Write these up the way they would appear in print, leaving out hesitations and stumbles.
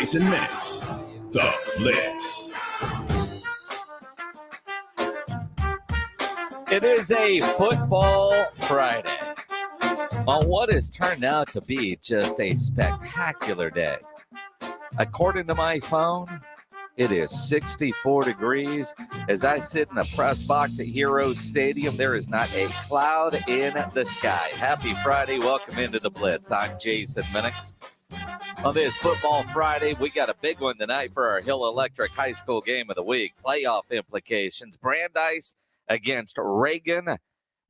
Jason Minix, The Blitz. It is a football Friday on what has turned out to be just a spectacular day. According to my phone, it is 64 degrees. As I sit in the press box at Heroes Stadium, there is not a cloud in the sky. Happy Friday. Welcome into the Blitz. I'm Jason Minix. On this football Friday, we got a big one tonight for our Hill Electric High School game of the week. Playoff implications. Brandeis against Reagan.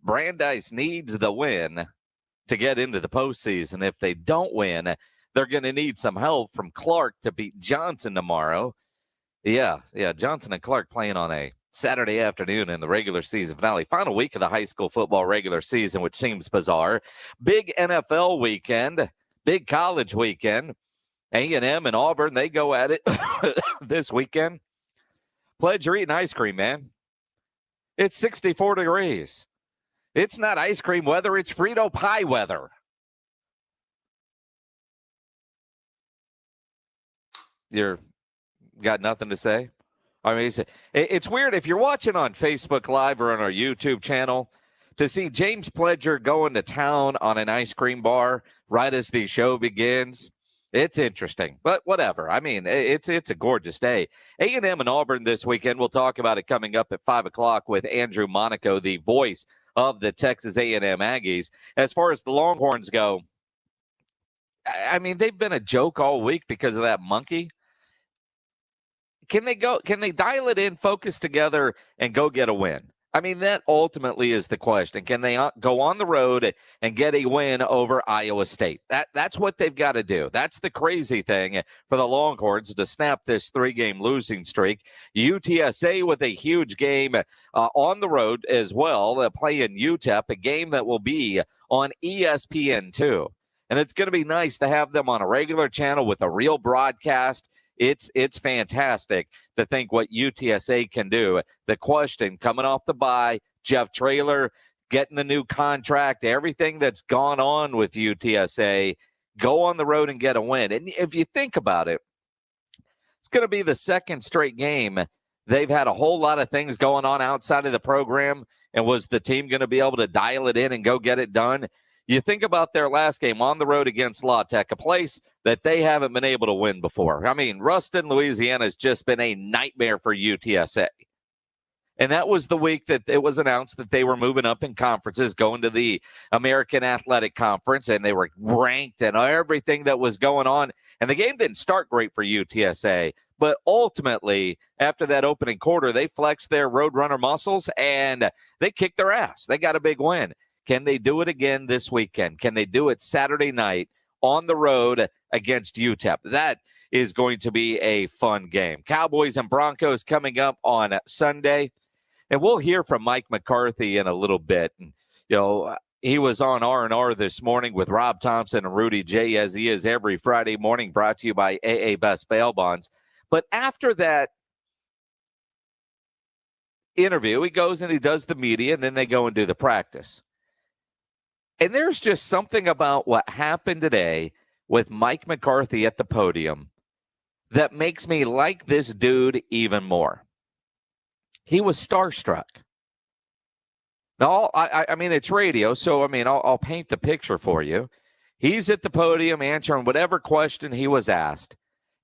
Brandeis needs the win to get into the postseason. If they don't win, they're going to need some help from Clark to beat Johnson tomorrow. Yeah, Johnson and Clark playing on a Saturday afternoon in the regular season finale. Final week of the high school football regular season, which seems bizarre. Big NFL weekend, big college weekend. A&M and Auburn, they go at it this weekend. Pledge, you're eating ice cream, man. It's 64 degrees. It's not ice cream weather, it's Frito pie weather. You're got nothing to say? I mean, it's weird if you're watching on Facebook Live or on our YouTube channel to see James Pledger going to town on an ice cream bar right as the show begins. It's interesting, but whatever. I mean, it's a gorgeous day. A&M and Auburn this weekend. We'll talk about it coming up at 5 o'clock with Andrew Monaco, the voice of the Texas A&M Aggies. As far as the Longhorns go, I mean, they've been a joke all week because of that monkey. Can they dial it in, focus together, and go get a win? I mean, that ultimately is the question. Can they go on the road and get a win over Iowa State? That's what they've got to do. That's the crazy thing for the Longhorns to snap this 3-game losing streak. UTSA with a huge game on the road as well, playing UTEP, a game that will be on ESPN2. And it's going to be nice to have them on a regular channel with a real broadcast. It's fantastic to think what UTSA can do. The question coming off the bye, Jeff Traylor getting the new contract, everything that's gone on with UTSA, go on the road and get a win. And if you think about it, it's going to be the second straight game. They've had a whole lot of things going on outside of the program. And was the team going to be able to dial it in and go get it done? You think about their last game on the road against La Tech, a place that they haven't been able to win before. I mean, Ruston, Louisiana has just been a nightmare for UTSA. And that was the week that it was announced that they were moving up in conferences, going to the American Athletic Conference, and they were ranked and everything that was going on. And the game didn't start great for UTSA. But ultimately, after that opening quarter, they flexed their Roadrunner muscles, and they kicked their ass. They got a big win. Can they do it again this weekend? Can they do it Saturday night on the road against UTEP? That is going to be a fun game. Cowboys and Broncos coming up on Sunday. And we'll hear from Mike McCarthy in a little bit. And, you know, he was on R&R this morning with Rob Thompson and Rudy J, as he is every Friday morning, brought to you by AA Best Bail Bonds. But after that interview, he goes and he does the media, and then they go and do the practice. And there's just something about what happened today with Mike McCarthy at the podium that makes me like this dude even more. He was starstruck. Now, I mean, it's radio, so, I mean, I'll paint the picture for you. He's at the podium answering whatever question he was asked,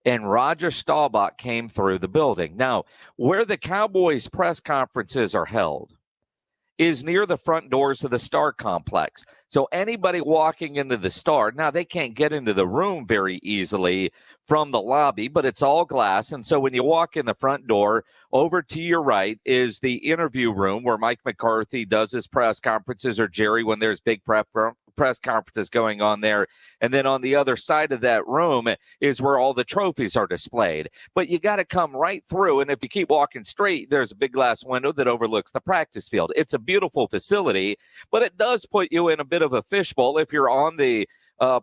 and Roger Staubach came through the building. Now, where the Cowboys press conferences are held is near the front doors of the Star Complex. So anybody walking into the Star, now they can't get into the room very easily from the lobby, but it's all glass. And so when you walk in the front door, over to your right is the interview room where Mike McCarthy does his press conferences, or Jerry when there's big press conferences going on there. And then on the other side of that room is where all the trophies are displayed. But you got to come right through. And if you keep walking straight, there's a big glass window that overlooks the practice field. It's a beautiful facility, but it does put you in a bit of a fishbowl if you're on the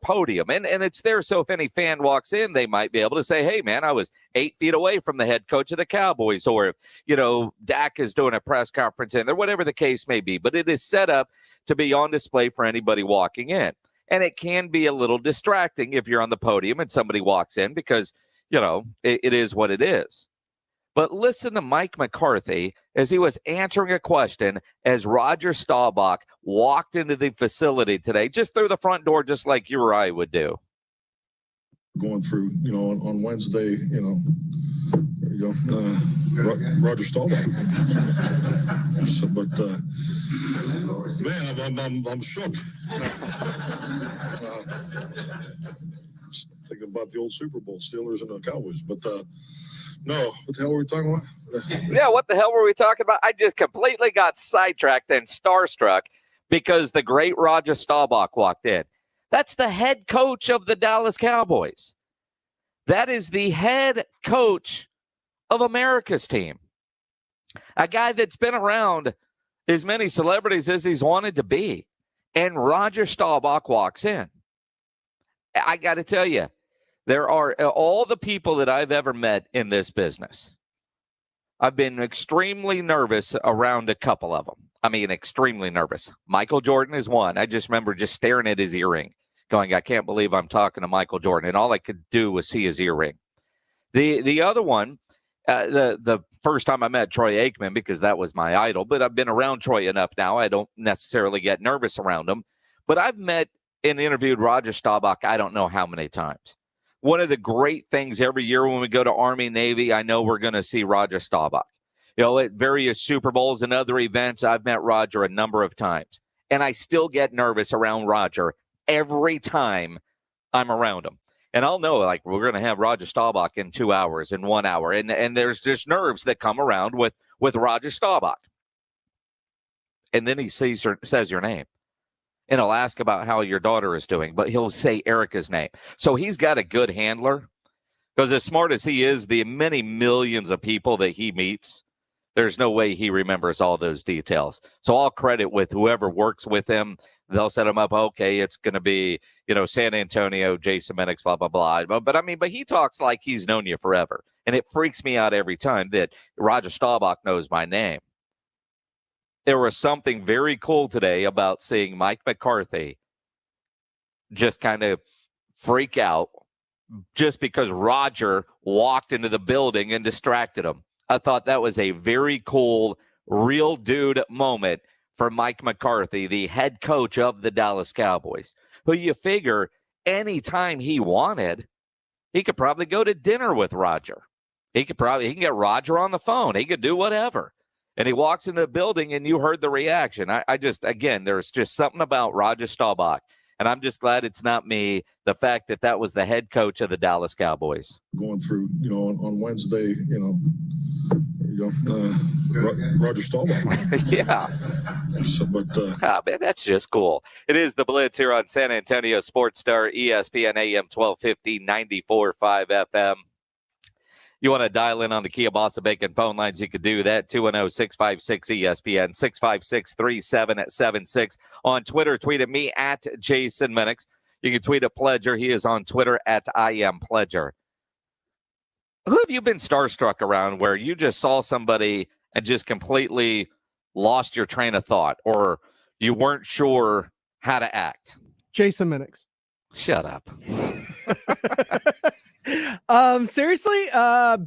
podium. And it's there so if any fan walks in, they might be able to say, hey, man, I was 8 feet away from the head coach of the Cowboys. Or if, you know, Dak is doing a press conference in there, whatever the case may be. But it is set up to be on display for anybody walking in. And it can be a little distracting if you're on the podium and somebody walks in because, it is what it is. But listen to Mike McCarthy as he was answering a question as Roger Staubach walked into the facility today, just through the front door, just like you or I would do. Going through, on Wednesday, there you go, Roger Staubach. So, but man, I'm shook. Just thinking about the old Super Bowl, Steelers and the Cowboys. But no, what the hell were we talking about? Yeah, what the hell were we talking about? I just completely got sidetracked and starstruck because the great Roger Staubach walked in. That's the head coach of the Dallas Cowboys. That is the head coach of America's team. A guy that's been around as many celebrities as he's wanted to be. And Roger Staubach walks in. I got to tell you, there are all the people that I've ever met in this business. I've been extremely nervous around a couple of them. I mean, extremely nervous. Michael Jordan is one. I just remember just staring at his earring, going, I can't believe I'm talking to Michael Jordan. And all I could do was see his earring. The other one, the first time I met Troy Aikman, because that was my idol, but I've been around Troy enough now, I don't necessarily get nervous around him. But I've met and interviewed Roger Staubach I don't know how many times. One of the great things every year when we go to Army, Navy, I know we're going to see Roger Staubach. At various Super Bowls and other events, I've met Roger a number of times. And I still get nervous around Roger every time I'm around him. And I'll know, like, we're going to have Roger Staubach in 2 hours, in 1 hour. And there's just nerves that come around with Roger Staubach. And then he says your name. And he'll ask about how your daughter is doing, but he'll say Erica's name. So he's got a good handler, because as smart as he is, the many millions of people that he meets, there's no way he remembers all those details. So all credit with whoever works with him. They'll set him up. Okay, it's going to be, San Antonio, Jason Minix, blah, blah, blah. But he talks like he's known you forever. And it freaks me out every time that Roger Staubach knows my name. There was something very cool today about seeing Mike McCarthy just kind of freak out just because Roger walked into the building and distracted him. I thought that was a very cool, real dude moment for Mike McCarthy, the head coach of the Dallas Cowboys, who you figure anytime he wanted, he could probably go to dinner with Roger. He can get Roger on the phone. He could do whatever. And he walks in the building, and you heard the reaction. There's just something about Roger Staubach. And I'm just glad it's not me, the fact that was the head coach of the Dallas Cowboys. Going through, on Wednesday, there you go, Roger Staubach. Yeah. So, but man, that's just cool. It is the Blitz here on San Antonio Sports Star, ESPN AM 1250, 94.5 FM. You want to dial in on the Kia Bossa Bacon phone lines, you could do that. 210-656-ESPN, 656-3776. On Twitter, tweet at me at Jason Minix. You can tweet at Pledger. He is on Twitter at I am Pledger. Who have you been starstruck around where you just saw somebody and just completely lost your train of thought, or you weren't sure how to act? Jason Minix. Shut up. Seriously,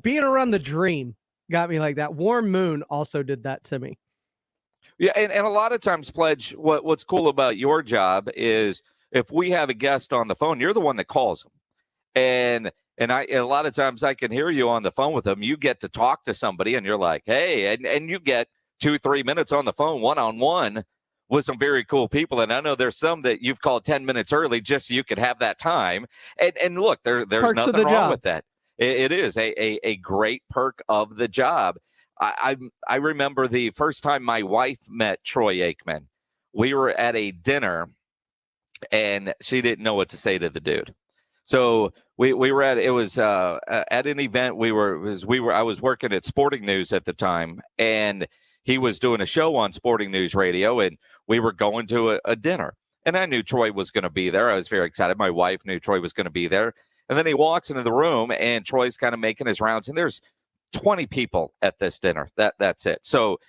being around the dream got me like that. Warm Moon also did that to me. Yeah, and a lot of times, Pledge, what's cool about your job is if we have a guest on the phone, you're the one that calls them. And a lot of times I can hear you on the phone with them. You get to talk to somebody, and you're like, hey, and you get 2-3 minutes on the phone, one-on-one with some very cool people. And I know there's some that you've called 10 minutes early just so you could have that time. And look, there's nothing wrong with that. It is a great perk of the job. I remember the first time my wife met Troy Aikman. We were at a dinner, and she didn't know what to say to the dude. So we were at an event. I was working at Sporting News at the time, and he was doing a show on Sporting News Radio, and we were going to a dinner. And I knew Troy was going to be there. I was very excited. My wife knew Troy was going to be there. And then he walks into the room, and Troy's kind of making his rounds, and there's 20 people at this dinner. That's it. So,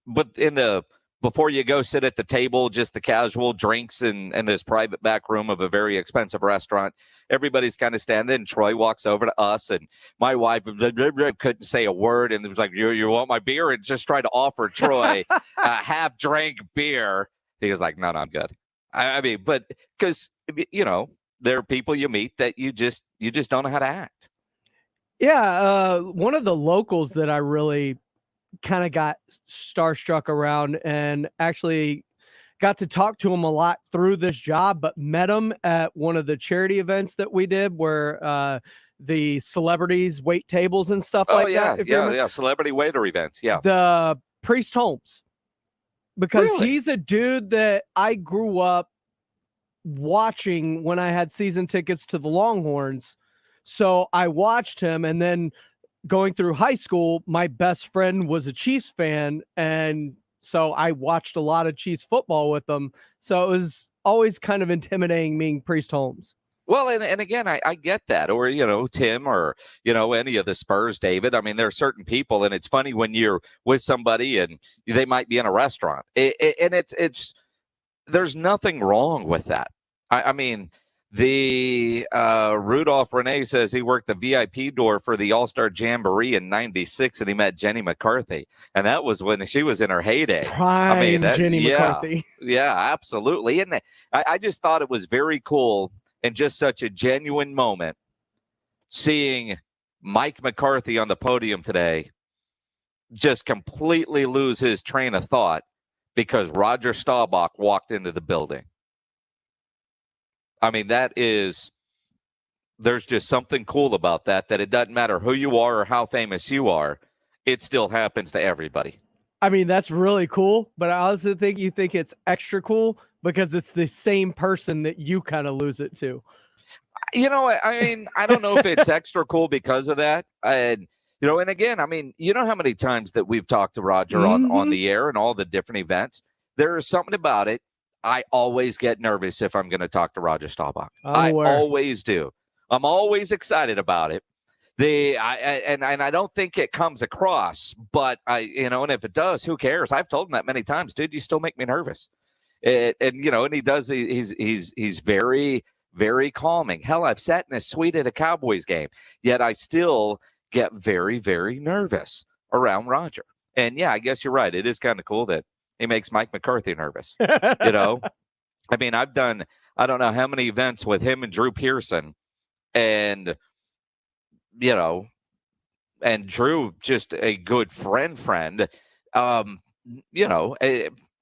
but in the before you go sit at the table, just the casual drinks in this private back room of a very expensive restaurant. Everybody's kind of standing. Troy walks over to us, and my wife couldn't say a word, and it was like, you want my beer? And just tried to offer Troy a half-drank beer. He was like, no, I'm good. I mean, but because, there are people you meet that you just don't know how to act. Yeah, one of the locals that I really kind of got starstruck around and actually got to talk to him a lot through this job, but met him at one of the charity events that we did where the celebrities wait tables and stuff that. Yeah, celebrity waiter events. Yeah. The Priest Holmes, because Really? he's a dude that I grew up watching when I had season tickets to the Longhorns. So I watched him, and then going through high school, my best friend was a Chiefs fan, and so I watched a lot of Chiefs football with them. So it was always kind of intimidating meeting Priest Holmes. Well, and again, I get that. Or, Tim, or, any of the Spurs, David. I mean, there are certain people, and it's funny when you're with somebody and they might be in a restaurant. And it's there's nothing wrong with that. I mean, the Rudolph Renee says he worked the VIP door for the All-Star Jamboree in '96, and he met Jenny McCarthy, and that was when she was in her heyday. Prime Jenny McCarthy. Yeah, absolutely. And I just thought it was very cool and just such a genuine moment seeing Mike McCarthy on the podium today just completely lose his train of thought because Roger Staubach walked into the building. I mean, there's just something cool about that it doesn't matter who you are or how famous you are. It still happens to everybody. I mean, that's really cool, but I also think you think it's extra cool because it's the same person that you kind of lose it to. I mean, I don't know if it's extra cool because of that. And, and again, I mean, how many times that we've talked to Roger on the air and all the different events. There's something about it. I always get nervous if I'm going to talk to Roger Staubach. I always do. I'm always excited about it. And I don't think it comes across, but and if it does, who cares? I've told him that many times, dude, you still make me nervous. And he does, he's very, very calming. Hell, I've sat in a suite at a Cowboys game, yet I still get very, very nervous around Roger. And yeah, I guess you're right. It is kind of cool that he makes Mike McCarthy nervous. I mean, I've done, I don't know how many events with him and Drew Pearson, and, and Drew, just a good friend.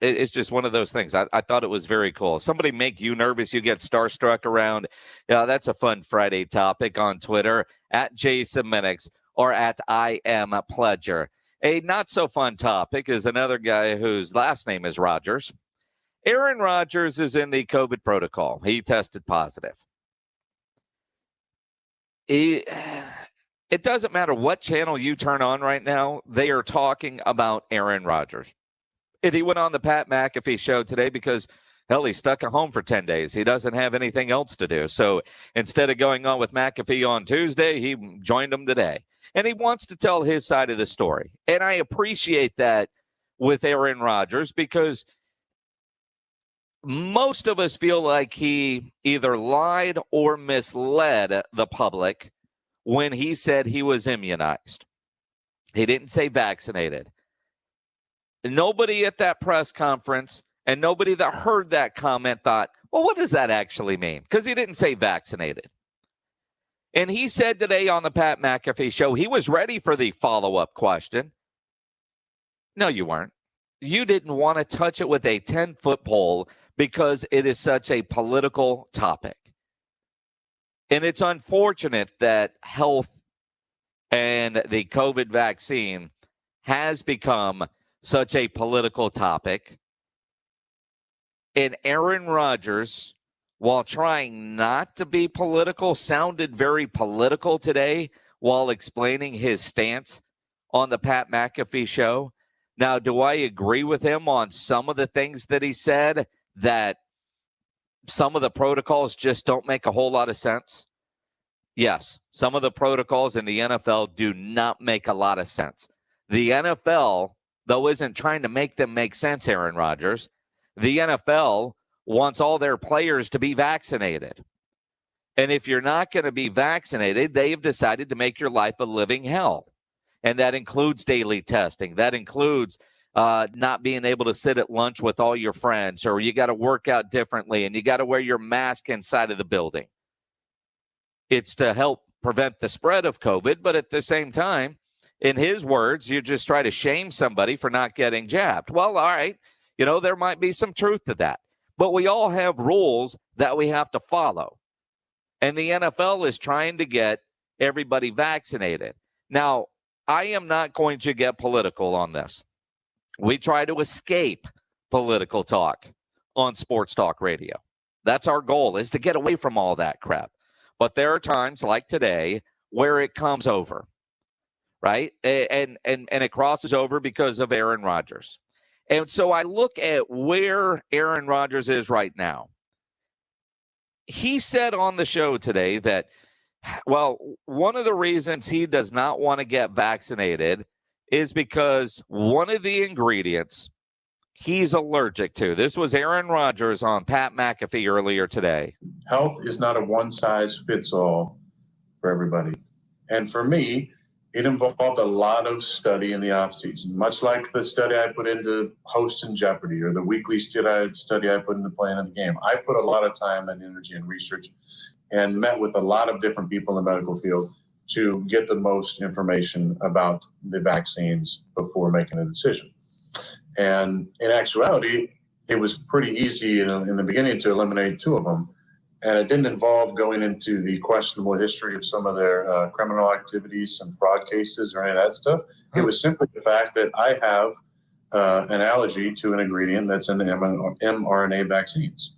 It's just one of those things. I thought it was very cool. Somebody make you nervous, you get starstruck around. Yeah, that's a fun Friday topic on Twitter, at Jason Minix or at I Am Pledger. A not-so-fun topic is another guy whose last name is Rodgers. Aaron Rodgers is in the COVID protocol. He tested positive. It doesn't matter what channel you turn on right now, they are talking about Aaron Rodgers. And he went on the Pat McAfee show today because, hell, he's stuck at home for 10 days. He doesn't have anything else to do. So instead of going on with McAfee on Tuesday, he joined him today. And he wants to tell his side of the story. And I appreciate that with Aaron Rodgers because most of us feel like he either lied or misled the public when he said he was immunized. He didn't say vaccinated. Nobody at that press conference and nobody that heard that comment thought, well, what does that actually mean? Because he didn't say vaccinated. And he said today on the Pat McAfee show, he was ready for the follow-up question. No, you weren't. You didn't want to touch it with a 10-foot pole because it is such a political topic. And it's unfortunate that health and the COVID vaccine has become such a political topic. And Aaron Rodgers, while trying not to be political, sounded very political today while explaining his stance on the Pat McAfee show. Now, do I agree with him on some of the things that he said, that some of the protocols just don't make a whole lot of sense? Yes, some of the protocols in the NFL do not make a lot of sense. The NFL though, isn't trying to make them make sense, Aaron Rodgers. The NFL wants all their players to be vaccinated. And if you're not going to be vaccinated, they've decided to make your life a living hell. And that includes daily testing. That includes not being able to sit at lunch with all your friends, or you got to work out differently and you got to wear your mask inside of the building. It's to help prevent the spread of COVID, but at the same time, in his words, you just try to shame somebody for not getting jabbed. Well, all right, there might be some truth to that, but we all have rules that we have to follow. And the NFL is trying to get everybody vaccinated. Now, I am not going to get political on this. We try to escape political talk on sports talk radio. That's our goal, is to get away from all that crap. But there are times like today where it comes over, right? And it crosses over because of Aaron Rodgers. And so I look at where Aaron Rodgers is right now. He said on the show today that, well, one of the reasons he does not want to get vaccinated is because one of the ingredients he's allergic to. This was Aaron Rodgers on Pat McAfee earlier today. Health is not a one-size-fits-all for everybody. And for me, it involved a lot of study in the offseason, much like the study I put into hosting Jeopardy or the weekly study I put into playing in the game. I put a lot of time and energy and research and met with a lot of different people in the medical field to get the most information about the vaccines before making a decision. And in actuality, it was pretty easy in the beginning to eliminate two of them. And it didn't involve going into the questionable history of some of their criminal activities, some fraud cases, or any of that stuff. It was simply the fact that I have an allergy to an ingredient that's in the mRNA vaccines.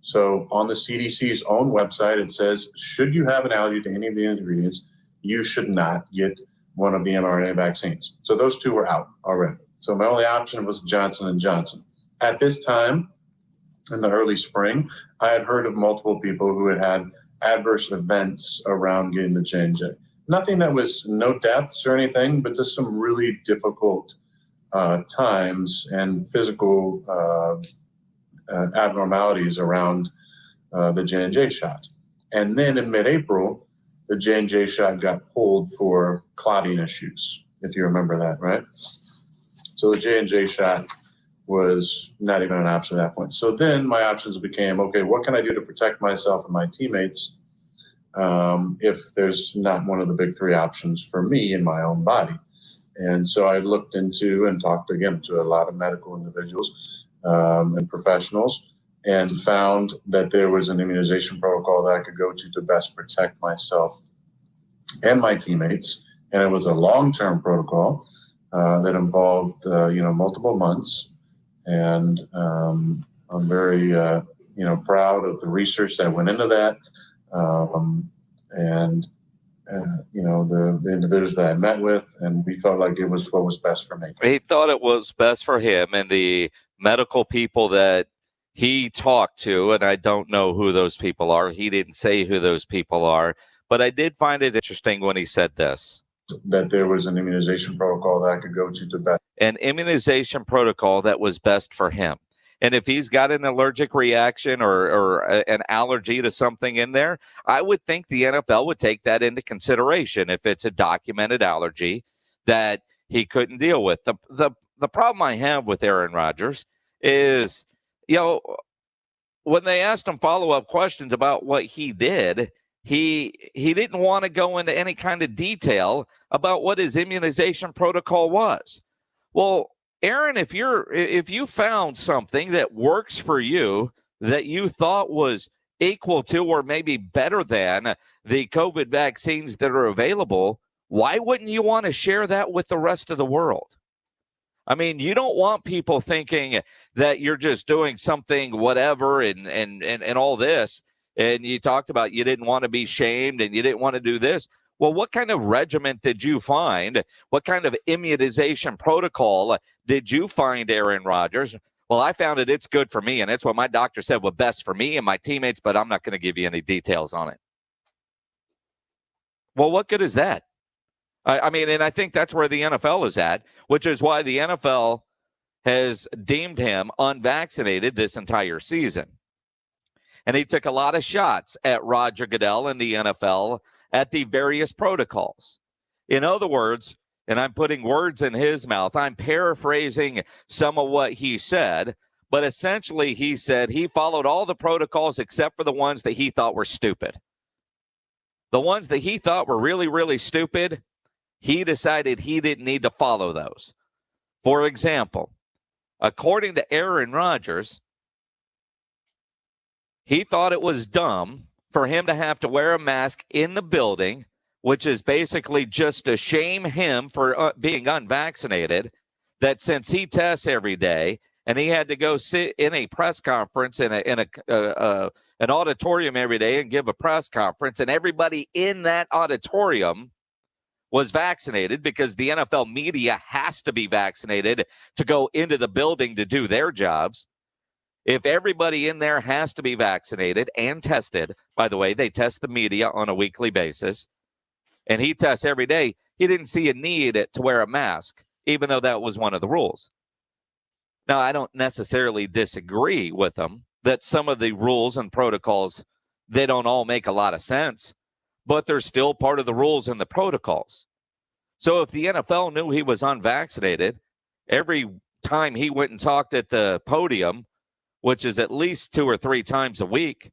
So on the CDC's own website, it says, should you have an allergy to any of the ingredients, you should not get one of the mRNA vaccines. So those two were out already. So my only option was Johnson & Johnson. At this time, in the early spring, I had heard of multiple people who had had adverse events around getting the J&J. Nothing that was no deaths or anything, but just some really difficult times and physical abnormalities around the J&J shot. And then in mid-April, the J&J shot got pulled for clotting issues, if you remember that, right? So the J&J shot was not even an option at that point. So then my options became, okay, what can I do to protect myself and my teammates if there's not one of the big three options for me in my own body? And so I looked into and talked again to a lot of medical individuals and professionals, and found that there was an immunization protocol that I could go to best protect myself and my teammates. And it was a long-term protocol that involved, multiple months. And I'm very, proud of the research that went into that. The individuals that I met with, and we felt like it was what was best for me. He thought it was best for him, and the medical people that he talked to, and I don't know who those people are. He didn't say who those people are, but I did find it interesting when he said this. That there was an immunization protocol that I could go to best. An immunization protocol that was best for him. And if he's got an allergic reaction or an allergy to something in there, I would think the NFL would take that into consideration if it's a documented allergy that he couldn't deal with. The problem I have with Aaron Rodgers is, when they asked him follow-up questions about what he did, he didn't want to go into any kind of detail about what his immunization protocol was. Well, Aaron, if you found something that works for you that you thought was equal to or maybe better than the COVID vaccines that are available, why wouldn't you want to share that with the rest of the world? I mean, you don't want people thinking that you're just doing something whatever and all this. And you talked about you didn't want to be shamed and you didn't want to do this. Well, what kind of regimen did you find? What kind of immunization protocol did you find, Aaron Rodgers? Well, I found it's good for me, and it's what my doctor said was best for me and my teammates, but I'm not going to give you any details on it. Well, what good is that? I mean, and I think that's where the NFL is at, which is why the NFL has deemed him unvaccinated this entire season. And he took a lot of shots at Roger Goodell and the NFL at the various protocols. In other words, and I'm putting words in his mouth, I'm paraphrasing some of what he said, but essentially he said he followed all the protocols except for the ones that he thought were stupid. The ones that he thought were really, really stupid, he decided he didn't need to follow those. For example, according to Aaron Rodgers, he thought it was dumb for him to have to wear a mask in the building, which is basically just to shame him for being unvaccinated, that since he tests every day and he had to go sit in a press conference in an auditorium every day and give a press conference, and everybody in that auditorium was vaccinated because the NFL media has to be vaccinated to go into the building to do their jobs. If everybody in there has to be vaccinated and tested, by the way, they test the media on a weekly basis, and he tests every day, he didn't see a need to wear a mask, even though that was one of the rules. Now, I don't necessarily disagree with him that some of the rules and protocols, they don't all make a lot of sense, but they're still part of the rules and the protocols. So if the NFL knew he was unvaccinated, every time he went and talked at the podium, which is at least 2 or 3 times a week,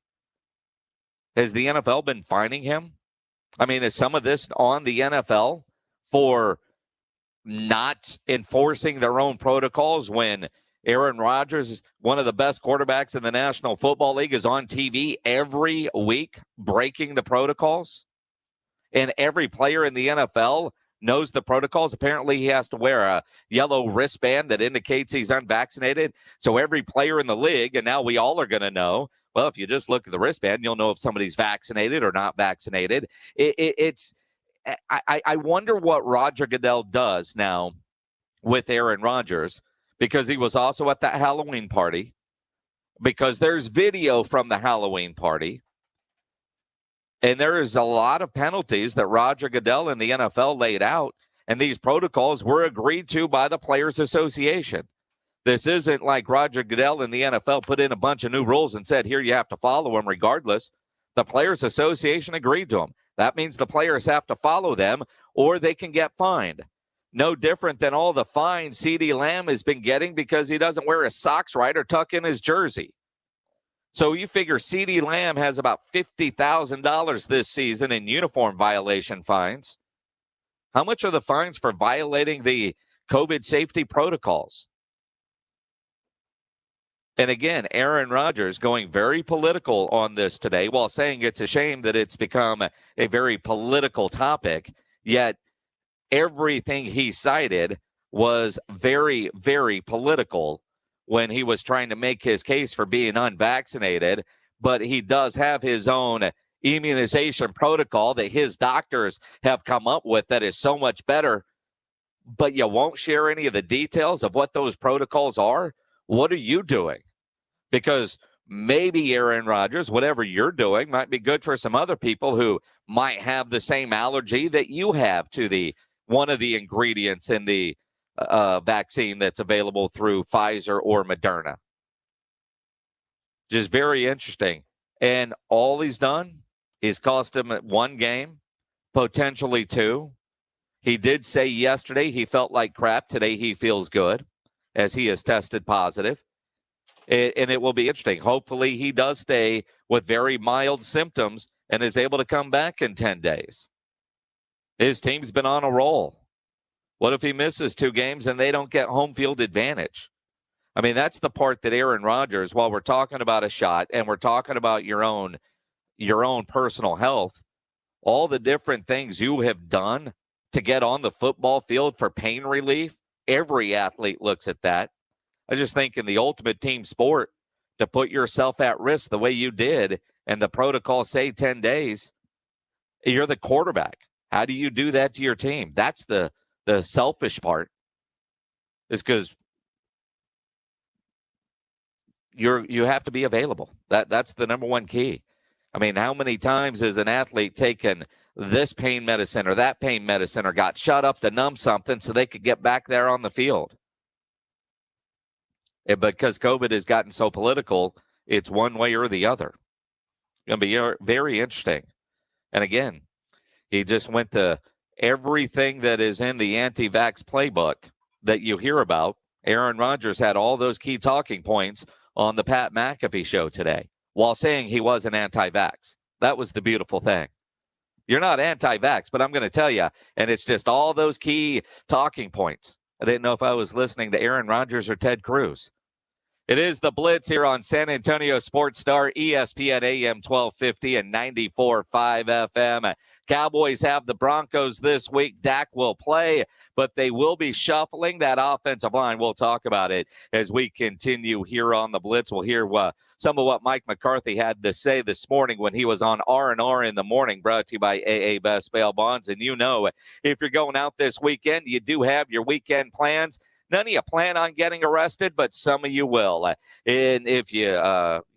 has the NFL been fining him? I mean, is some of this on the NFL for not enforcing their own protocols when Aaron Rodgers, one of the best quarterbacks in the National Football League, is on TV every week breaking the protocols? And every player in the NFL knows the protocols. Apparently, he has to wear a yellow wristband that indicates he's unvaccinated. So every player in the league, and now we all are going to know, well, if you just look at the wristband, you'll know if somebody's vaccinated or not vaccinated. I wonder what Roger Goodell does now with Aaron Rodgers, because he was also at that Halloween party, because there's video from the Halloween party. And there is a lot of penalties that Roger Goodell and the NFL laid out, and these protocols were agreed to by the Players Association. This isn't like Roger Goodell and the NFL put in a bunch of new rules and said, here, you have to follow them regardless. The Players Association agreed to them. That means the players have to follow them or they can get fined. No different than all the fines CeeDee Lamb has been getting because he doesn't wear his socks right or tuck in his jersey. So you figure CeeDee Lamb has about $50,000 this season in uniform violation fines. How much are the fines for violating the COVID safety protocols? And again, Aaron Rodgers going very political on this today while saying it's a shame that it's become a very political topic, yet everything he cited was very, very political when he was trying to make his case for being unvaccinated. But he does have his own immunization protocol that his doctors have come up with that is so much better. But you won't share any of the details of what those protocols are. What are you doing? Because maybe Aaron Rodgers, whatever you're doing, might be good for some other people who might have the same allergy that you have to the one of the ingredients in the vaccine that's available through Pfizer or Moderna. Just very interesting. And all he's done is cost him 1 game, potentially 2. He did say yesterday he felt like crap. Today he feels good as he has tested positive. And it will be interesting. Hopefully he does stay with very mild symptoms and is able to come back in 10 days. His team's been on a roll. What if he misses 2 games and they don't get home field advantage? I mean, that's the part that Aaron Rodgers, while we're talking about a shot and we're talking about your own personal health, all the different things you have done to get on the football field for pain relief, every athlete looks at that. I just think in the ultimate team sport, to put yourself at risk the way you did and the protocol say 10 days, you're the quarterback. How do you do that to your team? That's the selfish part, is because you have to be available. That's the number one key. I mean, how many times has an athlete taken this pain medicine or that pain medicine or got shut up to numb something so they could get back there on the field? And because COVID has gotten so political, it's one way or the other. It's going to be very interesting. And again, he just went to everything that is in the anti-vax playbook that you hear about. Aaron Rodgers had all those key talking points on the Pat McAfee show today while saying he wasn't anti-vax. That was the beautiful thing. You're not anti-vax, but I'm going to tell you, and it's just all those key talking points. I didn't know if I was listening to Aaron Rodgers or Ted Cruz. It is the Blitz here on San Antonio Sports Star, ESPN AM 1250 and 94.5 FM. Cowboys have the Broncos this week. Dak will play, but they will be shuffling that offensive line. We'll talk about it as we continue here on the Blitz. We'll hear some of what Mike McCarthy had to say this morning when he was on R&R in the morning, brought to you by AA Best Bail Bonds. And you know, if you're going out this weekend, you do have your weekend plans. None of you plan on getting arrested, but some of you will. And if you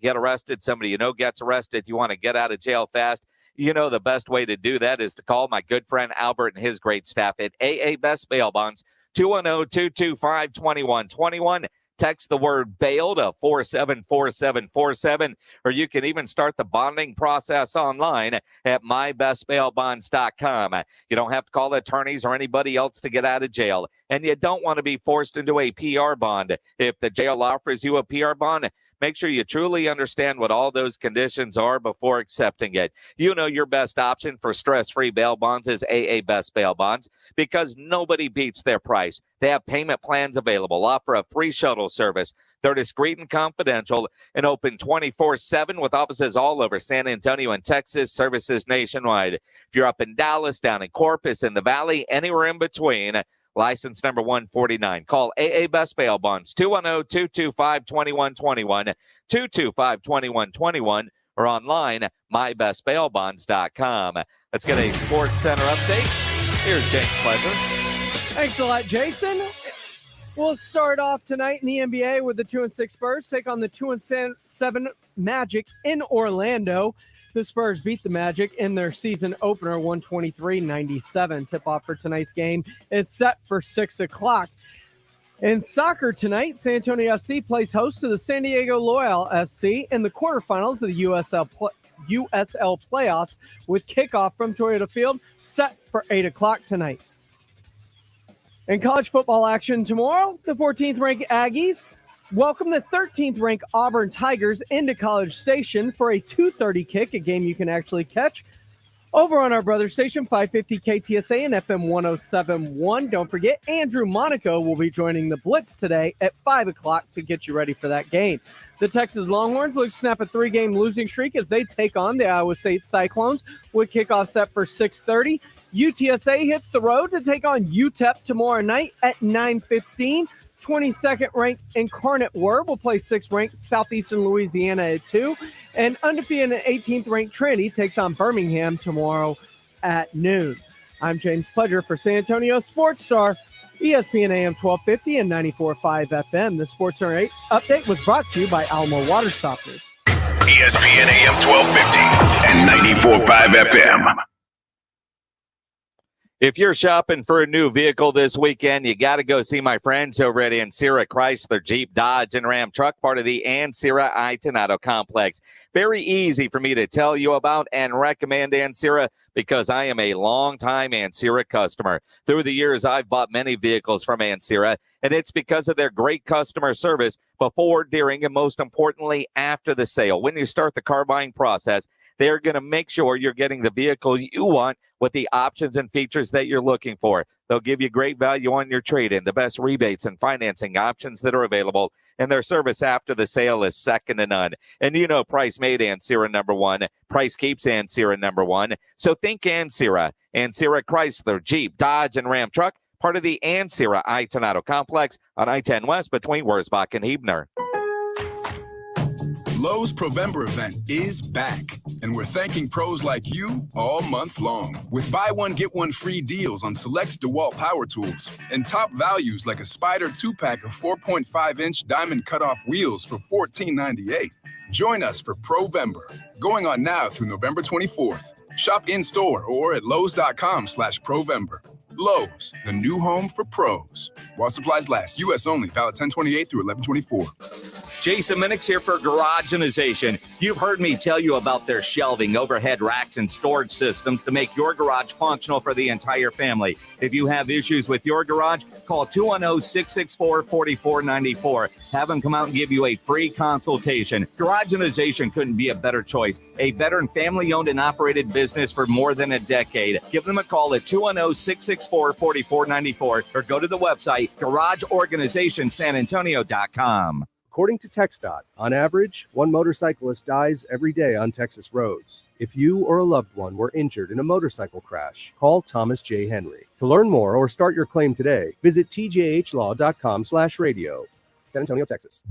get arrested, somebody you know gets arrested, you want to get out of jail fast, you know the best way to do that is to call my good friend Albert and his great staff at AA Best Bail Bonds, 210-225-2121. Text the word bail to 474747, or you can even start the bonding process online at mybestbailbonds.com. You don't have to call attorneys or anybody else to get out of jail, and you don't want to be forced into a PR bond. If the jail offers you a PR bond, make sure you truly understand what all those conditions are before accepting it. You know your best option for stress-free bail bonds is AA Best Bail Bonds because nobody beats their price. They have payment plans available, offer a free shuttle service. They're discreet and confidential and open 24/7 with offices all over San Antonio and Texas, services nationwide. If you're up in Dallas, down in Corpus, in the Valley, anywhere in between, license number 149. Call AA Best Bail Bonds, 210-225-2121, 225-2121, or online, mybestbailbonds.com. Let's get a Sports Center update. Here's James Pleasure. Thanks a lot, Jason. We'll start off tonight in the NBA with the 2-6 Spurs take on the 2-7 Magic in Orlando. The Spurs beat the Magic in their season opener, 123-97. Tip-off for tonight's game is set for 6 o'clock. In soccer tonight, San Antonio FC plays host to the San Diego Loyal FC in the quarterfinals of the USL playoffs with kickoff from Toyota Field set for 8 o'clock tonight. In college football action tomorrow, the 14th-ranked Aggies welcome the 13th-ranked Auburn Tigers into College Station for a 2:30 kick, a game you can actually catch over on our brother station, 550 KTSA and FM 107.1. Don't forget, Andrew Monaco will be joining the Blitz today at 5 o'clock to get you ready for that game. The Texas Longhorns look to snap a 3-game losing streak as they take on the Iowa State Cyclones with kickoff set for 6:30. UTSA hits the road to take on UTEP tomorrow night at 9:15. 22nd-ranked Incarnate Word will play 6th-ranked Southeastern Louisiana at 2. And undefeated 18th-ranked Trinity takes on Birmingham tomorrow at noon. I'm James Pleasure for San Antonio Sports Star, ESPN AM 1250 and 94.5 FM. The Sports Center update was brought to you by Alamo Water Softeners. ESPN AM 1250 and 94.5 FM. If you're shopping for a new vehicle this weekend, you got to go see my friends over at Ancira Chrysler, Jeep, Dodge, and Ram Truck, part of the Ancira Auto Complex. Very easy for me to tell you about and recommend Ancira because I am a longtime Ancira customer. Through the years, I've bought many vehicles from Ancira, and it's because of their great customer service before, during, and most importantly, after the sale. When you start the car buying process, they're going to make sure you're getting the vehicle you want with the options and features that you're looking for. They'll give you great value on your trade-in, the best rebates and financing options that are available, and their service after the sale is second to none. And you know price made Ancira number one. Price keeps Ancira number one. So think Ancira. Ancira Chrysler, Jeep, Dodge, and Ram Truck, part of the Ancira Auto Complex on I-10 West between Wurzbach and Huebner. Lowe's Provember event is back, and we're thanking pros like you all month long with buy one, get one free deals on select DeWalt power tools and top values like a Spider 2-pack of 4.5-inch diamond cutoff wheels for $14.98. Join us for Provember. Going on now through November 24th. Shop in-store or at Lowe's.com/Provember. Lowe's, the new home for pros. While supplies last, U.S. only, valid 10/28 through 11/24. Jason Minix here for Garageization. You've heard me tell you about their shelving, overhead racks, and storage systems to make your garage functional for the entire family. If you have issues with your garage, call 210-664-4494. Have them come out and give you a free consultation. Garageization couldn't be a better choice. A veteran family-owned and operated business for more than a decade. Give them a call at 210-664-4494 or go to the website garageorganizationsanantonio.com. According to TxDOT, on average, one motorcyclist dies every day on Texas roads. If you or a loved one were injured in a motorcycle crash, call Thomas J. Henry. To learn more or start your claim today, visit tjhlaw.com/radio. San Antonio, Texas.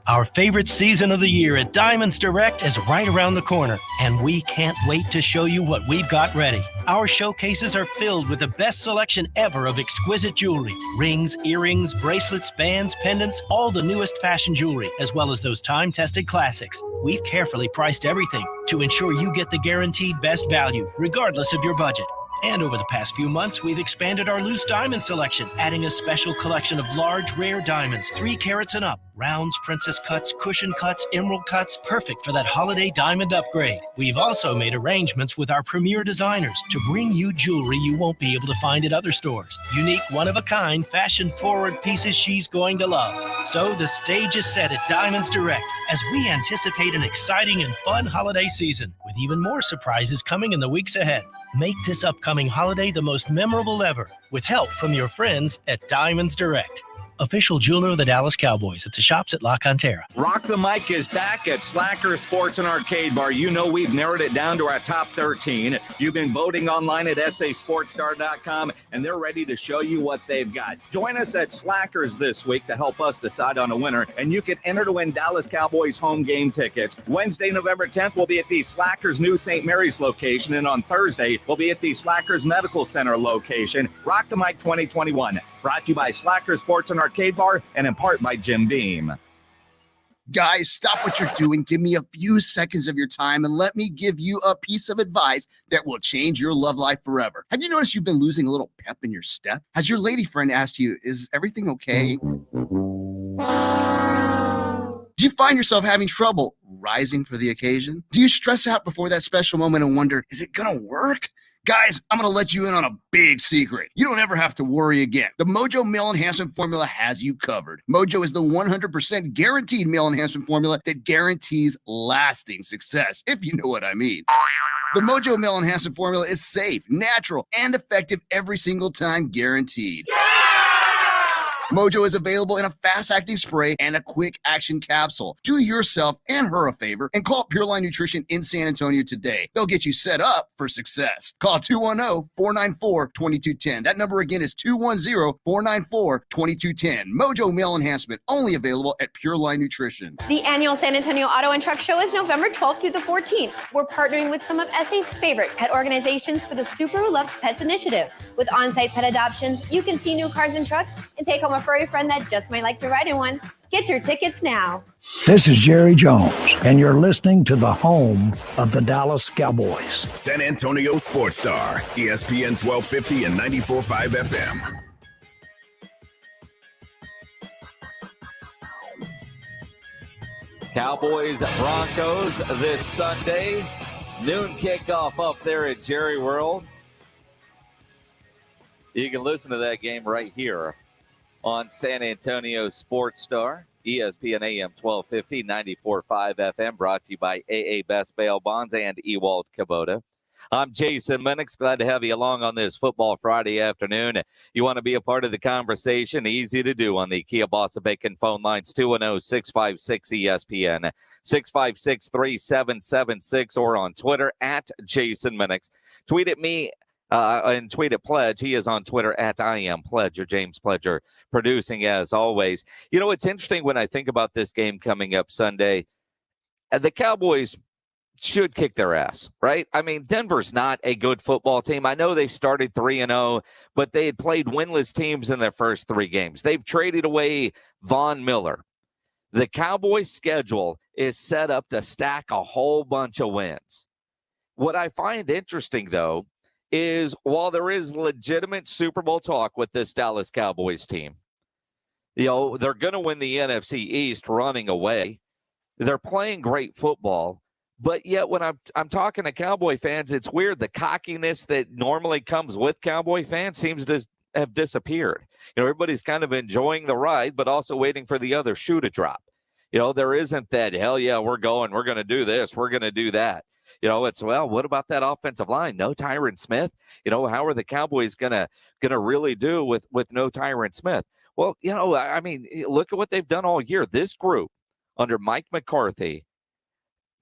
Our favorite season of the year at Diamonds Direct is right around the corner, and we can't wait to show you what we've got ready. Our showcases are filled with the best selection ever of exquisite jewelry. Rings, earrings, bracelets, bands, pendants, all the newest fashion jewelry, as well as those time-tested classics. We've carefully priced everything to ensure you get the guaranteed best value, regardless of your budget. And over the past few months, we've expanded our loose diamond selection, adding a special collection of large, rare diamonds, 3 carats and up. Rounds, princess cuts, cushion cuts, emerald cuts, perfect for that holiday diamond upgrade. We've also made arrangements with our premier designers to bring you jewelry you won't be able to find at other stores. Unique, one-of-a-kind, fashion-forward pieces she's going to love. So the stage is set at Diamonds Direct as we anticipate an exciting and fun holiday season, with even more surprises coming in the weeks ahead. Make this upcoming holiday the most memorable ever with help from your friends at Diamonds Direct. Official jeweler of the Dallas Cowboys at the shops at La Cantera. Rock the Mic is back at Slacker Sports and Arcade Bar. You know we've narrowed it down to our top 13. You've been voting online at sasportstar.com, and they're ready to show you what they've got. Join us at Slackers this week to help us decide on a winner, and you can enter to win Dallas Cowboys home game tickets. Wednesday, November 10th, we'll be at the Slackers new St. Mary's location, and on Thursday, we'll be at the Slackers Medical Center location. Rock the Mic 2021. Brought to you by Slacker Sports and Arcade Bar and in part by Jim Beam. Guys, stop what you're doing. Give me a few seconds of your time and let me give you a piece of advice that will change your love life forever. Have you noticed you've been losing a little pep in your step? Has your lady friend asked you, is everything okay? Do you find yourself having trouble rising for the occasion? Do you stress out before that special moment and wonder, is it gonna work? Guys, I'm going to let you in on a big secret. You don't ever have to worry again. The Mojo Male Enhancement Formula has you covered. Mojo is the 100% guaranteed male enhancement formula that guarantees lasting success, if you know what I mean. The Mojo Male Enhancement Formula is safe, natural, and effective every single time, guaranteed. Mojo is available in a fast-acting spray and a quick-action capsule. Do yourself and her a favor and call Pure Line Nutrition in San Antonio today. They'll get you set up for success. Call 210-494-2210. That number again is 210-494-2210. Mojo Male Enhancement, only available at Pure Line Nutrition. The annual San Antonio Auto and Truck Show is November 12th through the 14th. We're partnering with some of SA's favorite pet organizations for the Subaru Loves Pets initiative. With on-site pet adoptions, you can see new cars and trucks and take home a furry friend that just might like to ride in one. Get your tickets now. This is Jerry Jones, and you're listening to the home of the Dallas Cowboys. San Antonio Sports Star, ESPN 1250 and 94.5 FM. Cowboys Broncos this Sunday. Noon kickoff up there at Jerry World. You can listen to that game right here on San Antonio Sports Star, ESPN AM 1250, 94.5 FM, brought to you by AA Best Bail Bonds and Ewald Kubota. I'm Jason Minix. Glad to have you along on this Football Friday afternoon. You want to be a part of the conversation? Easy to do on the Kia Bossa Bacon phone lines, 210-656-ESPN, 656-3776, or on Twitter at Jason Minix. Tweet at me and tweet at Pledge. He is on Twitter at I am Pledger, James Pledger, producing as always. You know, it's interesting when I think about this game coming up Sunday. The Cowboys should kick their ass, right? I mean, Denver's not a good football team. I know they started 3-0, but they had played winless teams in their first 3 games. They've traded away Von Miller. The Cowboys' schedule is set up to stack a whole bunch of wins. What I find interesting, though, is while there is legitimate Super Bowl talk with this Dallas Cowboys team, you know, they're going to win the NFC East running away. They're playing great football. But yet when I'm talking to Cowboy fans, it's weird. The cockiness that normally comes with Cowboy fans seems to have disappeared. You know, everybody's kind of enjoying the ride, but also waiting for the other shoe to drop. You know, there isn't that, hell yeah, we're going to do this, we're going to do that. You know, it's, well, what about that offensive line? No Tyron Smith. You know, how are the Cowboys gonna really do with no Tyron Smith? Well, you know, I mean, look at what they've done all year. This group under Mike McCarthy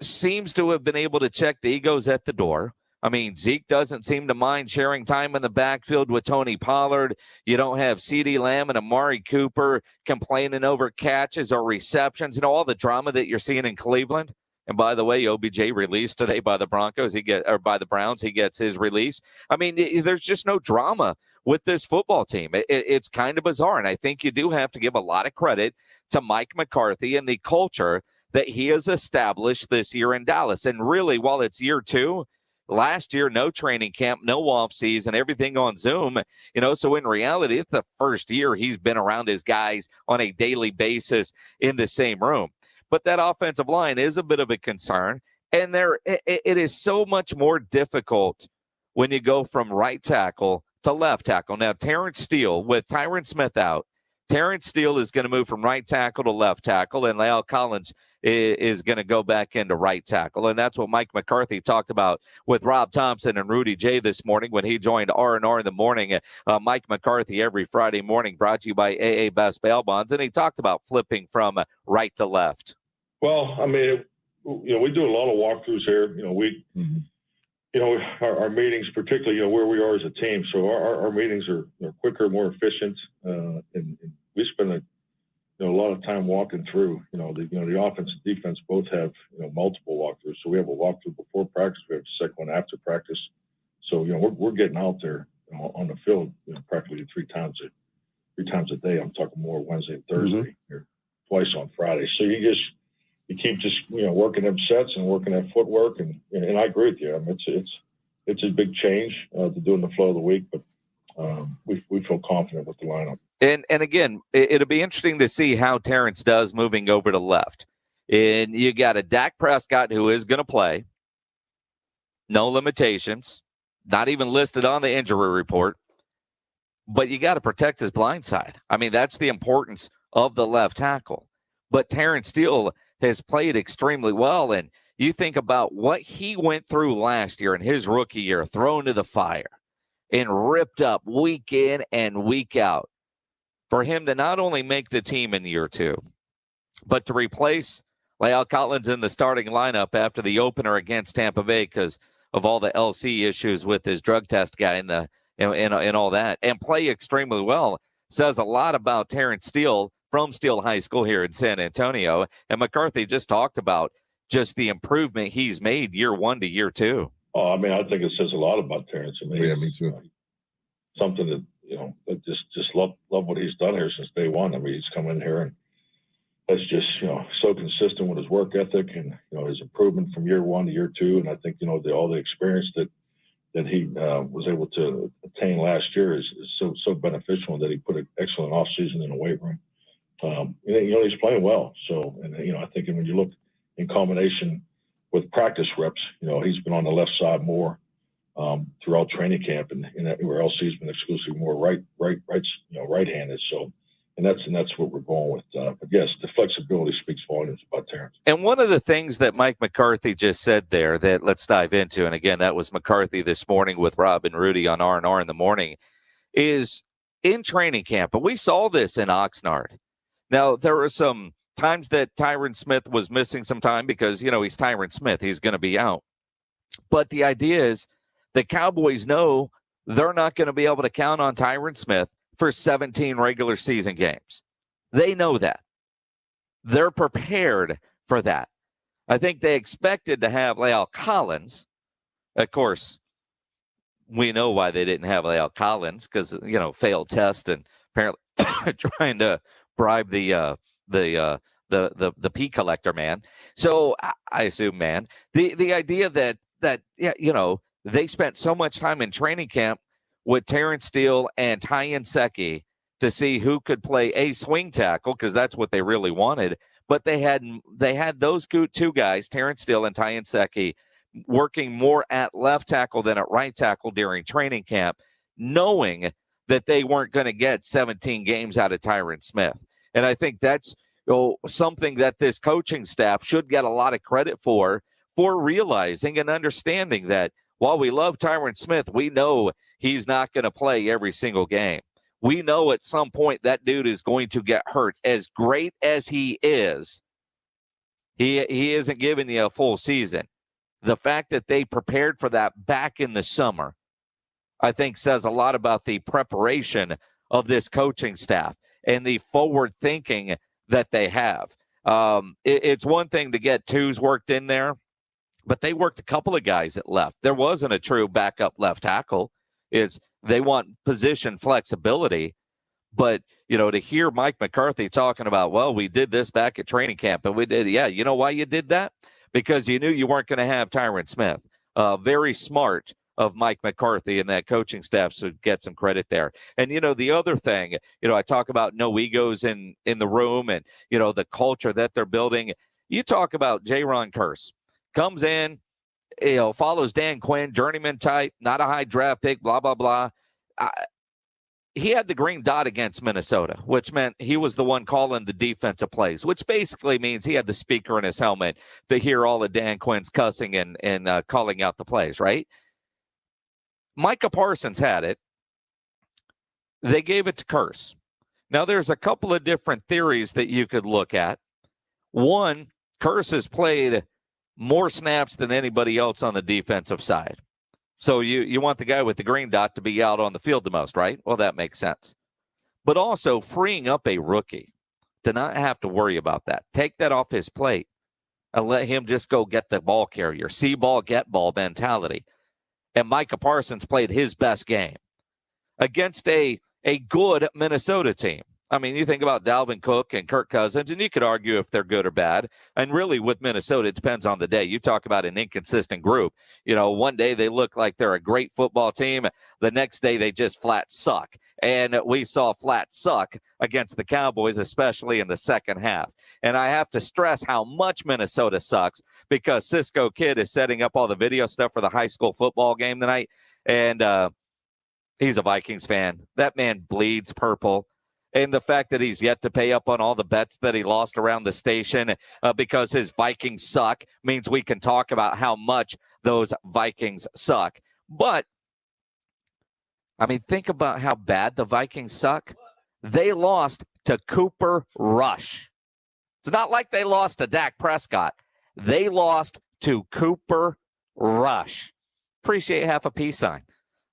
seems to have been able to check the egos at the door. I mean, Zeke doesn't seem to mind sharing time in the backfield with Tony Pollard. You don't have CeeDee Lamb and Amari Cooper complaining over catches or receptions. You know, all the drama that you're seeing in Cleveland. And by the way, OBJ released today by the by the Browns. He gets his release. I mean, there's just no drama with this football team. It's kind of bizarre. And I think you do have to give a lot of credit to Mike McCarthy and the culture that he has established this year in Dallas. And really, while it's year 2, last year, no training camp, no offseason, everything on Zoom, you know, so in reality, it's the first year he's been around his guys on a daily basis in the same room. But that offensive line is a bit of a concern. And it is so much more difficult when you go from right tackle to left tackle. Now, Terrence Steele, with Tyron Smith out, Terrence Steele is going to move from right tackle to left tackle, and La'el Collins is going to go back into right tackle. And that's what Mike McCarthy talked about with Rob Thompson and Rudy J this morning when he joined R&R in the morning. Mike McCarthy every Friday morning, brought to you by AA Best Bail Bonds. And he talked about flipping from right to left. Well, I mean, you know, we do a lot of walkthroughs here. You know, you know, our meetings, particularly, you know, where we are as a team. So our meetings are quicker, more efficient, and we spend a lot of time walking through. The offense and defense both have multiple walkthroughs. So we have a walkthrough before practice, we have a second one after practice. So we're getting out there on the field practically three times a day. I'm talking more Wednesday and Thursday, or twice on Friday. So you keep just working them sets and working that footwork, and I agree with you. I mean, it's a big change to doing the flow of the week, but we feel confident with the lineup. And again, it'll be interesting to see how Terrence does moving over to left. And you got a Dak Prescott who is going to play, no limitations, not even listed on the injury report, but you got to protect his blind side. I mean, that's the importance of the left tackle. But Terrence Steele has played extremely well, and you think about what he went through last year in his rookie year, thrown to the fire and ripped up week in and week out. For him to not only make the team in year two, but to replace La'el Collins in the starting lineup after the opener against Tampa Bay because of all the LC issues with his drug test guy and all that, and play extremely well, says a lot about Terrence Steele from Steele High School here in San Antonio. And McCarthy just talked about just the improvement he's made year one to year two. Oh, I mean, I think it says a lot about Terrence. I mean, yeah, me too. Something that, I just love what he's done here since day one. I mean, he's come in here and that's just, so consistent with his work ethic and, his improvement from year one to year two. And I think, all the experience that he was able to attain last year is so beneficial, that he put an excellent offseason in the weight room. He's playing well. So, and, I think when you look in combination with practice reps, he's been on the left side more throughout training camp, and where else he's been exclusively more right-handed. So, and that's what we're going with. But yes, the flexibility speaks volumes about Terrence. And one of the things that Mike McCarthy just said there that let's dive into, and again, that was McCarthy this morning with Rob and Rudy on R&R in the morning, is in training camp. But we saw this in Oxnard. Now, there were some times that Tyron Smith was missing some time because, he's Tyron Smith. He's going to be out. But the idea is the Cowboys know they're not going to be able to count on Tyron Smith for 17 regular season games. They know that. They're prepared for that. I think they expected to have La'el Collins. Of course, we know why they didn't have La'el Collins because, failed test and apparently trying to bribe the the pea collector man. So I assume, man, the idea that they spent so much time in training camp with Terrence Steele and Ty Nsekhe to see who could play a swing tackle, because that's what they really wanted. But they had those two guys, Terrence Steele and Ty Nsekhe, working more at left tackle than at right tackle during training camp, knowing that they weren't going to get 17 games out of Tyron Smith. And I think that's something that this coaching staff should get a lot of credit for realizing and understanding that while we love Tyron Smith, we know he's not going to play every single game. We know at some point that dude is going to get hurt. As great as he is, he isn't giving you a full season. The fact that they prepared for that back in the summer, I think, says a lot about the preparation of this coaching staff and the forward thinking that they have. It's one thing to get twos worked in there, but they worked a couple of guys at left. There wasn't a true backup left tackle. They want position flexibility. But, to hear Mike McCarthy talking about, well, we did this back at training camp, and we did. Yeah, you know why you did that? Because you knew you weren't going to have Tyron Smith. Very smart of Mike McCarthy and that coaching staff, so get some credit there. And, the other thing, I talk about no egos in the room and, the culture that they're building. You talk about J-Ron Curse. Comes in, follows Dan Quinn, journeyman type, not a high draft pick, blah, blah, blah. He had the green dot against Minnesota, which meant he was the one calling the defensive plays, which basically means he had the speaker in his helmet to hear all of Dan Quinn's cussing and calling out the plays, right? Micah Parsons had it. They gave it to Curse. Now, there's a couple of different theories that you could look at. One, Curse has played more snaps than anybody else on the defensive side. So you want the guy with the green dot to be out on the field the most, right? Well, that makes sense. But also freeing up a rookie to not have to worry about that. Take that off his plate and let him just go get the ball carrier. See ball, get ball mentality. And Micah Parsons played his best game against a good Minnesota team. I mean, you think about Dalvin Cook and Kirk Cousins, and you could argue if they're good or bad. And really, with Minnesota, it depends on the day. You talk about an inconsistent group. One day they look like they're a great football team. The next day they just flat suck. And we saw flat suck against the Cowboys, especially in the second half. And I have to stress how much Minnesota sucks because Cisco Kid is setting up all the video stuff for the high school football game tonight. And he's a Vikings fan. That man bleeds purple. And the fact that he's yet to pay up on all the bets that he lost around the station because his Vikings suck means we can talk about how much those Vikings suck. But, I mean, think about how bad the Vikings suck. They lost to Cooper Rush. It's not like they lost to Dak Prescott. They lost to Cooper Rush. Appreciate half a peace sign.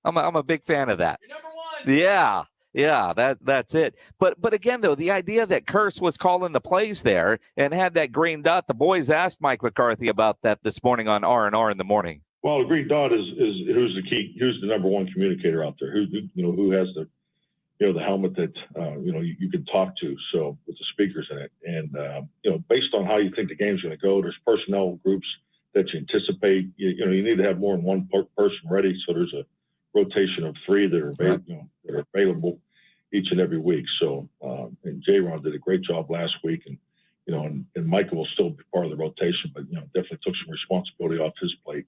I'm a big fan of that. You're number one. Yeah. Yeah, that's it. But again, though, the idea that Curse was calling the plays there and had that green dot, the boys asked Mike McCarthy about that this morning on R&R in the morning. Well, the green dot is who's the number one communicator out there? Who has the the helmet that you can talk to, so with the speakers in it. And based on how you think the game's going to go, there's personnel groups that you anticipate. You need to have more than one person ready, so there's a rotation of three that are available each and every week. So, and J-Ron did a great job last week, and Micah will still be part of the rotation, but definitely took some responsibility off his plate,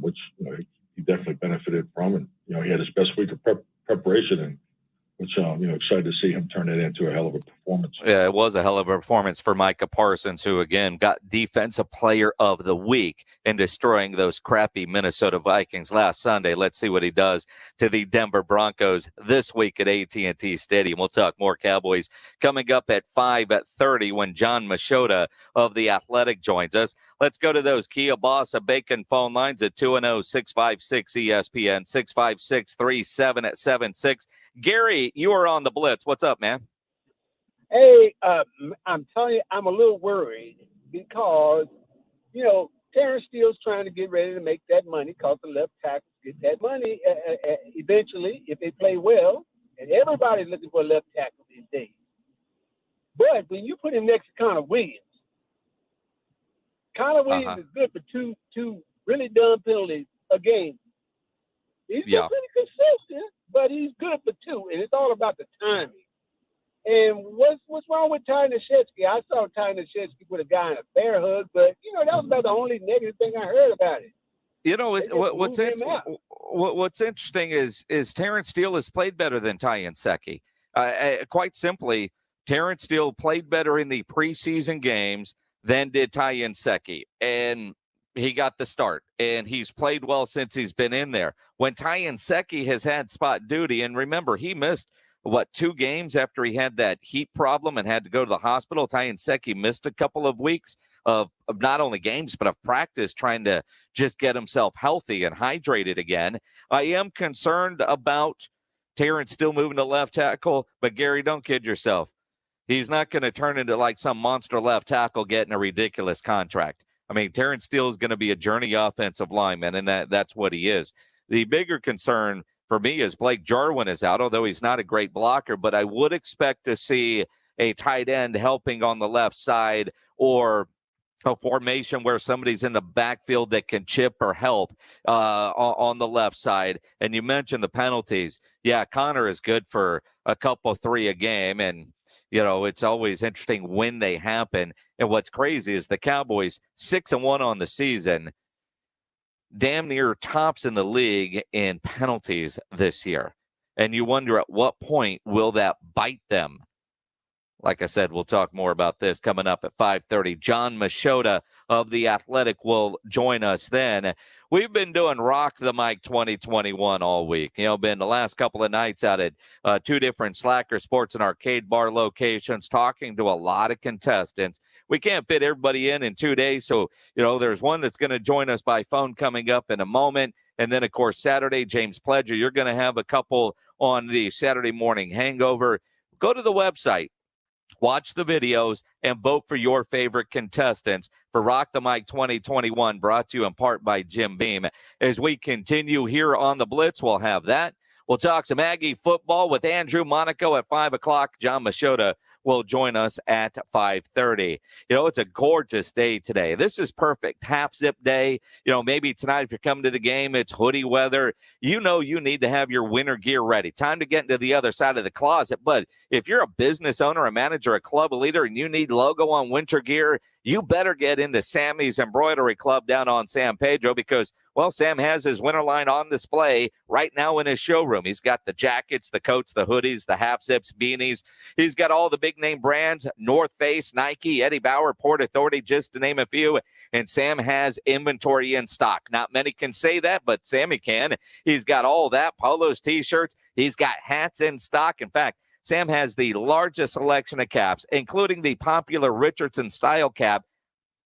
which he definitely benefited from, and he had his best week of preparation, and which excited to see him turn it into a hell of a performance. Yeah, it was a hell of a performance for Micah Parsons, who again got Defensive Player of the Week in destroying those crappy Minnesota Vikings last Sunday. Let's see what he does to the Denver Broncos this week at AT&T Stadium. We'll talk more Cowboys coming up at 5:30 when Jon Machota of The Athletic joins us. Let's go to those Kia Bossa Bacon phone lines at 210-656-ESPN, 656-3776. Gary, you are on the Blitz. What's up, man? Hey, I'm telling you, I'm a little worried because, Terrence Steele's trying to get ready to make that money because the left tackles get that money eventually if they play well. And everybody's looking for a left tackle these days. But when you put him next to Connor Williams is good for two really dumb penalties a game. He's not pretty consistent, but he's good for two, and it's all about the timing. And what's wrong with Ty Nashetsky? I saw Ty Nashetsky put a guy in a bear hug, but that was about the only negative thing I heard about it. What's interesting is Terrence Steele has played better than Ty Nsekhe. Quite simply, Terrence Steele played better in the preseason games than did Ty Nsekhe, and he got the start, and he's played well since he's been in there. When Ty Nsekhe has had spot duty, and remember, he missed 2 games after he had that heat problem and had to go to the hospital. Ty Nsekhe missed a couple of weeks of not only games, but of practice, trying to just get himself healthy and hydrated again. I am concerned about Terrence still moving to left tackle, but Gary, don't kid yourself. He's not going to turn into like some monster left tackle getting a ridiculous contract. I mean, Terrence Steele is going to be a journey offensive lineman, and that's what he is. The bigger concern for me is Blake Jarwin is out, although he's not a great blocker, but I would expect to see a tight end helping on the left side, or a formation where somebody's in the backfield that can chip or help on the left side. And you mentioned the penalties. Yeah, Connor is good for a couple, 3 a game, and it's always interesting when they happen. And what's crazy is the Cowboys 6-1 on the season, damn near tops in the league in penalties this year. And you wonder at what point will that bite them? Like I said, we'll talk more about this coming up at 5:30. Jon Machota of The Athletic will join us then. We've been doing Rock the Mic 2021 all week. Been the last couple of nights out at 2 different Slacker Sports and Arcade Bar locations, talking to a lot of contestants. We can't fit everybody in 2 days, so, there's one that's going to join us by phone coming up in a moment. And then, of course, Saturday, James Pledger. You're going to have a couple on the Saturday Morning Hangover. Go to the website, watch the videos, and vote for your favorite contestants for Rock the Mic 2021, brought to you in part by Jim Beam. As we continue here on the Blitz, we'll have that. We'll talk some Aggie football with Andrew Monaco at 5 o'clock. Jon Machota will join us at 5:30. It's a gorgeous day today. This is perfect. Half zip day. Maybe tonight if you're coming to the game, it's hoodie weather. You need to have your winter gear ready. Time to get into the other side of the closet. But if you're a business owner, a manager, a club leader, and you need logo on winter gear, you better get into Sammy's Embroidery Club down on San Pedro, because, well, Sam has his winter line on display right now in his showroom. He's got the jackets, the coats, the hoodies, the half zips, beanies. He's got all the big name brands, North Face, Nike, Eddie Bauer, Port Authority, just to name a few. And Sam has inventory in stock. Not many can say that, but Sammy can. He's got all that, polos, T-shirts. He's got hats in stock. In fact, Sam has the largest selection of caps, including the popular Richardson style cap,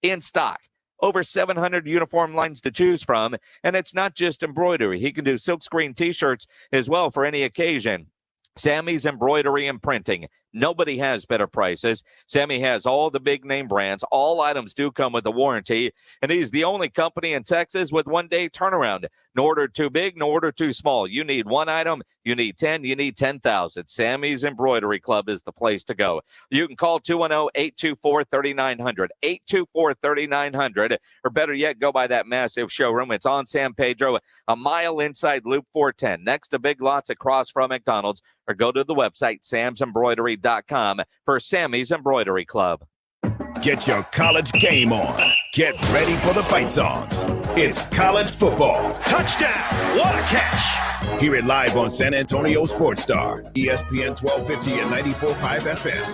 in stock. Over 700 uniform lines to choose from. And it's not just embroidery. He can do silkscreen T-shirts as well for any occasion. Sammy's Embroidery and Printing. Nobody has better prices. Sammy has all the big name brands. All items do come with a warranty. And he's the only company in Texas with 1-day turnaround. No order too big, no order too small. You need 1 item, you need 10, you need 10,000. Sammy's Embroidery Club is the place to go. You can call 210-824-3900, 824-3900, or better yet, go by that massive showroom. It's on San Pedro, a mile inside Loop 410, next to Big Lots across from McDonald's, or go to the website, samsembroidery.com, for Sammy's Embroidery Club. Get your college game on. Get ready for the fight songs. It's college football. Touchdown! What a catch! Hear it live on San Antonio Sports Star, ESPN 1250 and 94.5 FM.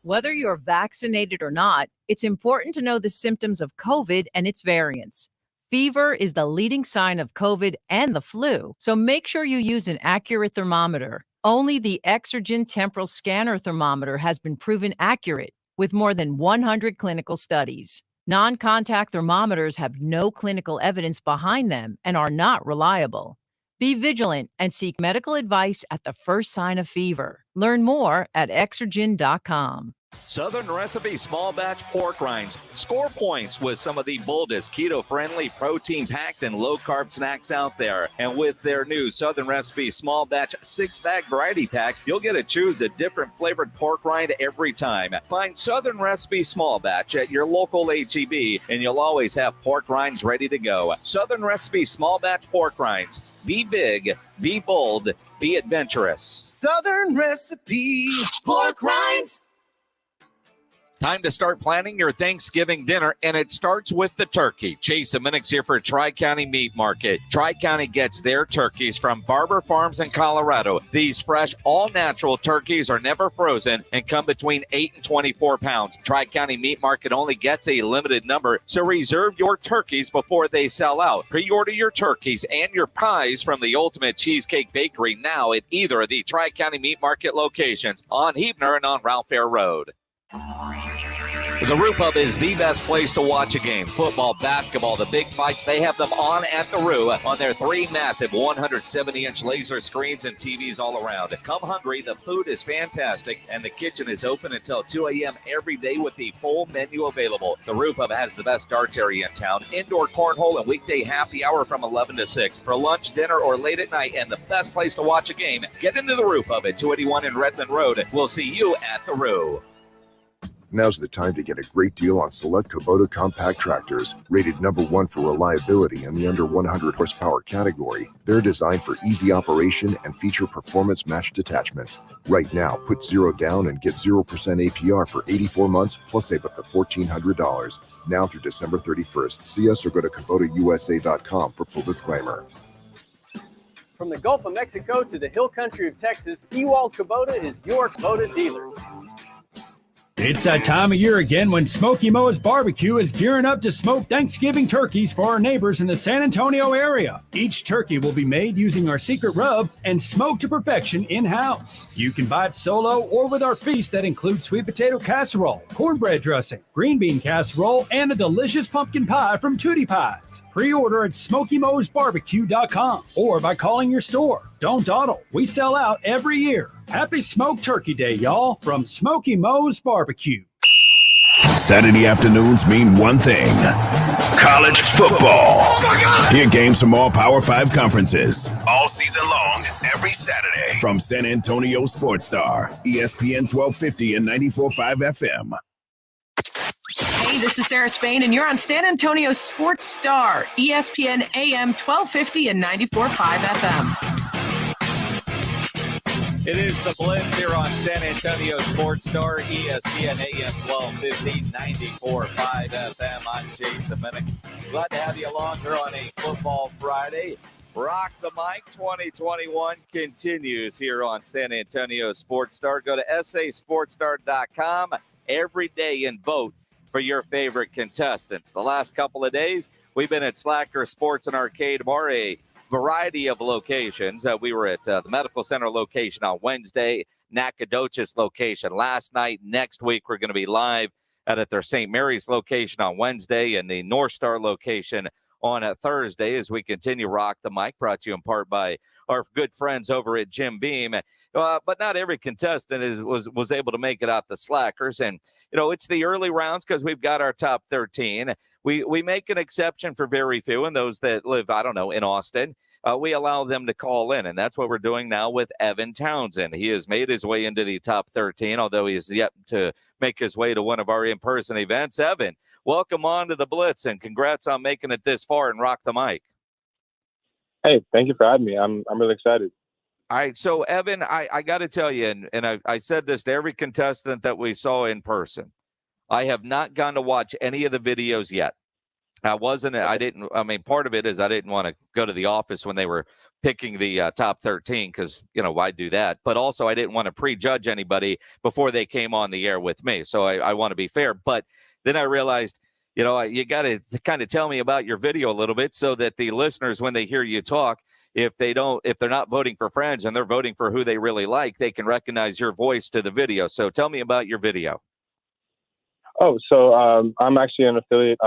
Whether you're vaccinated or not, it's important to know the symptoms of COVID and its variants. Fever is the leading sign of COVID and the flu, so make sure you use an accurate thermometer. Only the Exergen Temporal Scanner Thermometer has been proven accurate with more than 100 clinical studies. Non-contact thermometers have no clinical evidence behind them and are not reliable. Be vigilant and seek medical advice at the first sign of fever. Learn more at Exergen.com. Southern Recipe Small Batch Pork Rinds. Score points with some of the boldest, keto-friendly, protein-packed, and low-carb snacks out there. And with their new Southern Recipe Small Batch 6-bag variety pack, you'll get to choose a different flavored pork rind every time. Find Southern Recipe Small Batch at your local H-E-B, and you'll always have pork rinds ready to go. Southern Recipe Small Batch Pork Rinds. Be big, be bold, be adventurous. Southern Recipe Pork Rinds. Time to start planning your Thanksgiving dinner, and it starts with the turkey. Chase Minix here for Tri-County Meat Market. Tri-County gets their turkeys from Barber Farms in Colorado. These fresh, all-natural turkeys are never frozen and come between 8 and 24 pounds. Tri-County Meat Market only gets a limited number, so reserve your turkeys before they sell out. Pre-order your turkeys and your pies from the Ultimate Cheesecake Bakery now at either of the Tri-County Meat Market locations on Huebner and on Ralph Fair Road. The Roo Pub is the best place to watch a game. Football, basketball, the big fights, they have them on at the Roo on their 3 massive 170-inch laser screens and TVs all around. Come hungry, the food is fantastic, and the kitchen is open until 2 a.m. every day with the full menu available. The Roo Pub has the best darts area in town, indoor cornhole and weekday happy hour from 11 to 6. For lunch, dinner, or late at night, and the best place to watch a game, get into the Roo Pub at 281 in Redmond Road. We'll see you at the Roo. Now's the time to get a great deal on select Kubota compact tractors. Rated #1 for reliability in the under 100 horsepower category, they're designed for easy operation and feature performance-matched attachments. Right now, put 0 down and get 0% APR for 84 months, plus save up to $1,400. Now through December 31st. See us or go to KubotaUSA.com for full disclaimer. From the Gulf of Mexico to the hill country of Texas, Ewald Kubota is your Kubota dealer. It's that time of year again when Smoky Mo's Barbecue is gearing up to smoke Thanksgiving turkeys for our neighbors in the San Antonio area. Each turkey will be made using our secret rub and smoked to perfection in-house. You can buy it solo or with our feast that includes sweet potato casserole, cornbread dressing, green bean casserole, and a delicious pumpkin pie from Tootie Pies. Pre-order at SmokyMo'sBarbecue.com or by calling your store. Don't dawdle. We sell out every year. Happy Smoked Turkey Day, y'all, from Smoky Mo's Barbecue. Saturday afternoons mean one thing: college football. Oh my God! Hear games from all Power 5 conferences all season long, every Saturday from San Antonio Sports Star, ESPN 1250 and 94.5 FM. Hey, this is Sarah Spain, and you're on San Antonio Sports Star, ESPN AM 1250 and 94.5 FM. It is the Blitz here on San Antonio Sports Star, ESPN AM 1250, 94.5 FM. I'm Jason Minix. Glad to have you along here on a Football Friday. Rock the Mic 2021 continues here on San Antonio Sports Star. Go to sasportstar.com every day and vote for your favorite contestants. The last couple of days, we've been at Slacker Sports and Arcade Bar, a variety of locations. We were at the Medical Center location on Wednesday, Nacogdoches location last night. Next week, we're going to be live at their St. Mary's location on Wednesday and the North Star location on a Thursday as we continue Rock the Mic, brought to you in part by our good friends over at Jim Beam. But not every contestant was able to make it out the Slackers. And, it's the early rounds because we've got our top 13. We make an exception for very few, and those that live, in Austin, we allow them to call in. And that's what we're doing now with Evan Townsend. He has made his way into the top 13, although he is yet to make his way to one of our in-person events. Evan, welcome on to the Blitz, and congrats on making it this far and Rock the Mic. Hey, thank you for having me. I'm really excited. All right, so Evan, I got to tell you, and I said this to every contestant that we saw in person, I have not gone to watch any of the videos yet. Part of it is I didn't want to go to the office when they were picking the top 13 because, why do that? But also I didn't want to prejudge anybody before they came on the air with me. So I want to be fair. But then I realized, you got to kind of tell me about your video a little bit so that the listeners, when they hear you talk, if they're not voting for friends and they're voting for who they really like, they can recognize your voice to the video. So tell me about your video. Oh, so I'm actually an affiliate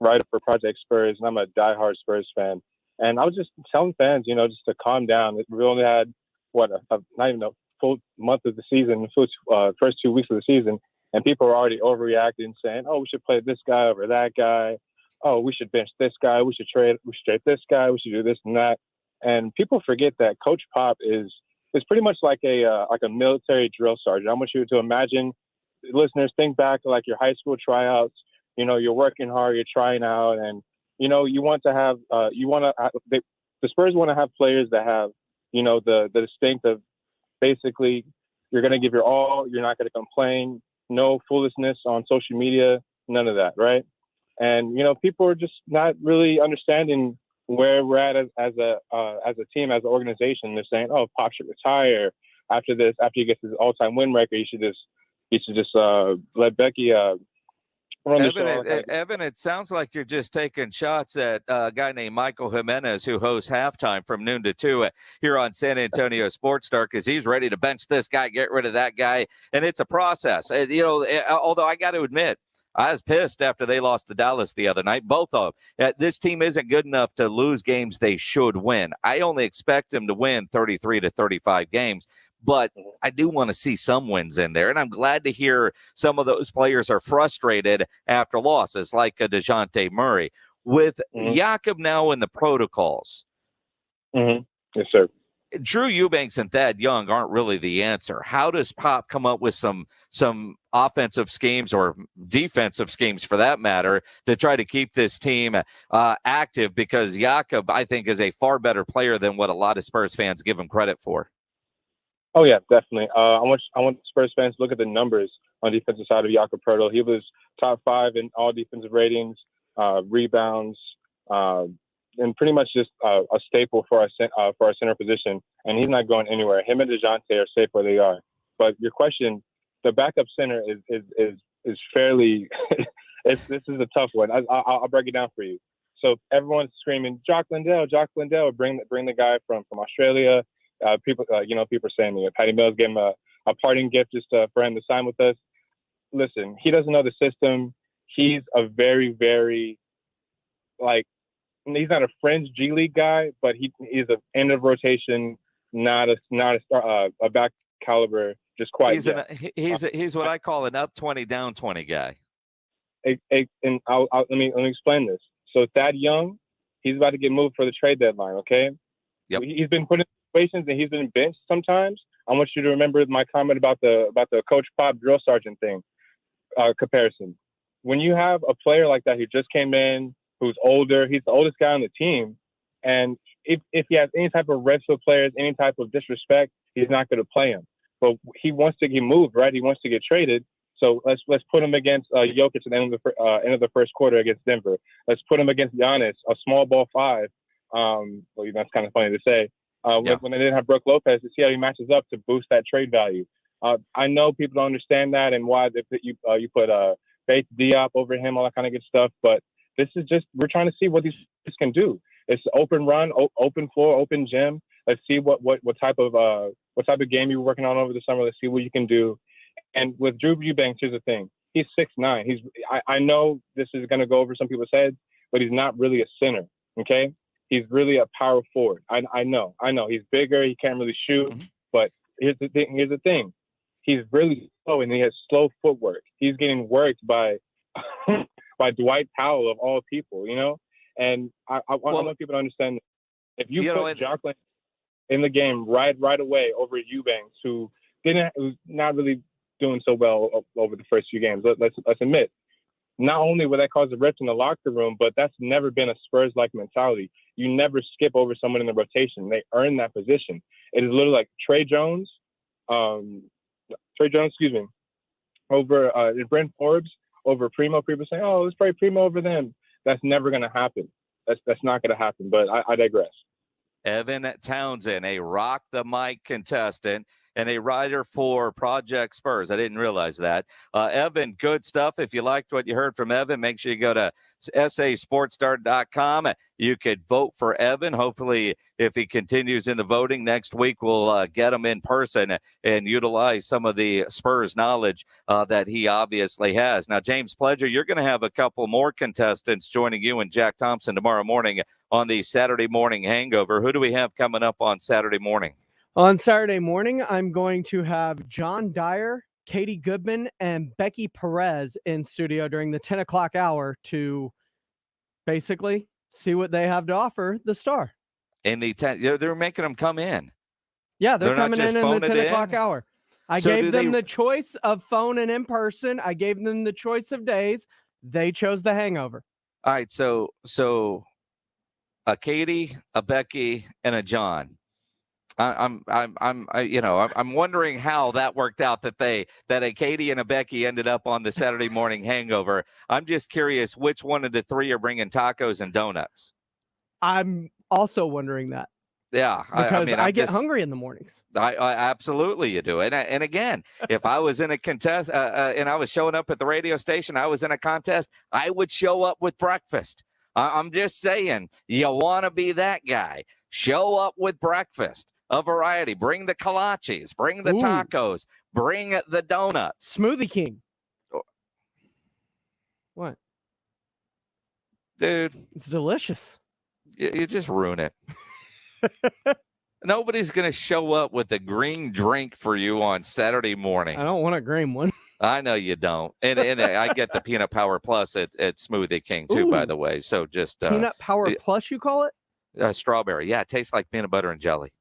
writer for Project Spurs, and I'm a diehard Spurs fan. And I was just telling fans, just to calm down. We only had, not even a full month of the season, the first 2 weeks of the season. and people are already overreacting, saying, "Oh, we should play this guy over that guy. Oh, we should bench this guy. We should trade this guy. We should do this and that." And people forget that Coach Pop is pretty much like a military drill sergeant. I want you to imagine, listeners, think back to like your high school tryouts. You know, you're working hard, you're trying out, and you know you want to have the Spurs want to have players that have, you know, the distinct of basically you're going to give your all, you're not going to complain, no foolishness on social media, none of that, right? And you know, people are just not really understanding where we're at as a team, as an organization. They're saying, "Oh, Pop should retire after this. After he gets his all-time win record, he should just let Becky run the show." Evan, it sounds like you're just taking shots at a guy named Michael Jimenez, who hosts Halftime from noon to 2 here on San Antonio Sports Star, because he's ready to bench this guy, get rid of that guy, and it's a process. And, you know, although I got to admit, I was pissed after they lost to Dallas the other night. Both of them. This team isn't good enough to lose games they should win. I only expect them to win 33 to 35 games, but I do want to see some wins in there. And I'm glad to hear some of those players are frustrated after losses, like a DeJounte Murray. With Jakob now in the protocols. Yes, sir. Drew Eubanks and Thad Young aren't really the answer. How does Pop come up with some offensive schemes, or defensive schemes for that matter, to try to keep this team active? Because Jakob, I think, is a far better player than what a lot of Spurs fans give him credit for. Oh yeah, definitely. I want Spurs fans to look at the numbers on the defensive side of Jakob Poeltl. He was top 5 in all defensive ratings, rebounds, and pretty much just a staple for our center position. And he's not going anywhere. Him and DeJounte are safe where they are. But your question, the backup center is fairly. This is a tough one. I'll break it down for you. So everyone's screaming, Jock Lindell, bring the guy from Australia. People are saying, Patty Mills gave him a parting gift just for him to sign with us. Listen, he doesn't know the system. He's a very, very, he's not a fringe G League guy, but he's an end of rotation, not a back caliber, just quite. He's what I call an up 20, down 20 guy. And let me explain this. So Thad Young, he's about to get moved for the trade deadline. Okay. Yep. He's been put in situations and he's been benched sometimes. I want you to remember my comment about the Coach Pop drill sergeant thing comparison. When you have a player like that who just came in, who's older, he's the oldest guy on the team, and if he has any type of reps for players, any type of disrespect, he's not going to play him. But he wants to get moved, right? He wants to get traded. So let's put him against Jokic at the end of the first quarter against Denver. Let's put him against Giannis, a small ball 5. That's kind of funny to say. When they didn't have Brook Lopez, to see how he matches up to boost that trade value. I know people don't understand that and why you put Faith Diop over him, all that kind of good stuff. But this is just, we're trying to see what these can do. It's open run, open floor, open gym. Let's see what type of game you're working on over the summer. Let's see what you can do. And with Drew Eubanks, here's the thing: he's 6'9". I know this is going to go over some people's heads, but he's not really a center. Okay, he's really a power forward. I know. He's bigger. He can't really shoot. Mm-hmm. But here's the thing: he's really slow, and he has slow footwork. He's getting worked by Dwight Powell of all people, you know. And I want people to understand that if you put Jocelyn in the game right away over Eubanks, who's not really doing so well over the first few games, let's admit, not only will that cause a rift in the locker room, but that's never been a Spurs-like mentality. You never skip over someone in the rotation. They earn that position. It is literally like Trey Jones, over Brent Forbes over Primo. People saying, "Oh, let's play Primo over them." That's never going to happen. That's not going to happen. But I digress. Evan Townsend, a Rock the Mic contestant and a writer for Project Spurs. I didn't realize that. Evan, good stuff. If you liked what you heard from Evan, make sure you go to sasportsstart.com. You could vote for Evan. Hopefully, if he continues in the voting next week, we'll get him in person and utilize some of the Spurs knowledge that he obviously has. Now, James Pledger, you're going to have a couple more contestants joining you and Jack Thompson tomorrow morning on the Saturday Morning Hangover. Who do we have coming up on Saturday morning? On Saturday morning, I'm going to have John Dyer Katie Goodman and Becky Perez in studio during the 10 o'clock hour to basically see what they have to offer the Star. And they're making them come in. Yeah, they're coming in the 10 in? o'clock hour. I So gave do them they- the choice of phone and in person. I gave them the choice of days. They chose the hangover. All right, so a Katie, a Becky, and a John. I'm wondering how that worked out that a Katie and a Becky ended up on the Saturday morning hangover. I'm just curious which one of the three are bringing tacos and donuts. I'm also wondering that. Yeah, Because I get hungry in the mornings. I absolutely you do. And again, if I was in a contest and I was showing up at the radio station, I was in a contest, I would show up with breakfast. I'm just saying, you want to be that guy. Show up with breakfast, a variety. Bring the kolaches, bring the tacos, bring the donuts. Smoothie King. What? Dude. It's delicious. You just ruin it. Nobody's going to show up with a green drink for you on Saturday morning. I don't want a green one. I know you don't. And I get the Peanut Power Plus at Smoothie King, too, by the way. So just... Peanut Power Plus, you call it? Strawberry. Yeah, it tastes like peanut butter and jelly.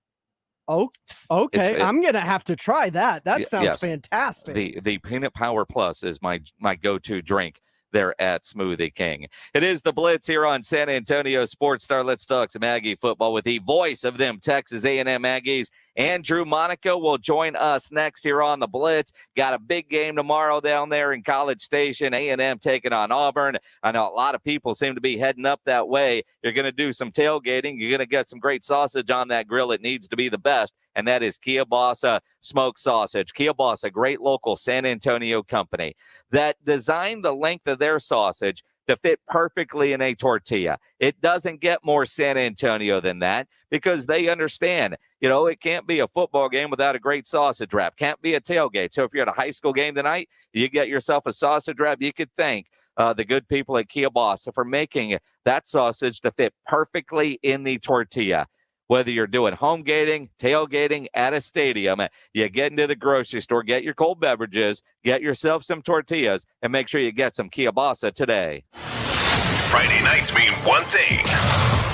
Oh, okay. I'm going to have to try that. That sounds yes. fantastic. The Peanut Power Plus is my go-to drink there at Smoothie King. It is the Blitz here on San Antonio Sports Star. Let's talk some Aggie football with the voice of them Texas A&M Aggies. Andrew Monaco will join us next here on the Blitz. Got a big game tomorrow down there in College Station. A&M taking on Auburn. I know a lot of people seem to be heading up that way. You're going to do some tailgating. You're going to get some great sausage on that grill. It needs to be the best, and that is Kielbasa Smoked Sausage. Kielbasa, a great local San Antonio company that designed the length of their sausage to fit perfectly in a tortilla. It doesn't get more San Antonio than that because they understand, it can't be a football game without a great sausage wrap. Can't be a tailgate. So if you're at a high school game tonight, you get yourself a sausage wrap. You could thank the good people at Kielbasa for making that sausage to fit perfectly in the tortilla. Whether you're doing home gating, tailgating at a stadium, you get into the grocery store, get your cold beverages, get yourself some tortillas, and make sure you get some Kielbasa today. Friday nights mean one thing.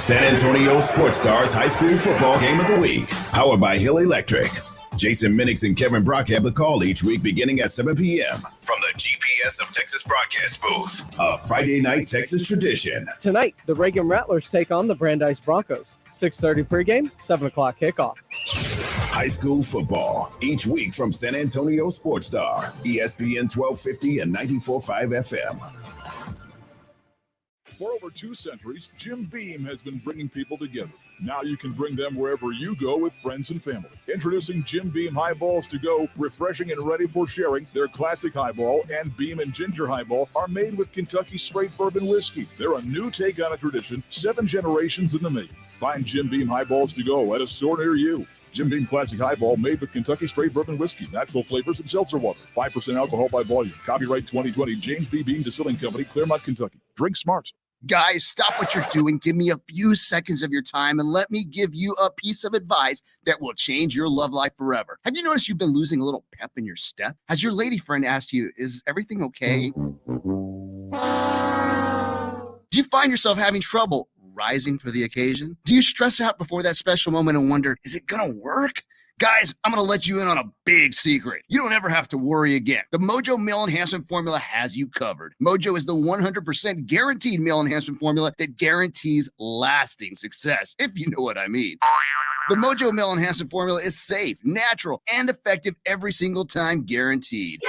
San Antonio Sports Stars High School Football Game of the Week. Powered by Hill Electric. Jason Minix and Kevin Brock have the call each week beginning at 7 p.m. from the GPS of Texas broadcast booth. A Friday night Texas tradition. Tonight, the Reagan Rattlers take on the Brandeis Broncos. 6:30 pregame, 7 o'clock kickoff. High school football each week from San Antonio Sports Star, ESPN 1250 and 94.5 FM. For over 2 centuries, Jim Beam has been bringing people together. Now you can bring them wherever you go with friends and family. Introducing Jim Beam Highballs to go, refreshing and ready for sharing. Their classic highball and Beam and Ginger Highball are made with Kentucky straight bourbon whiskey. They're a new take on a tradition, 7 generations in the making. Find Jim Beam Highballs to go at a store near you. Jim Beam Classic Highball made with Kentucky straight bourbon whiskey, natural flavors, and seltzer water. 5% alcohol by volume. Copyright 2020, James B. Beam Distilling Company, Claremont, Kentucky. Drink smart. Guys, stop what you're doing. Give me a few seconds of your time and let me give you a piece of advice that will change your love life forever. Have you noticed you've been losing a little pep in your step? Has your lady friend asked you, is everything okay? Do you find yourself having trouble rising for the occasion? Do you stress out before that special moment and wonder, is it gonna work? Guys, I'm going to let you in on a big secret. You don't ever have to worry again. The Mojo Male Enhancement Formula has you covered. Mojo is the 100% guaranteed male enhancement formula that guarantees lasting success, if you know what I mean. The Mojo Male Enhancement Formula is safe, natural, and effective every single time, guaranteed.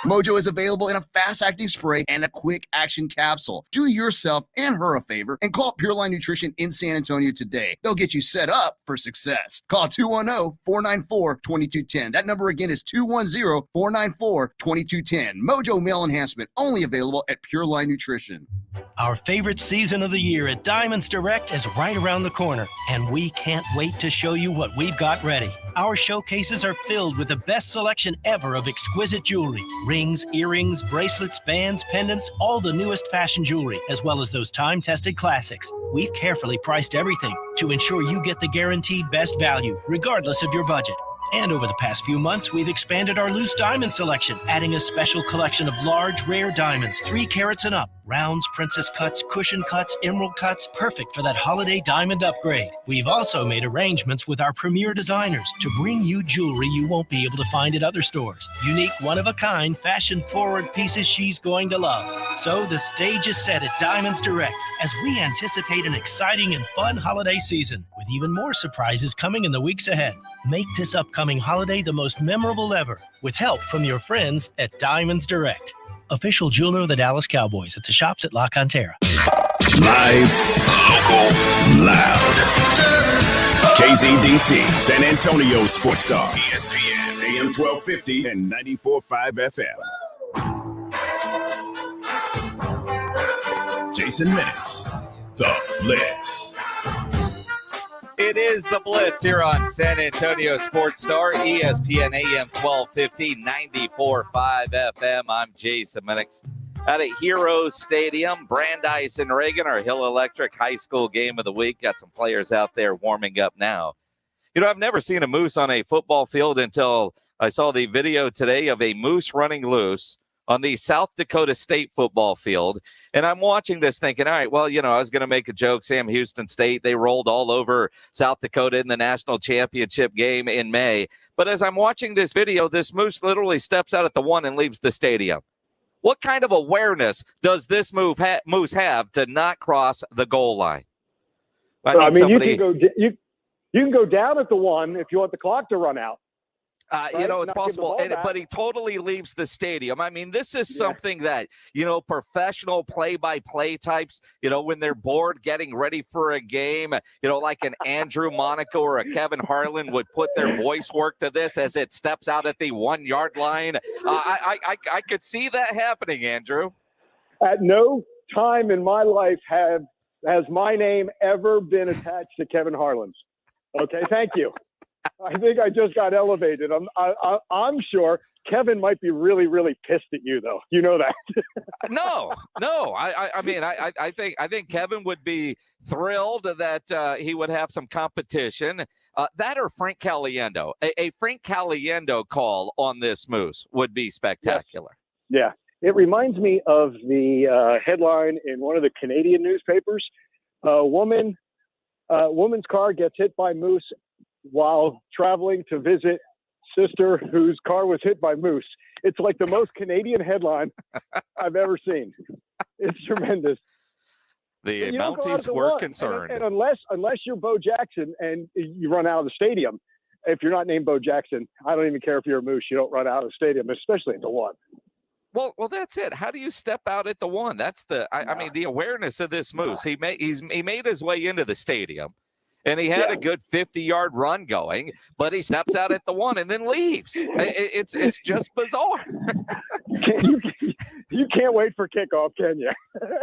Mojo is available in a fast-acting spray and a quick-action capsule. Do yourself and her a favor and call Pure Line Nutrition in San Antonio today. They'll get you set up for success. Call 210-494-2210. That number again is 210-494-2210. Mojo Male Enhancement, only available at Pure Line Nutrition. Our favorite season of the year at Diamonds Direct is right around the corner, and we can't wait to show you what we've got ready. Our showcases are filled with the best selection ever of exquisite jewelry. Rings, earrings, bracelets, bands, pendants, all the newest fashion jewelry, as well as those time-tested classics. We've carefully priced everything to ensure you get the guaranteed best value, regardless of your budget. And over the past few months, we've expanded our loose diamond selection, adding a special collection of large, rare diamonds, 3 carats and up. Rounds, princess cuts, cushion cuts, emerald cuts, perfect for that holiday diamond upgrade. We've also made arrangements with our premier designers to bring you jewelry you won't be able to find at other stores. Unique, one-of-a-kind, fashion-forward pieces she's going to love. So the stage is set at Diamonds Direct as we anticipate an exciting and fun holiday season with even more surprises coming in the weeks ahead. Make this upcoming holiday the most memorable ever with help from your friends at Diamonds Direct. Official jeweler of the Dallas Cowboys at the shops at La Cantera. Live, local, loud. KZDC, San Antonio Sports Star, ESPN, AM 1250 and 94.5 FM. Jason Minix, The Blitz. It is The Blitz here on San Antonio Sports Star, ESPN AM 1250, 94.5 FM. I'm Jason Minix out at Heroes Stadium, Brandeis and Reagan, our Hill Electric High School game of the week. Got some players out there warming up now. You know, I've never seen a moose on a football field until I saw the video today of a moose running loose on the South Dakota State football field. And I'm watching this thinking, all right, well, you know, I was going to make a joke. Sam Houston State, they rolled all over South Dakota in the national championship game in May. But as I'm watching this video, this moose literally steps out at the 1 and leaves the stadium. What kind of awareness does this moose have to not cross the goal line? I mean, you can go down at the 1 if you want the clock to run out. You know, it's possible, but he totally leaves the stadium. I mean, this is something that, you know, professional play-by-play types, you know, when they're bored getting ready for a game, you know, like an Andrew Monaco or a Kevin Harlan would put their voice work to this as it steps out at the 1 yard line. I could see that happening, Andrew. At no time in my life has my name ever been attached to Kevin Harlan's. Okay, thank you. I think I just got elevated. I'm sure Kevin might be really, really pissed at you, though. You know that. No. I mean, I think Kevin would be thrilled that he would have some competition. That or Frank Caliendo. A Frank Caliendo call on this moose would be spectacular. Yeah. It reminds me of the headline in one of the Canadian newspapers. A woman's car gets hit by moose while traveling to visit sister whose car was hit by moose. It's like the most Canadian headline I've ever seen. It's tremendous. The Mounties were concerned. And unless you're Bo Jackson and you run out of the stadium, if you're not named Bo Jackson, I don't even care if you're a moose, you don't run out of the stadium, especially at the 1. Well, that's it. How do you step out at the 1? That's I mean, the awareness of this moose. He made his way into the stadium. And he had a good 50-yard run going, but he steps out at the 1 and then leaves. It's just bizarre. You can't wait for kickoff, can you?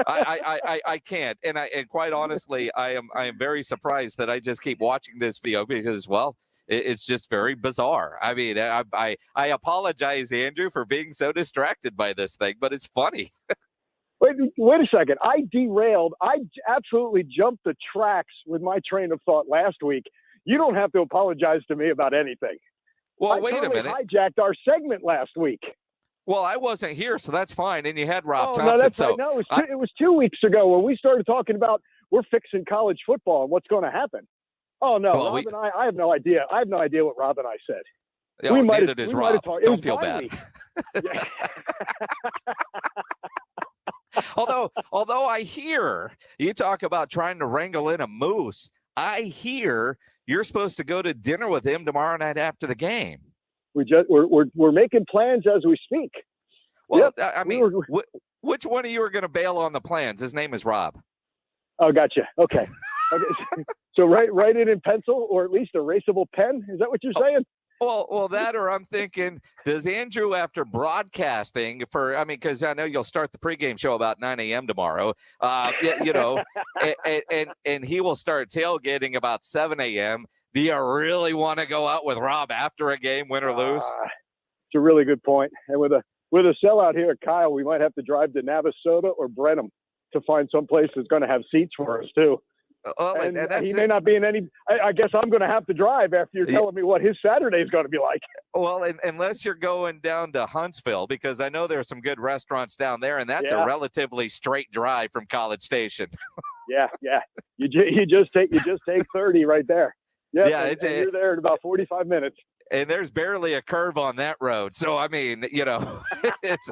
I can't, and quite honestly, I am very surprised that I just keep watching this video because, well, it's just very bizarre. I mean, I apologize, Andrew, for being so distracted by this thing, but it's funny. Wait a second. I derailed. I absolutely jumped the tracks with my train of thought last week. You don't have to apologize to me about anything. Well, wait a minute. I hijacked our segment last week. Well, I wasn't here, so that's fine. And you had Rob No, Townsend. that's right. No, it was 2 weeks ago when we started talking about we're fixing college football and what's going to happen. Oh, no. Well, Rob and I have no idea. I have no idea what Rob and I said. Yeah, we neither does Rob. Don't feel bad. Although I hear you talk about trying to wrangle in a moose, I hear you're supposed to go to dinner with him tomorrow night after the game. We're making plans as we speak. Well, yep. I mean, which one of you are going to bail on the plans? His name is Rob. Oh, gotcha. Okay. So write it in pencil or at least a erasable pen. Is that what you're saying? Well, that or I'm thinking, does Andrew, after broadcasting because I know you'll start the pregame show about 9 a.m. tomorrow, you know, and he will start tailgating about 7 a.m. Do you really want to go out with Rob after a game, win or lose? It's a really good point. And with a sellout here at Kyle, we might have to drive to Navasota or Brenham to find some place that's going to have seats for us too. And he may not be in any. I guess I'm going to have to drive after you're telling me what his Saturday is going to be like. Well, unless you're going down to Huntsville, because I know there's some good restaurants down there, and that's a relatively straight drive from College Station. Yeah. You just take 30 right there. Yep, Yeah, and you're there in about 45 minutes. And there's barely a curve on that road. So, I mean, it's.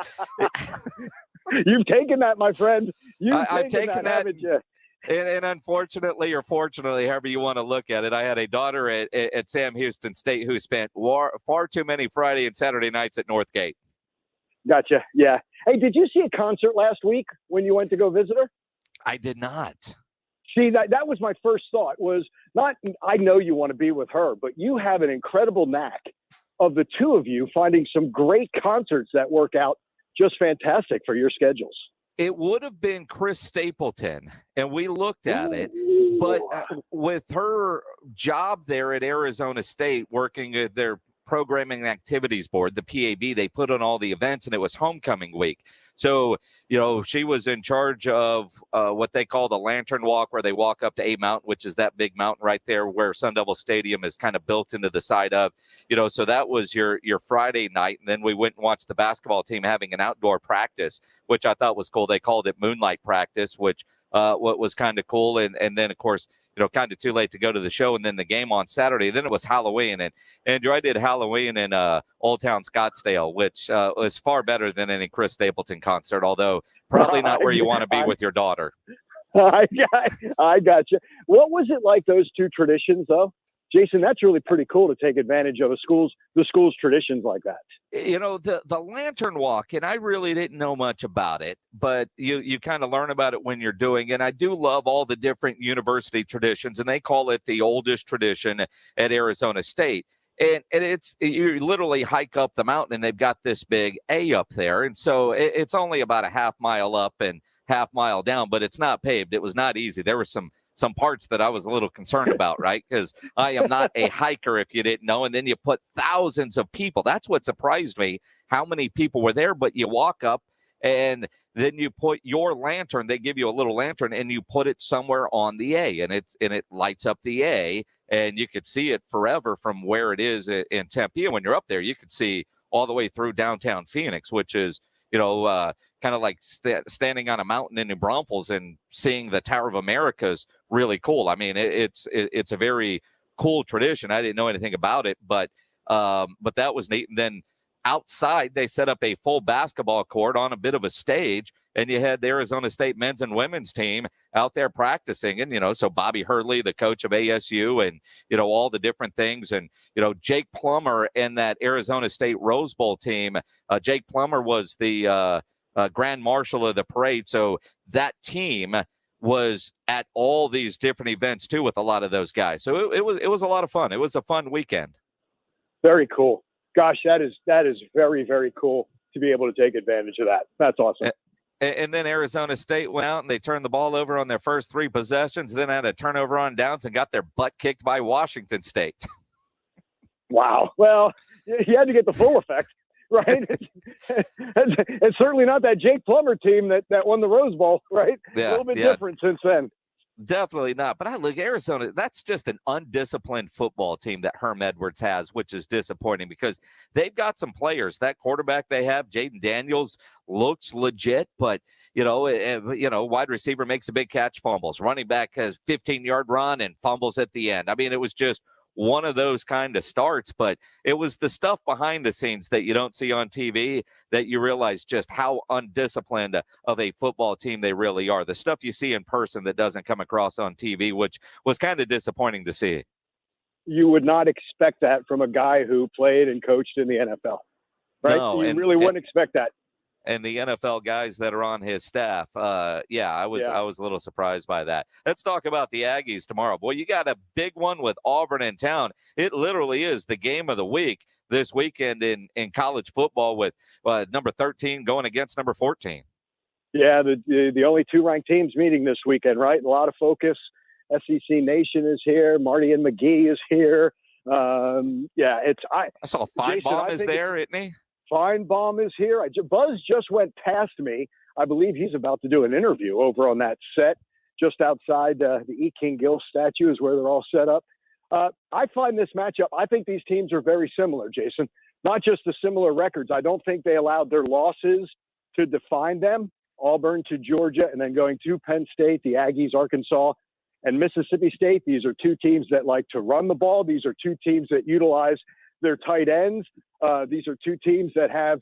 You've taken that, my friend. I've taken that, haven't you? And unfortunately, or fortunately, however you want to look at it, I had a daughter at Sam Houston State who spent far too many Friday and Saturday nights at Northgate. Gotcha. Yeah. Hey, did you see a concert last week when you went to go visit her? I did not. See, that was my first thought was not, I know you want to be with her, but you have an incredible knack of the two of you finding some great concerts that work out just fantastic for your schedules. It would have been Chris Stapleton, and we looked at it, but with her job there at Arizona State, working at their programming and activities board, the PAB, they put on all the events, and it was homecoming week. So, she was in charge of what they call the Lantern Walk, where they walk up to A Mountain, which is that big mountain right there where Sun Devil Stadium is kind of built into the side of, so that was your Friday night. And then we went and watched the basketball team having an outdoor practice, which I thought was cool. They called it Moonlight Practice, which what was kind of cool. And then, of course, kind of too late to go to the show, and then the game on Saturday. Then it was Halloween, and Andrew, I did Halloween in Old Town Scottsdale, which was far better than any Chris Stapleton concert, although probably not where you want to be with your daughter. I got you. What was it like, those two traditions, though? Jason, that's really pretty cool to take advantage of the school's traditions like that. The Lantern Walk, and I really didn't know much about it, but you kind of learn about it when you're doing it. And I do love all the different university traditions, and they call it the oldest tradition at Arizona State. And it's, you literally hike up the mountain, and they've got this big A up there. And so it's only about a half mile up and half mile down, but it's not paved. It was not easy. There were some parts that I was a little concerned about, right? Because I am not a hiker, if you didn't know. And then you put thousands of people. That's what surprised me, how many people were there. But you walk up, and then you put your lantern. They give you a little lantern, and you put it somewhere on the A, and it lights up the A, and you could see it forever from where it is in Tempe. And when you're up there, you could see all the way through downtown Phoenix, which is, kind of like standing on a mountain in New Braunfels and seeing the Tower of America is really cool. I mean, it's a very cool tradition. I didn't know anything about it, but that was neat. And then outside, they set up a full basketball court on a bit of a stage, and you had the Arizona State men's and women's team out there practicing. And, so Bobby Hurley, the coach of ASU, and, all the different things. And, Jake Plummer and that Arizona State Rose Bowl team, Jake Plummer was the grand marshal of the parade. So that team was at all these different events too, with a lot of those guys. So it was a lot of fun. It was a fun weekend. Very cool. Gosh, that is very, very cool to be able to take advantage of that. That's awesome. And then Arizona State went out and they turned the ball over on their first three possessions, then had a turnover on downs and got their butt kicked by Washington State. Wow. Well, you had to get the full effect, right? It's certainly not that Jake Plummer team that won the Rose Bowl, right? Yeah, a little bit different since then. Definitely not. But I look, Arizona, that's just an undisciplined football team that Herm Edwards has, which is disappointing because they've got some players. That quarterback they have, Jaden Daniels, looks legit, but, wide receiver makes a big catch, fumbles. Running back has 15-yard run and fumbles at the end. I mean, it was just one of those kind of starts, but it was the stuff behind the scenes that you don't see on TV that you realize just how undisciplined of a football team they really are. The stuff you see in person that doesn't come across on TV, which was kind of disappointing to see. You would not expect that from a guy who played and coached in the NFL, right? No, you really wouldn't expect that. And the NFL guys that are on his staff. I was a little surprised by that. Let's talk about the Aggies tomorrow. Boy, you got a big one with Auburn in town. It literally is the game of the week this weekend in college football with number 13 going against number 14. Yeah, the only two ranked teams meeting this weekend, right? A lot of focus. SEC Nation is here. Marty and McGee is here. I saw Feinbaum is there, isn't he? Feinbaum is here. Buzz just went past me. I believe he's about to do an interview over on that set. just outside the E. King Gill statue is where they're all set up. I find this matchup, I think these teams are very similar, Jason. Not just the similar records. I don't think they allowed their losses to define them. Auburn to Georgia, and then going to Penn State, the Aggies, Arkansas, and Mississippi State. These are two teams that like to run the ball. These are two teams that utilize their tight ends. These are two teams that have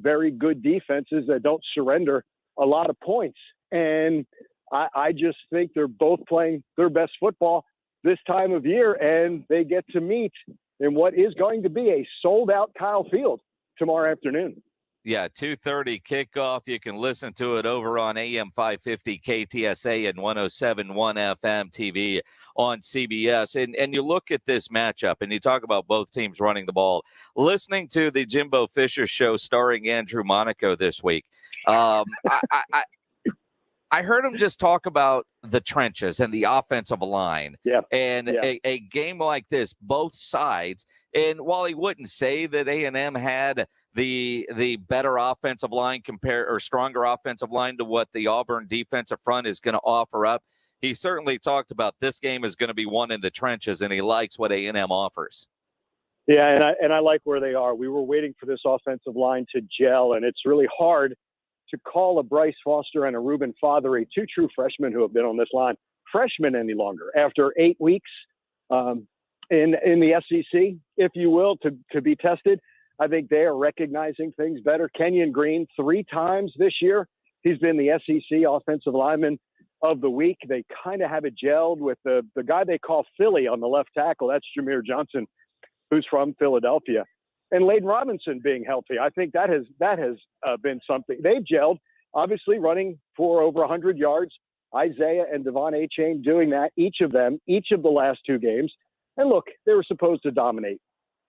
very good defenses that don't surrender a lot of points. And I just think they're both playing their best football this time of year, and they get to meet in what is going to be a sold-out Kyle Field tomorrow afternoon. Yeah, 2:30 kickoff. You can listen to it over on AM 550 KTSA and 107.1 FM TV on CBS. And you look at this matchup, and you talk about both teams running the ball. Listening to the Jimbo Fisher show starring Andrew Monaco this week, I heard him just talk about the trenches and the offensive line. Yeah. And a game like this, both sides. And while he wouldn't say that A&M had the better offensive line or stronger offensive line to what the Auburn defensive front is going to offer up, he certainly talked about this game is going to be won in the trenches, and he likes what A&M offers. Yeah, and I like where they are. We were waiting for this offensive line to gel, and it's really hard to call a Bryce Foster and a Reuben Fothery, two true freshmen who have been on this line, freshmen any longer after 8 weeks in the SEC, if you will, to be tested. I think they are recognizing things better. Kenyon Green, 3 times this year, he's been the SEC Offensive Lineman of the Week. They kind of have it gelled with the guy they call Philly on the left tackle. That's Jameer Johnson, who's from Philadelphia. And Layden Robinson being healthy. I think that has been something. They've gelled, obviously running for over 100 yards. Isaiah and Devon Achane doing that, each of the last 2 games. And look, they were supposed to dominate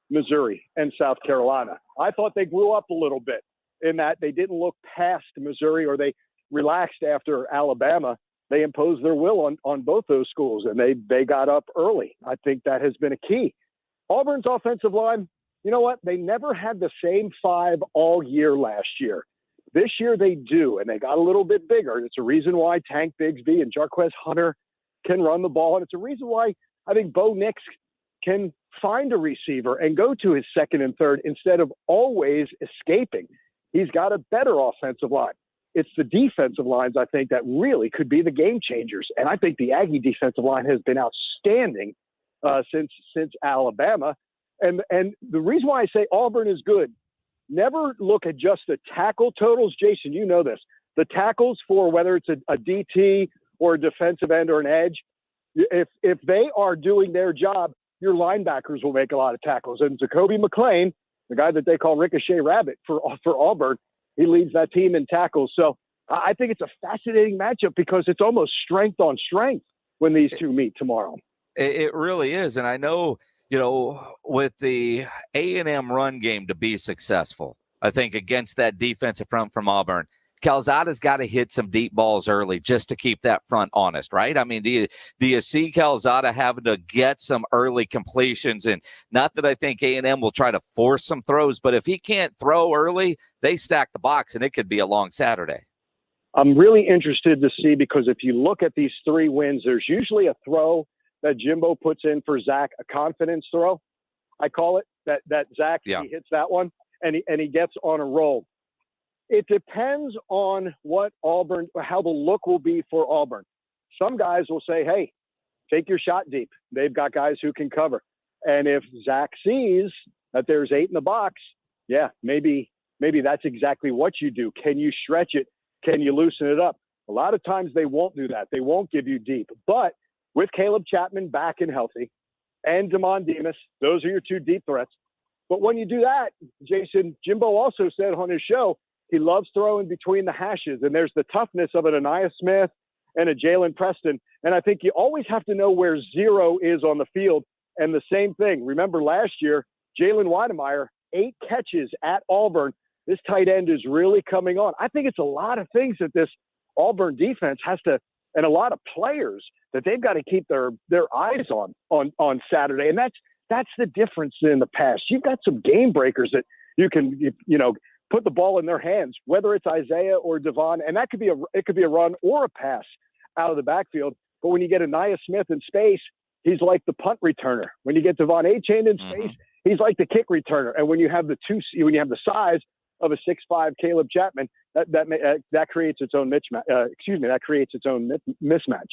Missouri and South Carolina. I thought they grew up a little bit in that they didn't look past Missouri, or they relaxed after Alabama. They imposed their will on both those schools, and they got up early. I think that has been a key. Auburn's offensive line, you know what? They never had the same 5 all year last year. This year they do, and they got a little bit bigger. It's a reason why Tank Bigsby and Jarquez Hunter can run the ball, and it's a reason why I think Bo Nix can find a receiver and go to his second and third instead of always escaping. He's got a better offensive line. It's the defensive lines, I think, that really could be the game changers. And I think the Aggie defensive line has been outstanding since Alabama. And the reason why I say Auburn is good, never look at just the tackle totals. Jason, you know this. The tackles for whether it's a DT or a defensive end or an edge, if they are doing their job, your linebackers will make a lot of tackles. And Jacoby McClain, the guy that they call Ricochet Rabbit for Auburn, he leads that team in tackles. So I think it's a fascinating matchup because it's almost strength on strength when these two meet tomorrow. It really is. And I know, with the A&M run game to be successful, I think against that defensive front from Auburn, Calzada's got to hit some deep balls early just to keep that front honest, right? I mean, do you see Calzada having to get some early completions? And not that I think A&M will try to force some throws, but if he can't throw early, they stack the box, and it could be a long Saturday. I'm really interested to see, because if you look at these 3 wins, there's usually a throw that Jimbo puts in for Zach, a confidence throw, I call it, that Zach, He hits that one, and he gets on a roll. It depends on what Auburn, how the look will be for Auburn. Some guys will say, hey, take your shot deep. They've got guys who can cover. And if Zach sees that there's 8 in the box, yeah, maybe that's exactly what you do. Can you stretch it? Can you loosen it up? A lot of times they won't do that. They won't give you deep. But with Caleb Chapman back and healthy and Damon Demas, those are your 2 deep threats. But when you do that, Jason, Jimbo also said on his show, he loves throwing between the hashes, and there's the toughness of an Aniyah Smith and a Jalen Preston. And I think you always have to know where 0 is on the field. And the same thing, remember last year, Jalen Weidemeyer, 8 catches at Auburn. This tight end is really coming on. I think it's a lot of things that this Auburn defense has to, and a lot of players that they've got to keep their eyes on Saturday. And that's the difference in the past. You've got some game breakers that you can, put the ball in their hands, whether it's Isaiah or Devon, and that could be a run or a pass out of the backfield. But when you get Aniyah Smith in space, he's like the punt returner. When you get Devon Achane in space, he's like the kick returner. And when you have the size of a 6'5" Caleb Chapman, that creates its own mismatch.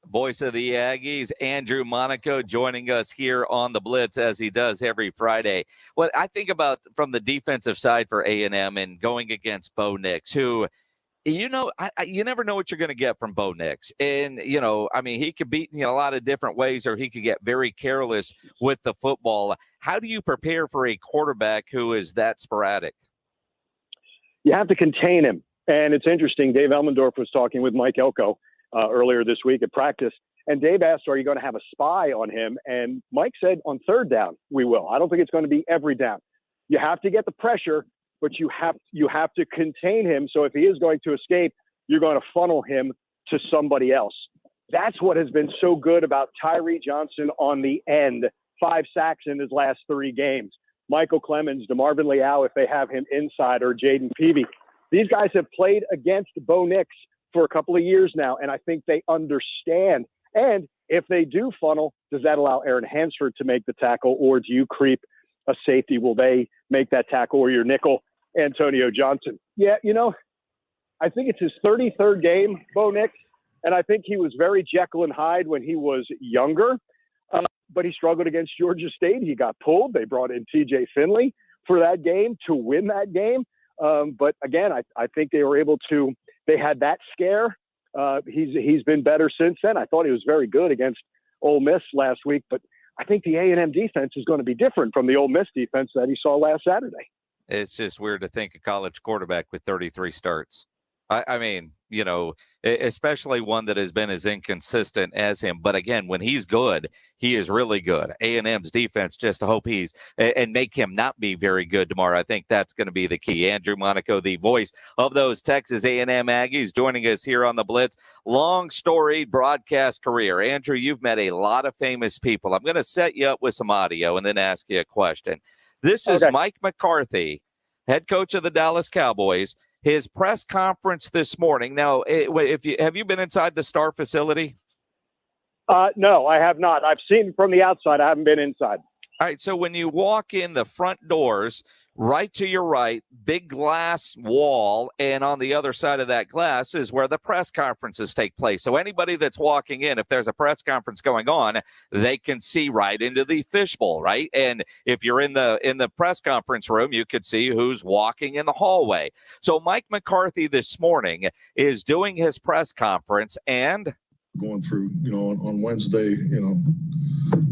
Voice of the Aggies, Andrew Monaco, joining us here on the Blitz as he does every Friday. What I think about from the defensive side for A&M and going against Bo Nix, who, you never know what you're going to get from Bo Nix. And, he could beat you in a lot of different ways, or he could get very careless with the football. How do you prepare for a quarterback who is that sporadic? You have to contain him. And it's interesting. Dave Elmendorf was talking with Mike Elko earlier this week at practice. And Dave asked, are you going to have a spy on him? And Mike said, on third down, we will. I don't think it's going to be every down. You have to get the pressure, but you have to contain him. So if he is going to escape, you're going to funnel him to somebody else. That's what has been so good about Tyree Johnson on the end. 5 sacks in his last 3 games. Michael Clemens, DeMarvin Leal, if they have him inside, or Jaden Peavy. These guys have played against Bo Nix for a couple of years now, and I think they understand. And if they do funnel, does that allow Aaron Hansford to make the tackle, or do you creep a safety? Will they make that tackle, or your nickel, Antonio Johnson? Yeah, I think it's his 33rd game, Bo Nix, and I think he was very Jekyll and Hyde when he was younger, but he struggled against Georgia State. He got pulled. They brought in TJ Finley for that game to win that game. But again, I think they were able to. They had that scare. He's been better since then. I thought he was very good against Ole Miss last week, but I think the A&M defense is going to be different from the Ole Miss defense that he saw last Saturday. It's just weird to think a college quarterback with 33 starts. I mean, especially one that has been as inconsistent as him. But again, when he's good, he is really good. A&M's defense, just to hope and make him not be very good tomorrow. I think that's going to be the key. Andrew Monaco, the voice of those Texas A&M Aggies, joining us here on the Blitz. Long storied broadcast career. Andrew, you've met a lot of famous people. I'm going to set you up with some audio and then ask you a question. This is Mike McCarthy, head coach of the Dallas Cowboys. His press conference this morning. Now, have you been inside the Star facility? No, I have not. I've seen from the outside. I haven't been inside. All right. So when you walk in the front doors, right to your right, big glass wall, and on the other side of that glass is where the press conferences take place. So anybody that's walking in, if there's a press conference going on, they can see right into the fishbowl, right? And if you're in the press conference room, you could see who's walking in the hallway. So Mike McCarthy this morning is doing his press conference and going through, on Wednesday,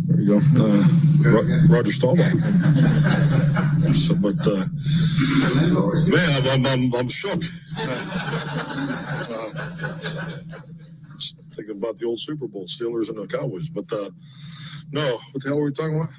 there you go, Roger Staubach. So, but man, I'm shook. Just thinking about the old Super Bowl, Steelers and the Cowboys. But no, what the hell were we talking about?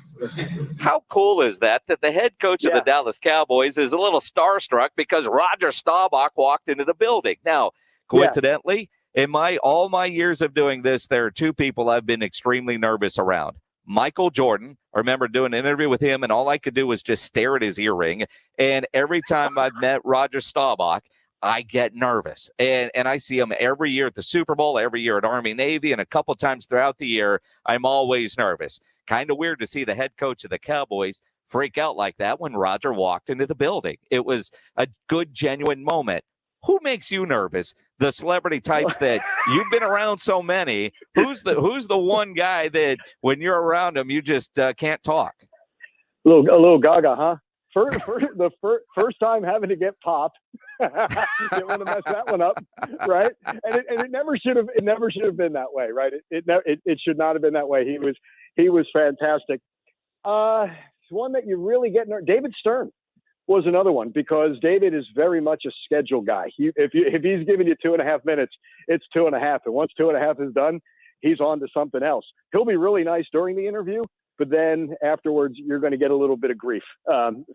How cool is that the head coach of the Dallas Cowboys is a little starstruck because Roger Staubach walked into the building? Now, coincidentally, in all my years of doing this, there are 2 people I've been extremely nervous around. Michael Jordan. I remember doing an interview with him, and all I could do was just stare at his earring. And every time I've met Roger Staubach, I get nervous. And I see him every year at the Super Bowl, every year at Army Navy, and a couple times throughout the year, I'm always nervous. Kind of weird to see the head coach of the Cowboys freak out like that when Roger walked into the building. It was a good, genuine moment. Who makes you nervous? The celebrity types that you've been around so many. Who's the one guy that when you're around him, you just can't talk? A little Gaga, huh? First time having to get popped. Didn't want to mess that one up, right? And it never should have. It never should have been that way, right? It should not have been that way. He was fantastic. One that you really get David Stern was another one, because David is very much a schedule guy. If he's giving you 2.5 minutes, it's 2.5. And once 2.5 is done, he's on to something else. He'll be really nice during the interview, but then afterwards, you're going to get a little bit of grief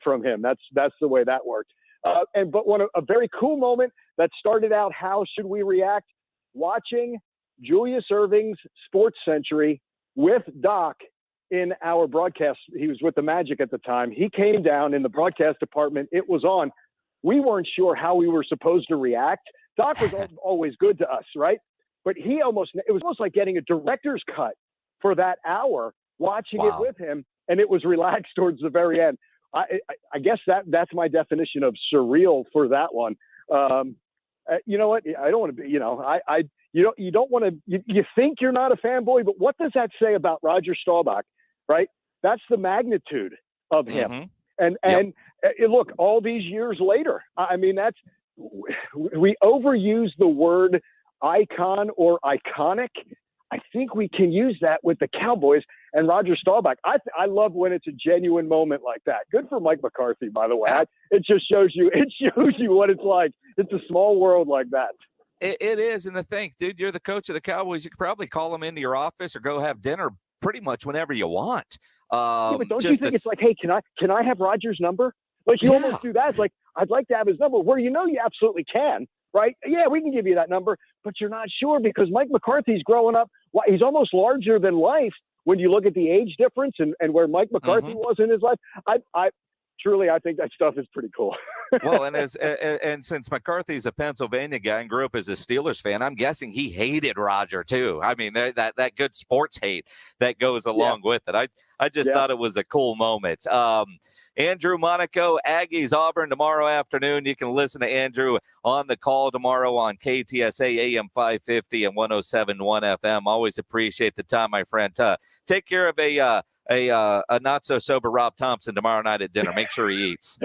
from him. That's the way that worked. But a very cool moment that started out, how should we react? Watching Julius Erving's Sports Century with Doc in our broadcast. He was with the Magic at the time. He came down in the broadcast department. It was on. We weren't sure how we were supposed to react. Doc was always good to us, right? but it was almost like getting a director's cut for that hour, watching it with him, and it was relaxed towards the very end. I guess that's my definition of surreal for that one. You know what? I don't want to be, you don't want to, you think you're not a fanboy, but what does that say about Roger Staubach, right? That's the magnitude of him. And look, all these years later, I mean, we overuse the word icon or iconic. I think we can use that with the Cowboys and Roger Staubach. I love when it's a genuine moment like that. Good for Mike McCarthy, by the way. It just shows you what it's like. It's a small world like that. It is. And the thing, dude, you're the coach of the Cowboys. You could probably call them into your office or go have dinner pretty much whenever you want. But don't you think it's like, hey, can I have Roger's number? Like you almost do that. It's like, I'd like to have his number, where you absolutely can, right? Yeah, we can give you that number, but you're not sure because Mike McCarthy's growing up. He's almost larger than life when you look at the age difference and where Mike McCarthy was in his life. I think that stuff is pretty cool. Well, and since McCarthy's a Pennsylvania guy and grew up as a Steelers fan, I'm guessing he hated Roger too. I mean, that good sports hate that goes along with it. I just thought it was a cool moment. Andrew Monaco, Aggies, Auburn tomorrow afternoon. You can listen to Andrew on the call tomorrow on KTSA AM 550 and 107.1 FM. Always appreciate the time, my friend. Take care of a not so sober Rob Thompson tomorrow night at dinner. Make sure he eats.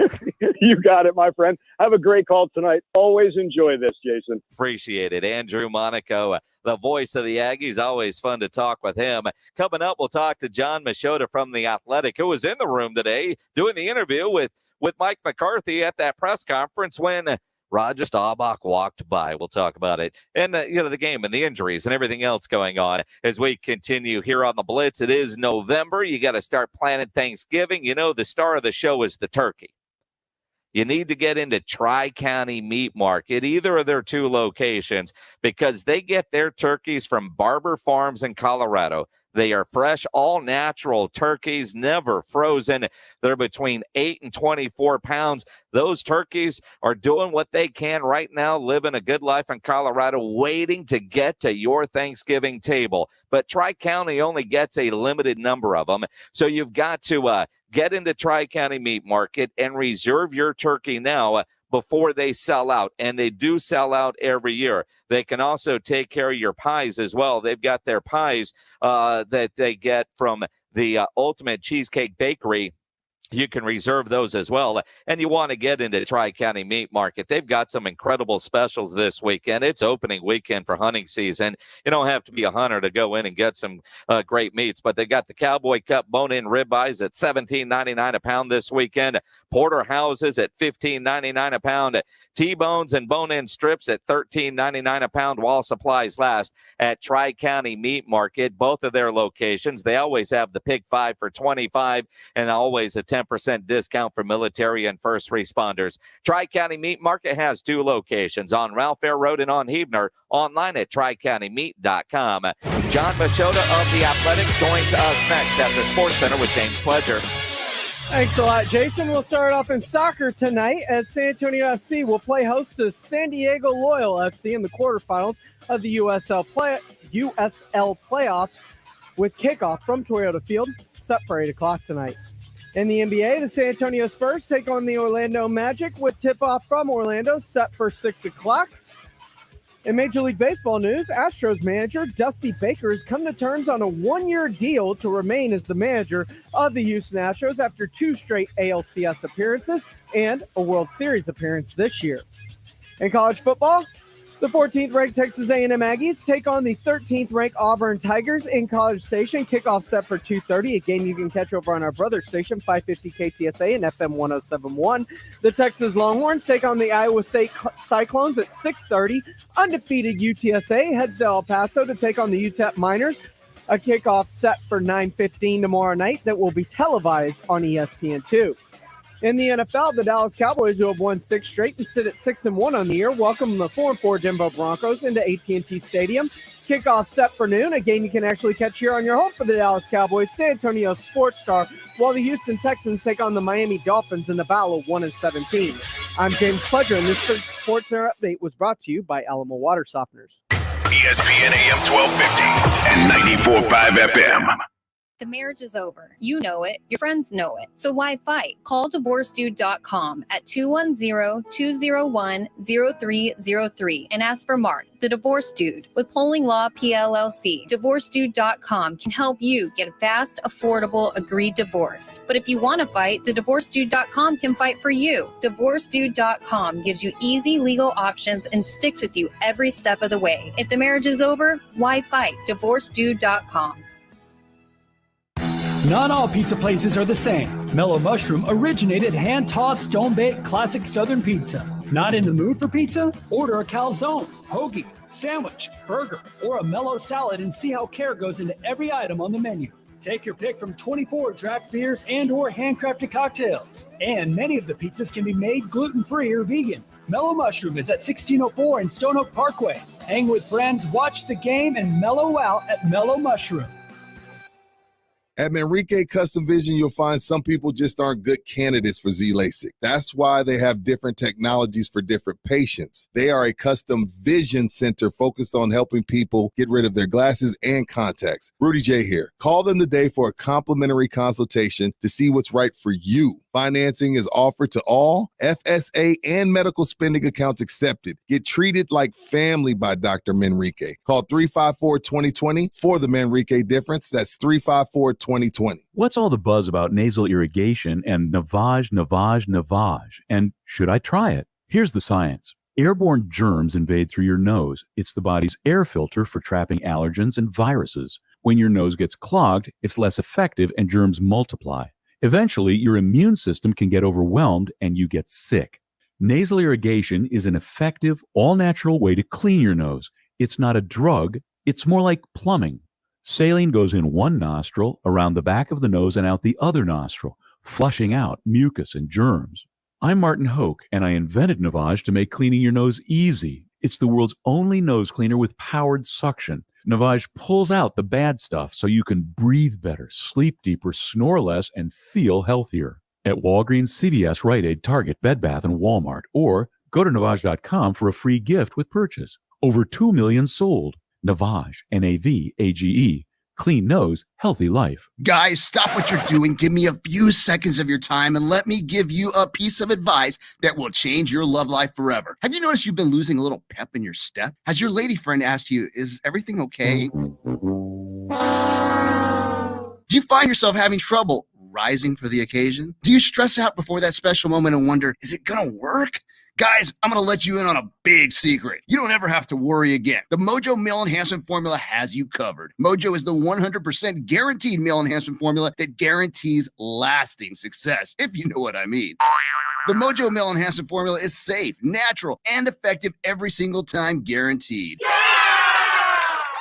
You got it, my friend. Have a great call tonight. Always enjoy this, Jason. Appreciate it. Andrew Monaco, the voice of the Aggies. Always fun to talk with him. Coming up, we'll talk to Jon Machota from The Athletic, who was in the room today doing the interview with Mike McCarthy at that press conference when Roger Staubach walked by. We'll talk about it. And, the game and the injuries and everything else going on as we continue here on the Blitz. It is November. You got to start planning Thanksgiving. The star of the show is the turkey. You need to get into Tri-County Meat Market, either of their two locations, because they get their turkeys from Barber Farms in Colorado. They are fresh, all-natural turkeys, never frozen. They're between 8 and 24 pounds. Those turkeys are doing what they can right now, living a good life in Colorado, waiting to get to your Thanksgiving table. But Tri-County only gets a limited number of them, so you've got to get into Tri-County Meat Market and reserve your turkey now before they sell out, and they do sell out every year. They can also take care of your pies as well. They've got their pies that they get from the Ultimate Cheesecake Bakery. You can reserve those as well. And you want to get into Tri-County Meat Market. They've got some incredible specials this weekend. It's opening weekend for hunting season. You don't have to be a hunter to go in and get some great meats, but they got the Cowboy Cup bone-in ribeyes at $17.99 a pound this weekend. Porterhouses at $15.99 a pound. T-bones and bone-in strips at $13.99 a pound while supplies last at Tri-County Meat Market. Both of their locations. They always have the Pig 5 for $25 and always a 10% discount for military and first responders. Tri-County Meat Market has two locations, on Ralph Air Road and on Huebner, online at tricountymeat.com. Jon Machota of The Athletic joins us next at the Sports Center with James Pledger. Thanks a lot, Jason. We'll start off in soccer tonight as San Antonio FC will play host to San Diego Loyal FC in the quarterfinals of the USL playoffs with kickoff from Toyota Field set for 8 o'clock tonight. In the NBA, the San Antonio Spurs take on the Orlando Magic with tip-off from Orlando set for 6 o'clock. In Major League Baseball news, Astros manager Dusty Baker has come to terms on a one-year deal to remain as the manager of the Houston Astros after 2 straight ALCS appearances and a World Series appearance this year. In college football, the 14th-ranked Texas A&M Aggies take on the 13th-ranked Auburn Tigers in College Station. Kickoff set for 2:30. A game you can catch over on our brother station, 550 KTSA and FM 107.1. The Texas Longhorns take on the Iowa State Cyclones at 6:30. Undefeated UTSA heads to El Paso to take on the UTEP Miners. A kickoff set for 9:15 tomorrow night that will be televised on ESPN2. In the NFL, the Dallas Cowboys, who have won 6 straight and sit at 6-1 on the year, welcome the 4-4 Denver Broncos into AT&T Stadium. Kickoff set for noon, a game you can actually catch here on your home for the Dallas Cowboys, San Antonio Sports Star, while the Houston Texans take on the Miami Dolphins in the battle of 1-17. I'm James Pledger, and this Sports Center update was brought to you by Alamo Water Softeners. ESPN AM 1250 and 94.5 FM. The marriage is over. You know it. Your friends know it. So why fight? Call divorcedude.com at 210-201-0303 and ask for Mark, the Divorce Dude, with Polling Law PLLC. Divorcedude.com can help you get a fast, affordable, agreed divorce. But if you want to fight, the divorcedude.com can fight for you. Divorcedude.com gives you easy legal options and sticks with you every step of the way. If the marriage is over, why fight? Divorcedude.com. Not all pizza places are the same. Mellow Mushroom originated hand-tossed, stone-baked classic Southern pizza. Not in the mood for pizza? Order a calzone, hoagie, sandwich, burger, or a mellow salad and see how care goes into every item on the menu. Take your pick from 24 draft beers and or handcrafted cocktails. And many of the pizzas can be made gluten-free or vegan. Mellow Mushroom is at 1604 in Stone Oak Parkway. Hang with friends, watch the game, and mellow out at Mellow Mushroom. At Enrique Custom Vision, you'll find some people just aren't good candidates for Z-LASIK. That's why they have different technologies for different patients. They are a custom vision center focused on helping people get rid of their glasses and contacts. Rudy J here. Call them today for a complimentary consultation to see what's right for you. Financing is offered to all FSA and medical spending accounts accepted. Get treated like family by Dr. Manrique. Call 354-2020 for the Manrique difference. That's 354-2020. What's all the buzz about nasal irrigation and navage? And should I try it? Here's the science. Airborne germs invade through your nose. It's the body's air filter for trapping allergens and viruses. When your nose gets clogged, it's less effective and germs multiply. Eventually, your immune system can get overwhelmed and you get sick. Nasal irrigation is an effective, all-natural way to clean your nose. It's not a drug, it's more like plumbing. Saline goes in one nostril, around the back of the nose, and out the other nostril, flushing out mucus and germs. I'm Martin Hoke, and I invented Navage to make cleaning your nose easy. It's the world's only nose cleaner with powered suction. Navage pulls out the bad stuff so you can breathe better, sleep deeper, snore less, and feel healthier. At Walgreens, CVS, Rite Aid, Target, Bed Bath, and Walmart. Or go to Navage.com for a free gift with purchase. Over 2 million sold. Navage, N-A-V-A-G-E. Clean nose, healthy life. Guys, stop what you're doing. Give me a few seconds of your time and let me give you a piece of advice that will change your love life forever. Have you noticed you've been losing a little pep in your step? Has your lady friend asked you, is everything okay? Do you find yourself having trouble rising for the occasion? Do you stress out before that special moment and wonder, is it gonna work? Guys, I'm going to let you in on a big secret. You don't ever have to worry again. The Mojo Male Enhancement Formula has you covered. Mojo is the 100% guaranteed male enhancement formula that guarantees lasting success, if you know what I mean. The Mojo Male Enhancement Formula is safe, natural, and effective every single time, guaranteed.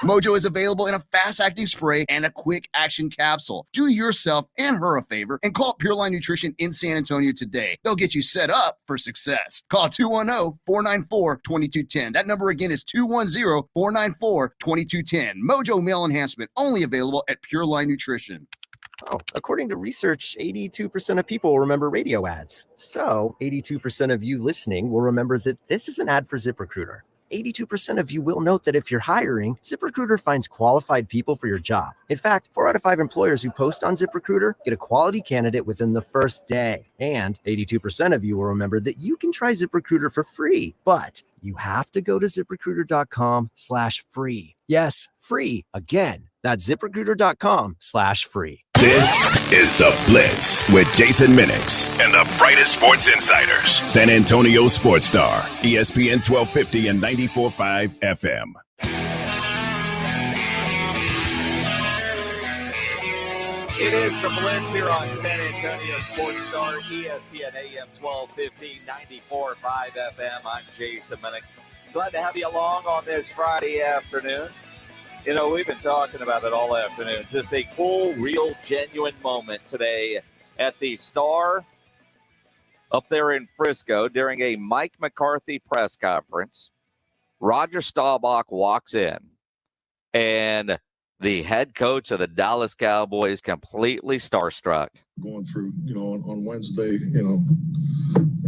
Mojo is available in a fast-acting spray and a quick-action capsule. Do yourself and her a favor and call Pure Line Nutrition in San Antonio today. They'll get you set up for success. Call 210-494-2210. That number again is 210-494-2210. Mojo Male Enhancement, only available at Pure Line Nutrition. Oh, according to research, 82% of people remember radio ads. So 82% of you listening will remember that this is an ad for ZipRecruiter. 82% of you will note that if you're hiring, ZipRecruiter finds qualified people for your job. In fact, 4 out of 5 employers who post on ZipRecruiter get a quality candidate within the first day. And 82% of you will remember that you can try ZipRecruiter for free, but you have to go to ZipRecruiter.com/free. Yes, free. Again, that's ZipRecruiter.com/free. This is The Blitz with Jason Minix and the brightest sports insiders. San Antonio Sports Star, ESPN 1250 and 94.5 FM. It is The Blitz here on San Antonio Sports Star, ESPN AM 1250, 94.5 FM. I'm Jason Minix. Glad to have you along on this Friday afternoon. You know, we've been talking about it all afternoon. Just a cool, real, genuine moment today at the Star up there in Frisco during a Mike McCarthy press conference. Rodgers Staubach walks in, and the head coach of the Dallas Cowboys completely starstruck. Going through, on Wednesday, there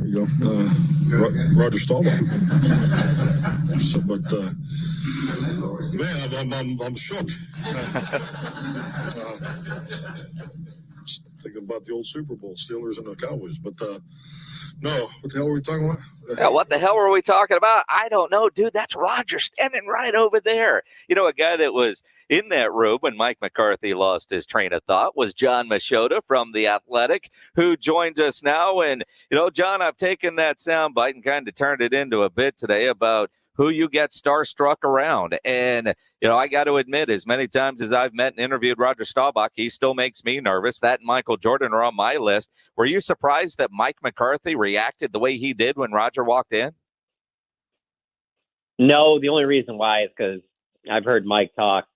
you go, Roger Staubach. So, but Man, I'm shook. Just thinking about the old Super Bowl, Steelers and the Cowboys. But no, what the hell were we talking about? Yeah, what the hell were we talking about? I don't know, dude. That's Rodgers standing right over there. You know, a guy that was in that room when Mike McCarthy lost his train of thought was Jon Machota from The Athletic, who joins us now. And, you know, John, I've taken that soundbite and kind of turned it into a bit today about who you get starstruck around. And, you know, I got to admit, as many times as I've met and interviewed Roger Staubach, he still makes me nervous. That and Michael Jordan are on my list. Were you surprised that Mike McCarthy reacted the way he did when Roger walked in? No, the only reason why is because I've heard Mike talk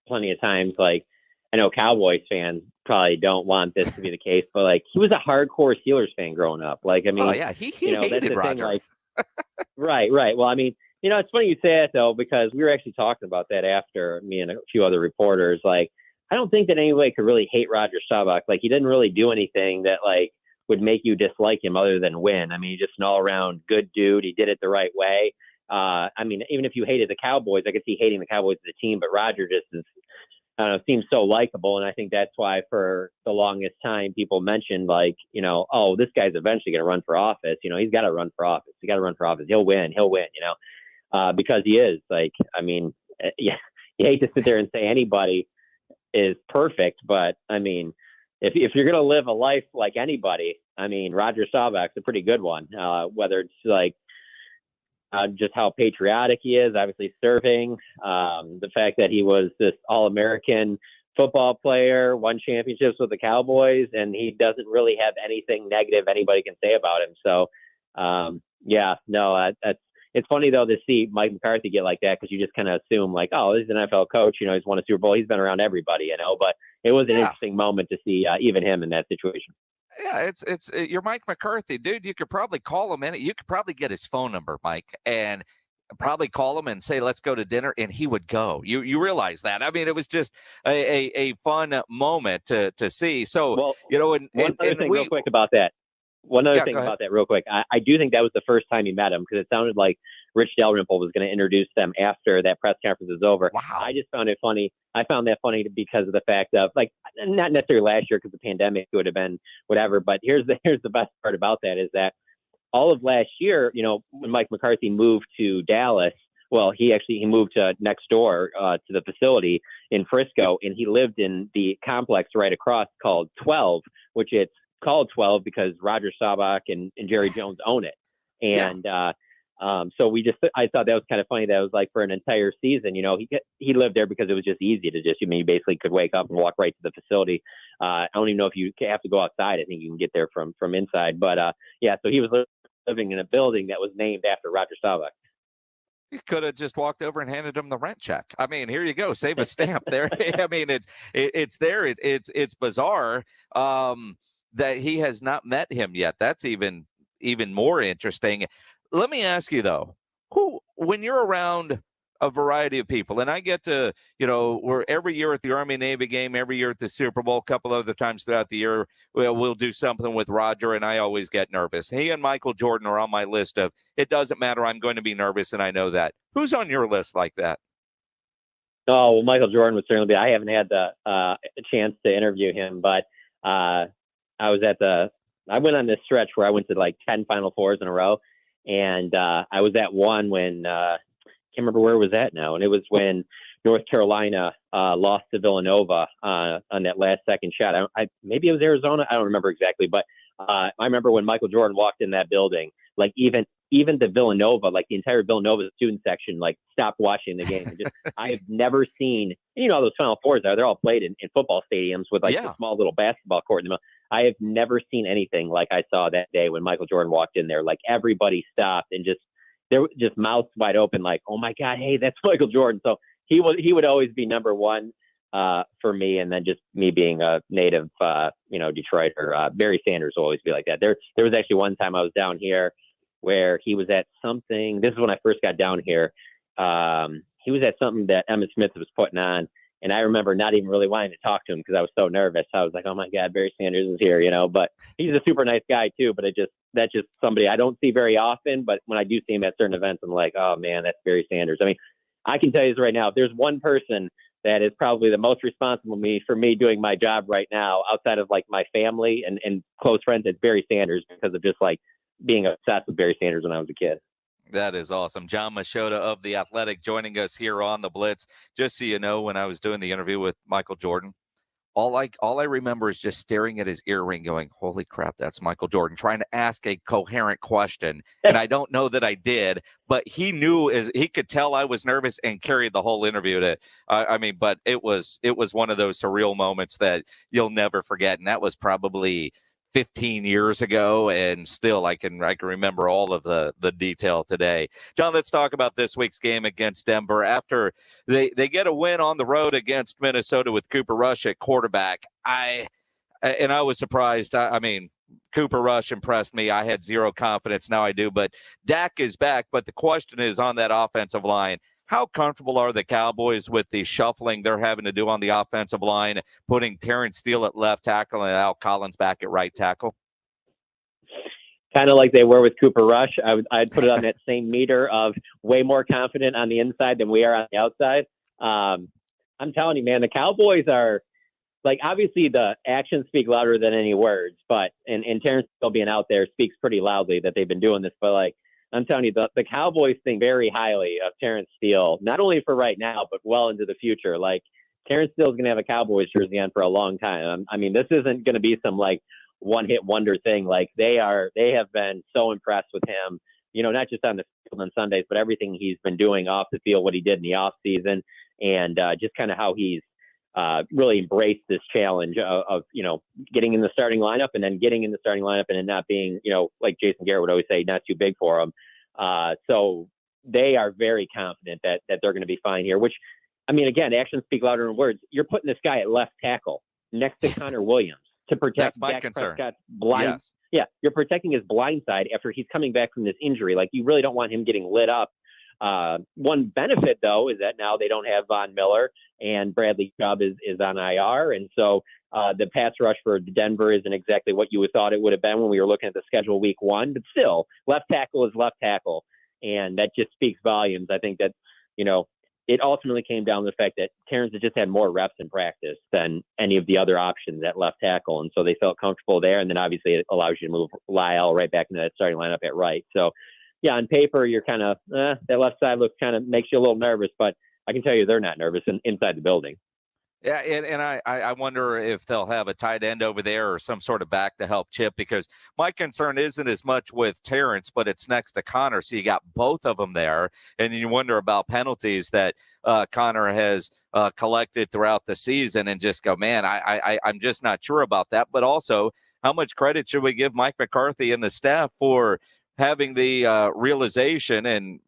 plenty of times. Like, I know Cowboys fans probably don't want this to be the case, but like, he was a hardcore Steelers fan growing up. Like, I mean, oh yeah, he hated Roger. Like, right. Well, I mean, you know, it's funny you say that though, because we were actually talking about that after, me and a few other reporters. Like, I don't think that anybody could really hate Roger Staubach. Like, he didn't really do anything that like would make you dislike him other than win. I mean, he's just an all around good dude. He did it the right way. I mean, even if you hated the Cowboys, I could see hating the Cowboys as a team, but Roger just is, seems so likable. And I think that's why for the longest time people mentioned like, you know, oh, this guy's eventually going to run for office. You know, he's got to run for office. You got to run for office. He'll win, you know, because he is like, I mean, yeah, you hate to sit there and say anybody is perfect, but I mean, if you're going to live a life like anybody, I mean, Roger Staubach's a pretty good one, whether it's like, just how patriotic he is, obviously serving, the fact that he was this All-American football player, won championships with the Cowboys, and he doesn't really have anything negative anybody can say about him. So, it's funny though to see Mike McCarthy get like that, because you just kind of assume like, oh, this is an NFL coach, you know, he's won a Super Bowl, he's been around everybody, you know. But it was an interesting moment to see even him in that situation. Yeah, you're Mike McCarthy, dude. You could probably call him you could probably get his phone number, Mike, and probably call him and say, let's go to dinner, and he would go. You realize that? I mean, it was just a fun moment to see. So, well, you know, one other thing real quick about that. One other thing about that real quick. I do think that was the first time he met him, because it sounded like Rich Dalrymple was going to introduce them after that press conference was over. Wow. I just found it funny. I found that funny because of the fact of, like, not necessarily last year because the pandemic would have been whatever, but here's the best part about that is that all of last year, you know, when Mike McCarthy moved to Dallas, well, he moved to next door to the facility in Frisco, and he lived in the complex right across called 12, which it's called 12 because Roger Staubach and Jerry Jones own it. And so I thought that was kind of funny. That was like for an entire season, you know, he lived there because it was just easy to just, you basically could wake up and walk right to the facility. I don't even know if you have to go outside. I think you can get there from inside. But so he was living in a building that was named after Roger Staubach. You could have just walked over and handed him the rent check. I mean, here you go, save a stamp there. I mean, it's there. It's bizarre that he has not met him yet. That's even more interesting. Let me ask you though, when you're around a variety of people, and I get to, you know, we're every year at the Army-Navy game, every year at the Super Bowl, a couple other times throughout the year, we'll do something with Roger, and I always get nervous. He and Michael Jordan are on my list of, it doesn't matter, I'm going to be nervous, and I know that. Who's on your list like that? Oh, well, Michael Jordan would certainly be. I haven't had the chance to interview him, but I went on this stretch where I went to like 10 Final Fours in a row. And I was at one when can't remember where it was at now. And it was when North Carolina lost to Villanova on that last second shot. Maybe it was Arizona. I don't remember exactly. But I remember when Michael Jordan walked in that building, like even the Villanova, like the entire Villanova student section, like stopped watching the game. And just, I have never seen, you know, those Final Fours they're all played in football stadiums with like a small little basketball court in the middle. I have never seen anything like I saw that day when Michael Jordan walked in there. Like everybody stopped and they were just mouths wide open, like, oh my God, hey, that's Michael Jordan. So he would always be number one for me. And then just me being a native, Detroit or Barry Sanders will always be like that. There was actually one time I was down here where he was at something. This is when I first got down here. He was at something that Emmitt Smith was putting on. And I remember not even really wanting to talk to him because I was so nervous. I was like, oh my God, Barry Sanders is here, you know, but he's a super nice guy too. But that's just somebody I don't see very often. But when I do see him at certain events, I'm like, oh man, that's Barry Sanders. I mean, I can tell you this right now. If there's one person that is probably the most responsible for me doing my job right now, outside of like my family and close friends, it's Barry Sanders, because of just like being obsessed with Barry Sanders when I was a kid. That is awesome. Jon Machota of The Athletic joining us here on the Blitz. Just so you know, when I was doing the interview with Michael Jordan, all I remember is just staring at his earring going, holy crap, that's Michael Jordan, trying to ask a coherent question. And I don't know that I did, but he knew, he could tell I was nervous and carried the whole interview to, but it was one of those surreal moments that you'll never forget. And that was probably 15 years ago, and still I can remember all of the detail today. Jon, let's talk about this week's game against Denver. After they get a win on the road against Minnesota with Cooper Rush at quarterback, I was surprised. Cooper Rush impressed me. I had zero confidence. Now I do, but Dak is back. But the question is on that offensive line. How comfortable are the Cowboys with the shuffling they're having to do on the offensive line, putting Terrence Steele at left tackle and Al Collins back at right tackle? Kind of like they were with Cooper Rush. I'd put it on that same meter of way more confident on the inside than we are on the outside. I'm telling you, man, the Cowboys are, like, obviously the actions speak louder than any words, but and Terrence Steele being out there speaks pretty loudly that they've been doing this. But like, I'm telling you, the Cowboys think very highly of Terrence Steele, not only for right now, but well into the future. Like, Terrence Steele's going to have a Cowboys jersey on for a long time. This isn't going to be some like one-hit wonder thing. Like, they have been so impressed with him, not just on the field on Sundays, but everything he's been doing off the field, what he did in the off season, and just kind of how he's really embraced this challenge of getting in the starting lineup and then getting in the starting lineup and then not being, like Jason Garrett would always say, not too big for him. So they are very confident that they're going to be fine here, which, again, actions speak louder than words. You're putting this guy at left tackle next to Connor Williams to protect Dak Prescott's blind. Yes. Yeah, you're protecting his blind side after he's coming back from this injury. Like, you really don't want him getting lit up. One benefit, though, is that now they don't have Von Miller and Bradley Chubb is on IR. And so the pass rush for Denver isn't exactly what you thought it would have been when we were looking at the schedule week one. But still, left tackle is left tackle. And that just speaks volumes. I think that, it ultimately came down to the fact that Terrence has just had more reps in practice than any of the other options at left tackle. And so they felt comfortable there. And then obviously it allows you to move Lyle right back into that starting lineup at right. So, yeah, on paper, you're kind of, that left side looks kind of makes you a little nervous, but I can tell you they're not nervous inside the building. Yeah, and I wonder if they'll have a tight end over there or some sort of back to help Chip, because my concern isn't as much with Terrence, but it's next to Connor. So you got both of them there, and you wonder about penalties that Connor has collected throughout the season and just go, man, I'm just not sure about that. But also, how much credit should we give Mike McCarthy and the staff for having the realization and,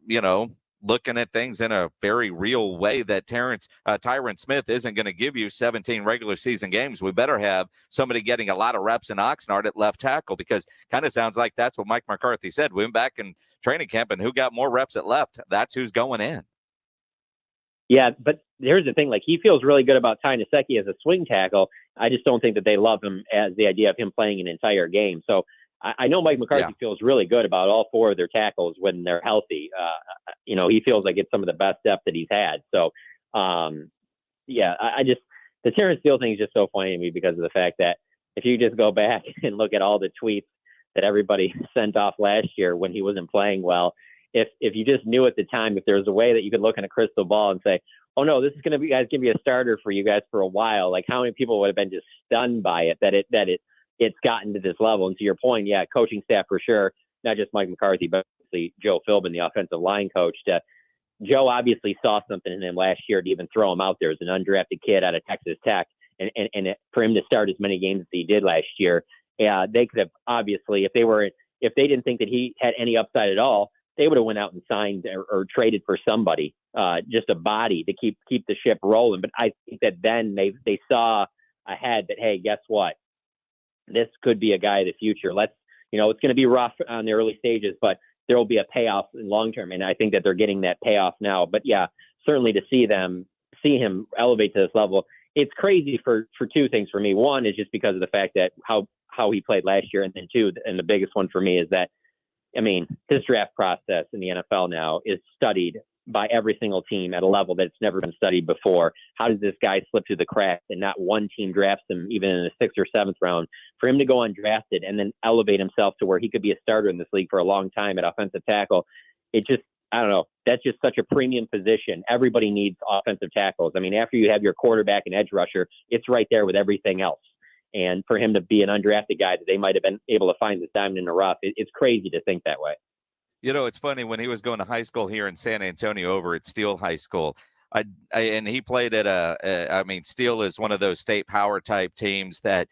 looking at things in a very real way that Tyron Smith isn't going to give you 17 regular season games. We better have somebody getting a lot of reps in Oxnard at left tackle, because kind of sounds like that's what Mike McCarthy said. We went back in training camp, and who got more reps at left, that's who's going in. Yeah, but here's the thing. Like, he feels really good about Ty Nsekhe as a swing tackle. I just don't think that they love him as the idea of him playing an entire game. So I know Mike McCarthy feels really good about all four of their tackles when they're healthy. He feels like it's some of the best depth that he's had. So, the Terrence Steele thing is just so funny to me because of the fact that if you just go back and look at all the tweets that everybody sent off last year when he wasn't playing well, if you just knew at the time, if there was a way that you could look in a crystal ball and say, oh no, this is going to be a starter for you guys for a while, like how many people would have been just stunned by it, that it's gotten to this level. And to your point, yeah, coaching staff for sure, not just Mike McCarthy, but obviously Joe Philbin, the offensive line coach. Joe obviously saw something in him last year to even throw him out there as an undrafted kid out of Texas Tech. And for him to start as many games as he did last year, they could have obviously, if they didn't think that he had any upside at all, they would have went out and signed or traded for somebody, just a body to keep the ship rolling. But I think that then they saw ahead that, hey, guess what? This could be a guy of the future. It's going to be rough on the early stages, but there will be a payoff in long term. And I think that they're getting that payoff now. But yeah, certainly to see him elevate to this level, it's crazy for two things for me. One is just because of the fact that how he played last year. And then two, and the biggest one for me is that, this draft process in the NFL now is studied by every single team at a level that's never been studied before. How does this guy slip through the cracks and not one team drafts him even in the 6th or 7th round? For him to go undrafted and then elevate himself to where he could be a starter in this league for a long time at offensive tackle, it just, I don't know, that's just such a premium position. Everybody needs offensive tackles. I mean, after you have your quarterback and edge rusher, it's right there with everything else. And for him to be an undrafted guy that they might have been able to find this diamond in the rough, it's crazy to think that way. You know, it's funny, when he was going to high school here in San Antonio over at Steele High School, and he played at Steele is one of those state power type teams that,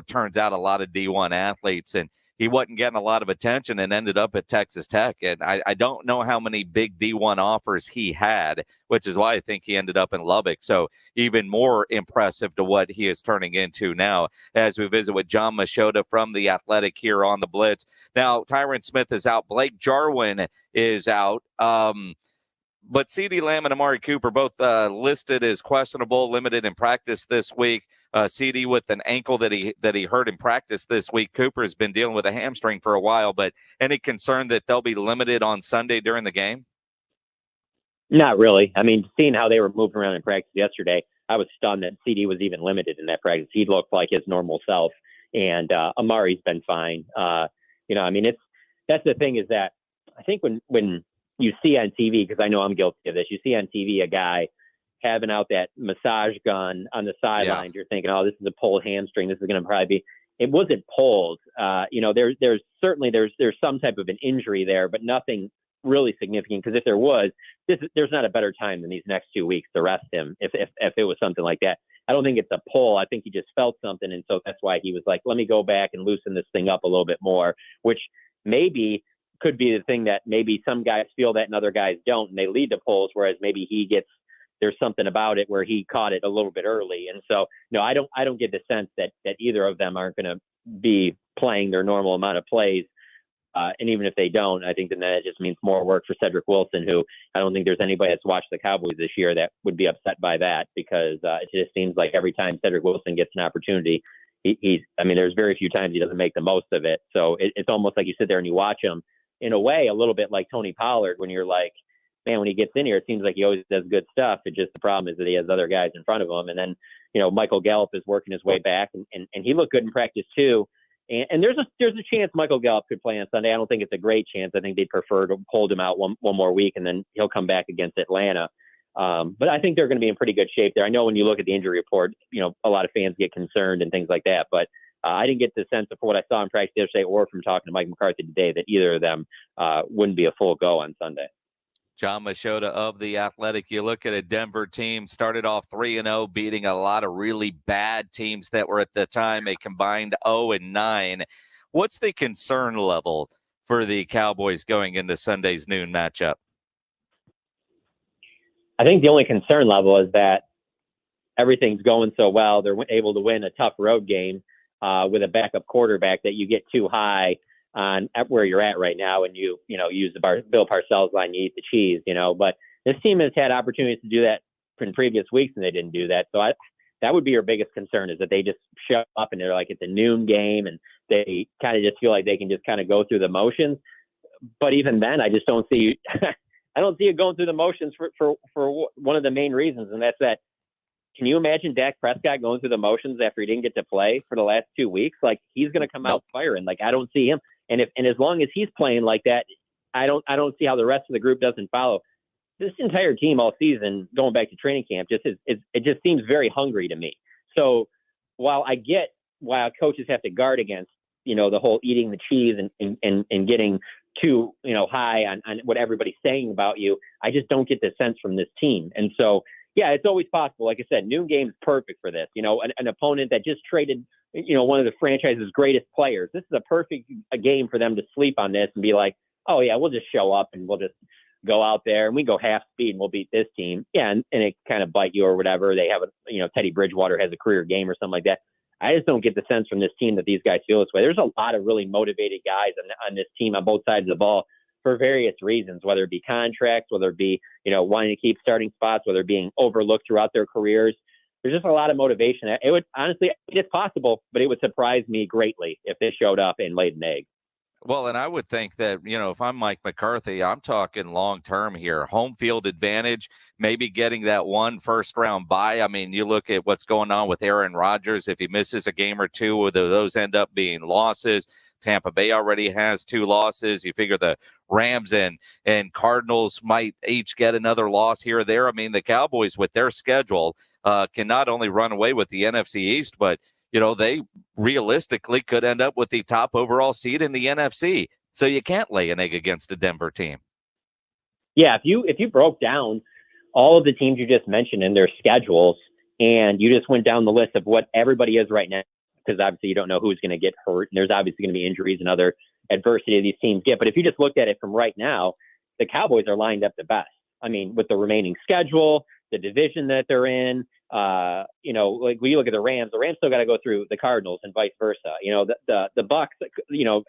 turns out a lot of D1 athletes, and he wasn't getting a lot of attention and ended up at Texas Tech. And I don't know how many big D1 offers he had, which is why I think he ended up in Lubbock. So even more impressive to what he is turning into now as we visit with Jon Machota from The Athletic here on the Blitz. Now, Tyron Smith is out. Blake Jarwin is out. But CD Lam and Amari Cooper both listed as questionable, limited in practice this week. CD with an ankle that he hurt in practice this week. Cooper has been dealing with a hamstring for a while, but any concern that they'll be limited on Sunday during the game? Not really. I mean, seeing how they were moving around in practice yesterday, I was stunned that CD was even limited in that practice. He looked like his normal self, and Amari's been fine. That's the thing, is that I think when you see on TV, because I know I'm guilty of this, you see on TV a guy having out that massage gun on the sidelines. Yeah. You're thinking, oh, this is a pulled hamstring. This is going to probably be. It wasn't pulled. There's certainly some type of an injury there, but nothing really significant. Because if there was, there's not a better time than these next 2 weeks to rest him. If it was something like that, I don't think it's a pull. I think he just felt something, and so that's why he was like, let me go back and loosen this thing up a little bit more, which maybe could be the thing that maybe some guys feel that and other guys don't, and they lead to pulls, whereas maybe there's something about it where he caught it a little bit early. And so, no, I don't get the sense that either of them aren't going to be playing their normal amount of plays. And even if they don't, I think then that just means more work for Cedric Wilson, who I don't think there's anybody that's watched the Cowboys this year that would be upset by that, because it just seems like every time Cedric Wilson gets an opportunity, there's very few times he doesn't make the most of it. So it's almost like you sit there and you watch him, in a way, a little bit like Tony Pollard, when you're like, man, when he gets in here, it seems like he always does good stuff. It just, the problem is that he has other guys in front of him. And then, Michael Gallup is working his way back, and he looked good in practice too. And there's a chance Michael Gallup could play on Sunday. I don't think it's a great chance. I think they'd prefer to hold him out one more week, and then he'll come back against Atlanta. But I think they're going to be in pretty good shape there. I know when you look at the injury report, a lot of fans get concerned and things like that, but I didn't get the sense of what I saw in practice yesterday or from talking to Mike McCarthy today that either of them wouldn't be a full go on Sunday. Jon Machota of The Athletic. You look at a Denver team, started off 3-0, beating a lot of really bad teams that were at the time a combined 0-9. What's the concern level for the Cowboys going into Sunday's noon matchup? I think the only concern level is that everything's going so well. They're able to win a tough road game with a backup quarterback, that you get too high on at where you're at right now, and you use the Bill Parcells line, you eat the cheese, but this team has had opportunities to do that in previous weeks, and they didn't do that. So that would be your biggest concern, is that they just show up and they're like, it's a noon game, and they kind of just feel like they can just kind of go through the motions. But even then, I just don't see I don't see it going through the motions for one of the main reasons, and that's that. Can you imagine Dak Prescott going through the motions after he didn't get to play for the last 2 weeks? Like, he's going to come out firing. Like, I don't see him. And as long as he's playing like that, I don't see how the rest of the group doesn't follow. This entire team all season, going back to training camp, it just seems very hungry to me. So while I get why coaches have to guard against, the whole eating the cheese and getting too, high on what everybody's saying about you, I just don't get the sense from this team. And so, yeah, it's always possible. Like I said, noon game is perfect for this. An opponent that just traded, one of the franchise's greatest players. This is a perfect game for them to sleep on this and be like, oh, yeah, we'll just show up and we'll just go out there and we go half speed and we'll beat this team. Yeah, and it kind of bite you or whatever. They have Teddy Bridgewater has a career game or something like that. I just don't get the sense from this team that these guys feel this way. There's a lot of really motivated guys on this team on both sides of the ball, for various reasons, whether it be contracts, whether it be, wanting to keep starting spots, whether being overlooked throughout their careers. There's just a lot of motivation. It would honestly, it's possible, but it would surprise me greatly if they showed up and laid an egg. Well, and I would think that, if I'm Mike McCarthy, I'm talking long-term here. Home field advantage, maybe getting that one first-round bye. I mean, you look at what's going on with Aaron Rodgers. If he misses a game or two, whether those end up being losses. Tampa Bay already has 2 losses. You figure the Rams and Cardinals might each get another loss here or there. I mean, the Cowboys with their schedule can not only run away with the NFC East, but they realistically could end up with the top overall seed in the NFC. So you can't lay an egg against a Denver team. Yeah, if you broke down all of the teams you just mentioned and their schedules, and you just went down the list of what everybody is right now, because obviously you don't know who's going to get hurt, and there's obviously going to be injuries and other adversity these teams get. But if you just looked at it from right now, the Cowboys are lined up the best. I mean, with the remaining schedule, the division that they're in, like when you look at the Rams still got to go through the Cardinals and vice versa. The Bucks,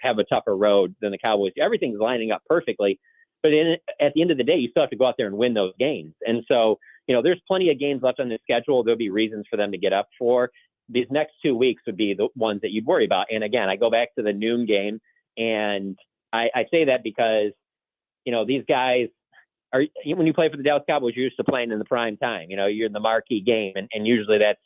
have a tougher road than the Cowboys. Everything's lining up perfectly. But at the end of the day, you still have to go out there and win those games. And so, there's plenty of games left on the schedule. There'll be reasons for them to get up for. These next 2 weeks would be the ones that you'd worry about. And again, I go back to the noon game, and I say that because, these guys are, when you play for the Dallas Cowboys, you're used to playing in the prime time. You're in the marquee game, and usually that's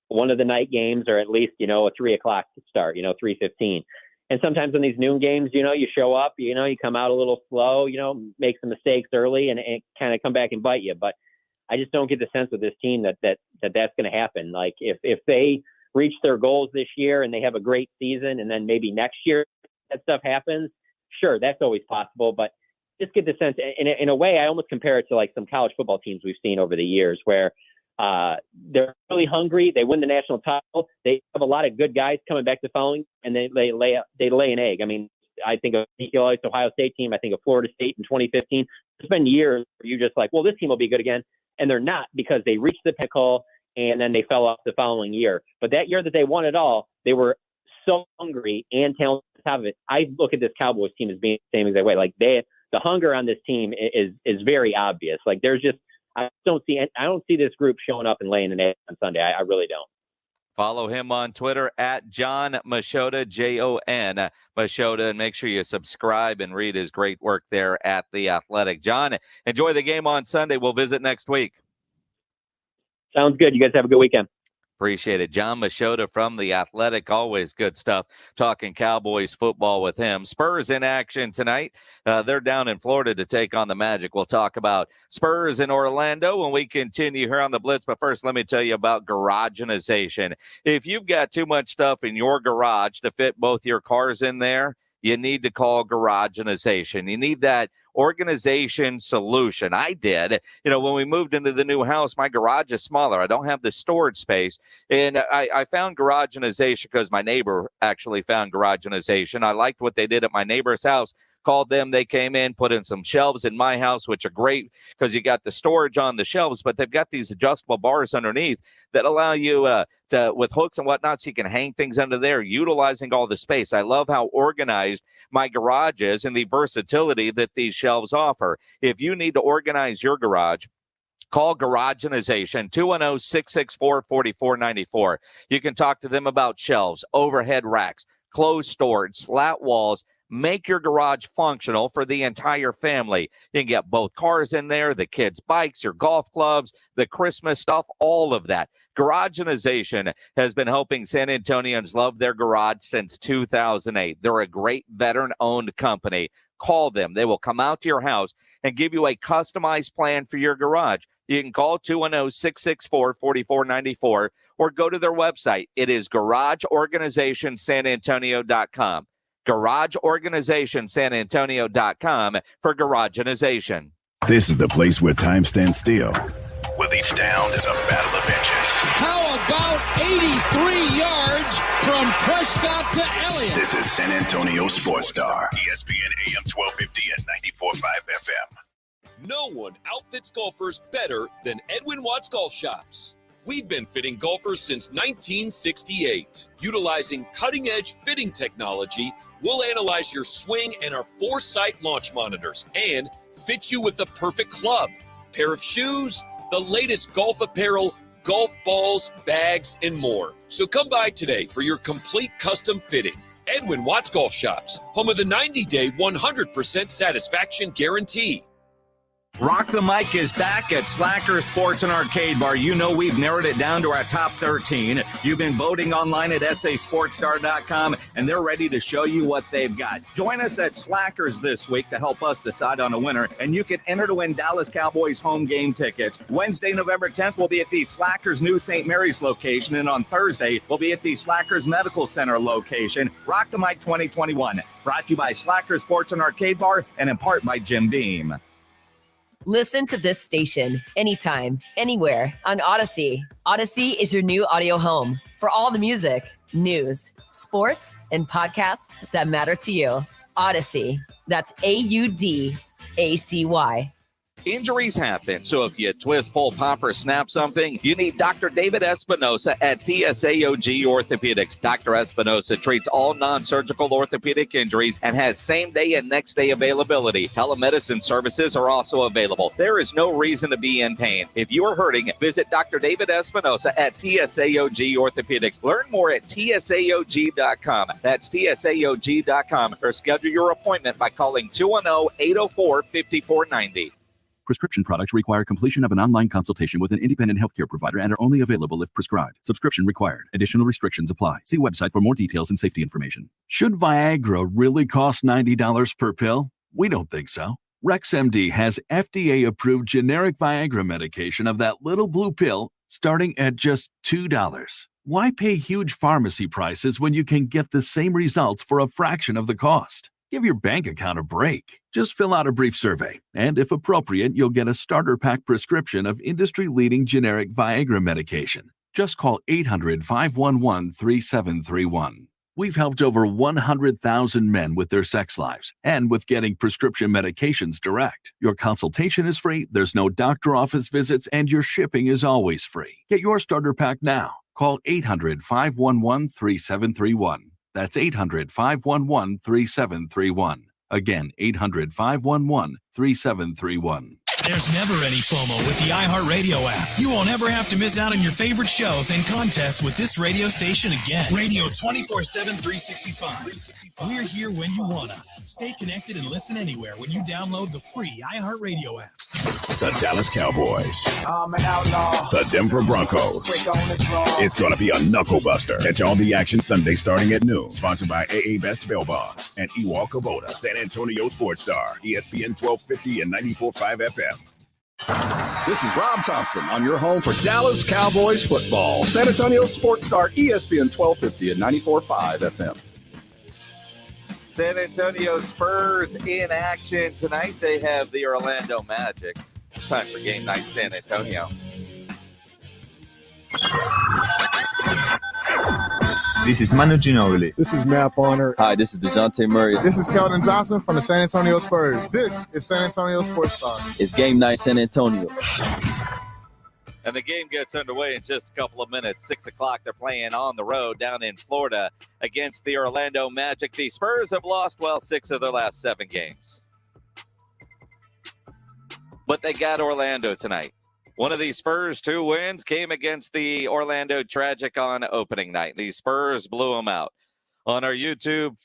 one of the night games, or at least, a 3:00 start, 3:15. And sometimes in these noon games, you show up, you come out a little slow, make some mistakes early and kind of come back and bite you. But I just don't get the sense with this team that's going to happen. Like if they reach their goals this year and they have a great season, and then maybe next year that stuff happens, sure, that's always possible. But just get the sense, in a way, I almost compare it to like some college football teams we've seen over the years where they're really hungry. They win the national title. They have a lot of good guys coming back the following, and they lay an egg. I mean, I think of the Ohio State team. I think of Florida State in 2015. It's been years where you're just like, well, this team will be good again. And they're not, because they reached the pinnacle and then they fell off the following year. But that year that they won it all, they were so hungry and talented on top of it. I look at this Cowboys team as being the same exact way. Like the hunger on this team is very obvious. Like I don't see this group showing up and laying an egg on Sunday. I really don't. Follow him on Twitter at Jon Machota, Jon Machota, and make sure you subscribe and read his great work there at The Athletic. John, enjoy the game on Sunday. We'll visit next week. Sounds good. You guys have a good weekend. Appreciate it. Jon Machota from The Athletic. Always good stuff talking Cowboys football with him. Spurs in action tonight. They're down in Florida to take on the Magic. We'll talk about Spurs in Orlando when we continue here on the Blitz. But first, let me tell you about Garageization. If you've got too much stuff in your garage to fit both your cars in there, you need to call Garageization. You need that organization solution. I did. When we moved into the new house, my garage is smaller. I don't have the storage space. And I found Garageization because my neighbor actually found Garageization. I liked what they did at my neighbor's house. Called them. They came in, put in some shelves in my house, which are great because you got the storage on the shelves, but they've got these adjustable bars underneath that allow you to, with hooks and whatnot, so you can hang things under there, utilizing all the space. I love how organized my garage is and the versatility that these shelves offer. If you need to organize your garage, call Garageization, 210-664-4494. You can talk to them about shelves, overhead racks, closed storage, slat walls. Make your garage functional for the entire family. You can get both cars in there, the kids' bikes, your golf clubs, the Christmas stuff, all of that. Garageization has been helping San Antonians love their garage since 2008. They're a great veteran-owned company. Call them. They will come out to your house and give you a customized plan for your garage. You can call 210-664-4494 or go to their website. It is garageorganizationsanantonio.com. garageorganizationsanantonio.com for Garageization. This is the place where time stands still. With each down is a battle of inches. How about 83 yards from Prescott to Elliott? This is San Antonio Sports Star, ESPN AM 1250 and 94.5 FM. No one outfits golfers better than Edwin Watts Golf Shops. We've been fitting golfers since 1968. Utilizing cutting-edge fitting technology, we'll analyze your swing and our Foresight launch monitors and fit you with the perfect club, pair of shoes, the latest golf apparel, golf balls, bags, and more. So come by today for your complete custom fitting. Edwin Watts Golf Shops, home of the 90-day 100% satisfaction guarantee. Rock the Mic is back at Slacker Sports and Arcade Bar. You know we've narrowed it down to our top 13. You've been voting online at sasportstar.com, and they're ready to show you what they've got. Join us at Slackers this week to help us decide on a winner, and you can enter to win Dallas Cowboys home game tickets. Wednesday, November 10th, we'll be at the Slackers new St. Mary's location, and on Thursday, we'll be at the Slackers Medical Center location. Rock the Mic 2021, brought to you by Slacker Sports and Arcade Bar, and in part by Jim Beam. Listen to this station anytime, anywhere on Odyssey. Odyssey is your new audio home for all the music, news, sports, and podcasts that matter to you. Odyssey. That's AUDACY. Injuries happen, so if you twist, pull, pop, or snap something, you need Dr. David Espinosa at TSAOG Orthopedics. Dr. Espinosa treats all non-surgical orthopedic injuries and has same-day and next-day availability. Telemedicine services are also available. There is no reason to be in pain. If you are hurting, visit Dr. David Espinosa at TSAOG Orthopedics. Learn more at TSAOG.com. That's TSAOG.com, or schedule your appointment by calling 210-804-5490. Prescription products require completion of an online consultation with an independent healthcare provider and are only available if prescribed. Subscription required. Additional restrictions apply. See website for more details and safety information. Should Viagra really cost $90 per pill? We don't think so. RexMD has FDA-approved generic Viagra medication of that little blue pill starting at just $2. Why pay huge pharmacy prices when you can get the same results for a fraction of the cost? Give your bank account a break. Just fill out a brief survey, and if appropriate, you'll get a starter pack prescription of industry-leading generic Viagra medication. Just call 800-511-3731. We've helped over 100,000 men with their sex lives and with getting prescription medications direct. Your consultation is free, there's no doctor office visits, and your shipping is always free. Get your starter pack now. Call 800-511-3731. That's 800-511-3731. Again, 800-511-3731. There's never any FOMO with the iHeartRadio app. You won't ever have to miss out on your favorite shows and contests with this radio station again. Radio 24/7, 365. We're here when you want us. Stay connected and listen anywhere when you download the free iHeartRadio app. The Dallas Cowboys. I'm an outlaw. The Denver Broncos. It's going to be a knuckle buster. Catch all the action Sunday starting at noon. Sponsored by AA Best Bail Bonds and Ewald Kubota, San Antonio Sports Star, ESPN 1250 and 94.5 FM. This is Rob Thompson on your home for Dallas Cowboys football. San Antonio Sports Star, ESPN 1250 and 94.5 FM. San Antonio Spurs in action tonight. They have the Orlando Magic. Time for game night, San Antonio. This is Manu Ginobili. This is Matt Bonner. Hi, this is DeJounte Murray. This is Keldon Johnson from the San Antonio Spurs. This is San Antonio Sports Star. It's game night, San Antonio. And the game gets underway in just a couple of minutes. 6 o'clock, they're playing on the road down in Florida against the Orlando Magic. The Spurs have lost, 6 of their last 7 games. But they got Orlando tonight. One of the Spurs' 2 wins came against the Orlando Tragic on opening night. The Spurs blew them out. On our YouTube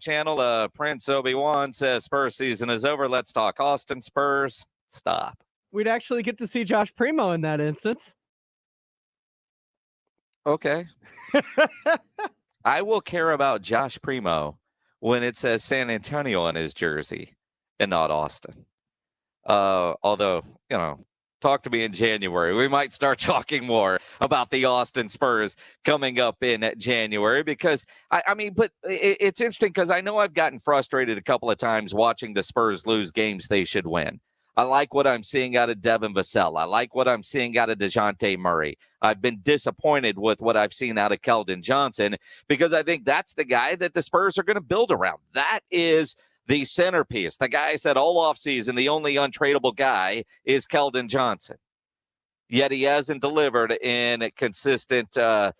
channel, Prince Obi-Wan says Spurs season is over. Let's talk Austin Spurs. Stop. We'd actually get to see Josh Primo in that instance. Okay. I will care about Josh Primo when it says San Antonio on his jersey and not Austin. Although, talk to me in January. We might start talking more about the Austin Spurs coming up in January because, but it's interesting because I know I've gotten frustrated a couple of times watching the Spurs lose games they should win. I like what I'm seeing out of Devin Vassell. I like what I'm seeing out of DeJounte Murray. I've been disappointed with what I've seen out of Keldon Johnson because I think that's the guy that the Spurs are going to build around. That is the centerpiece. The guy said all offseason the only untradeable guy is Keldon Johnson. Yet he hasn't delivered in any consistency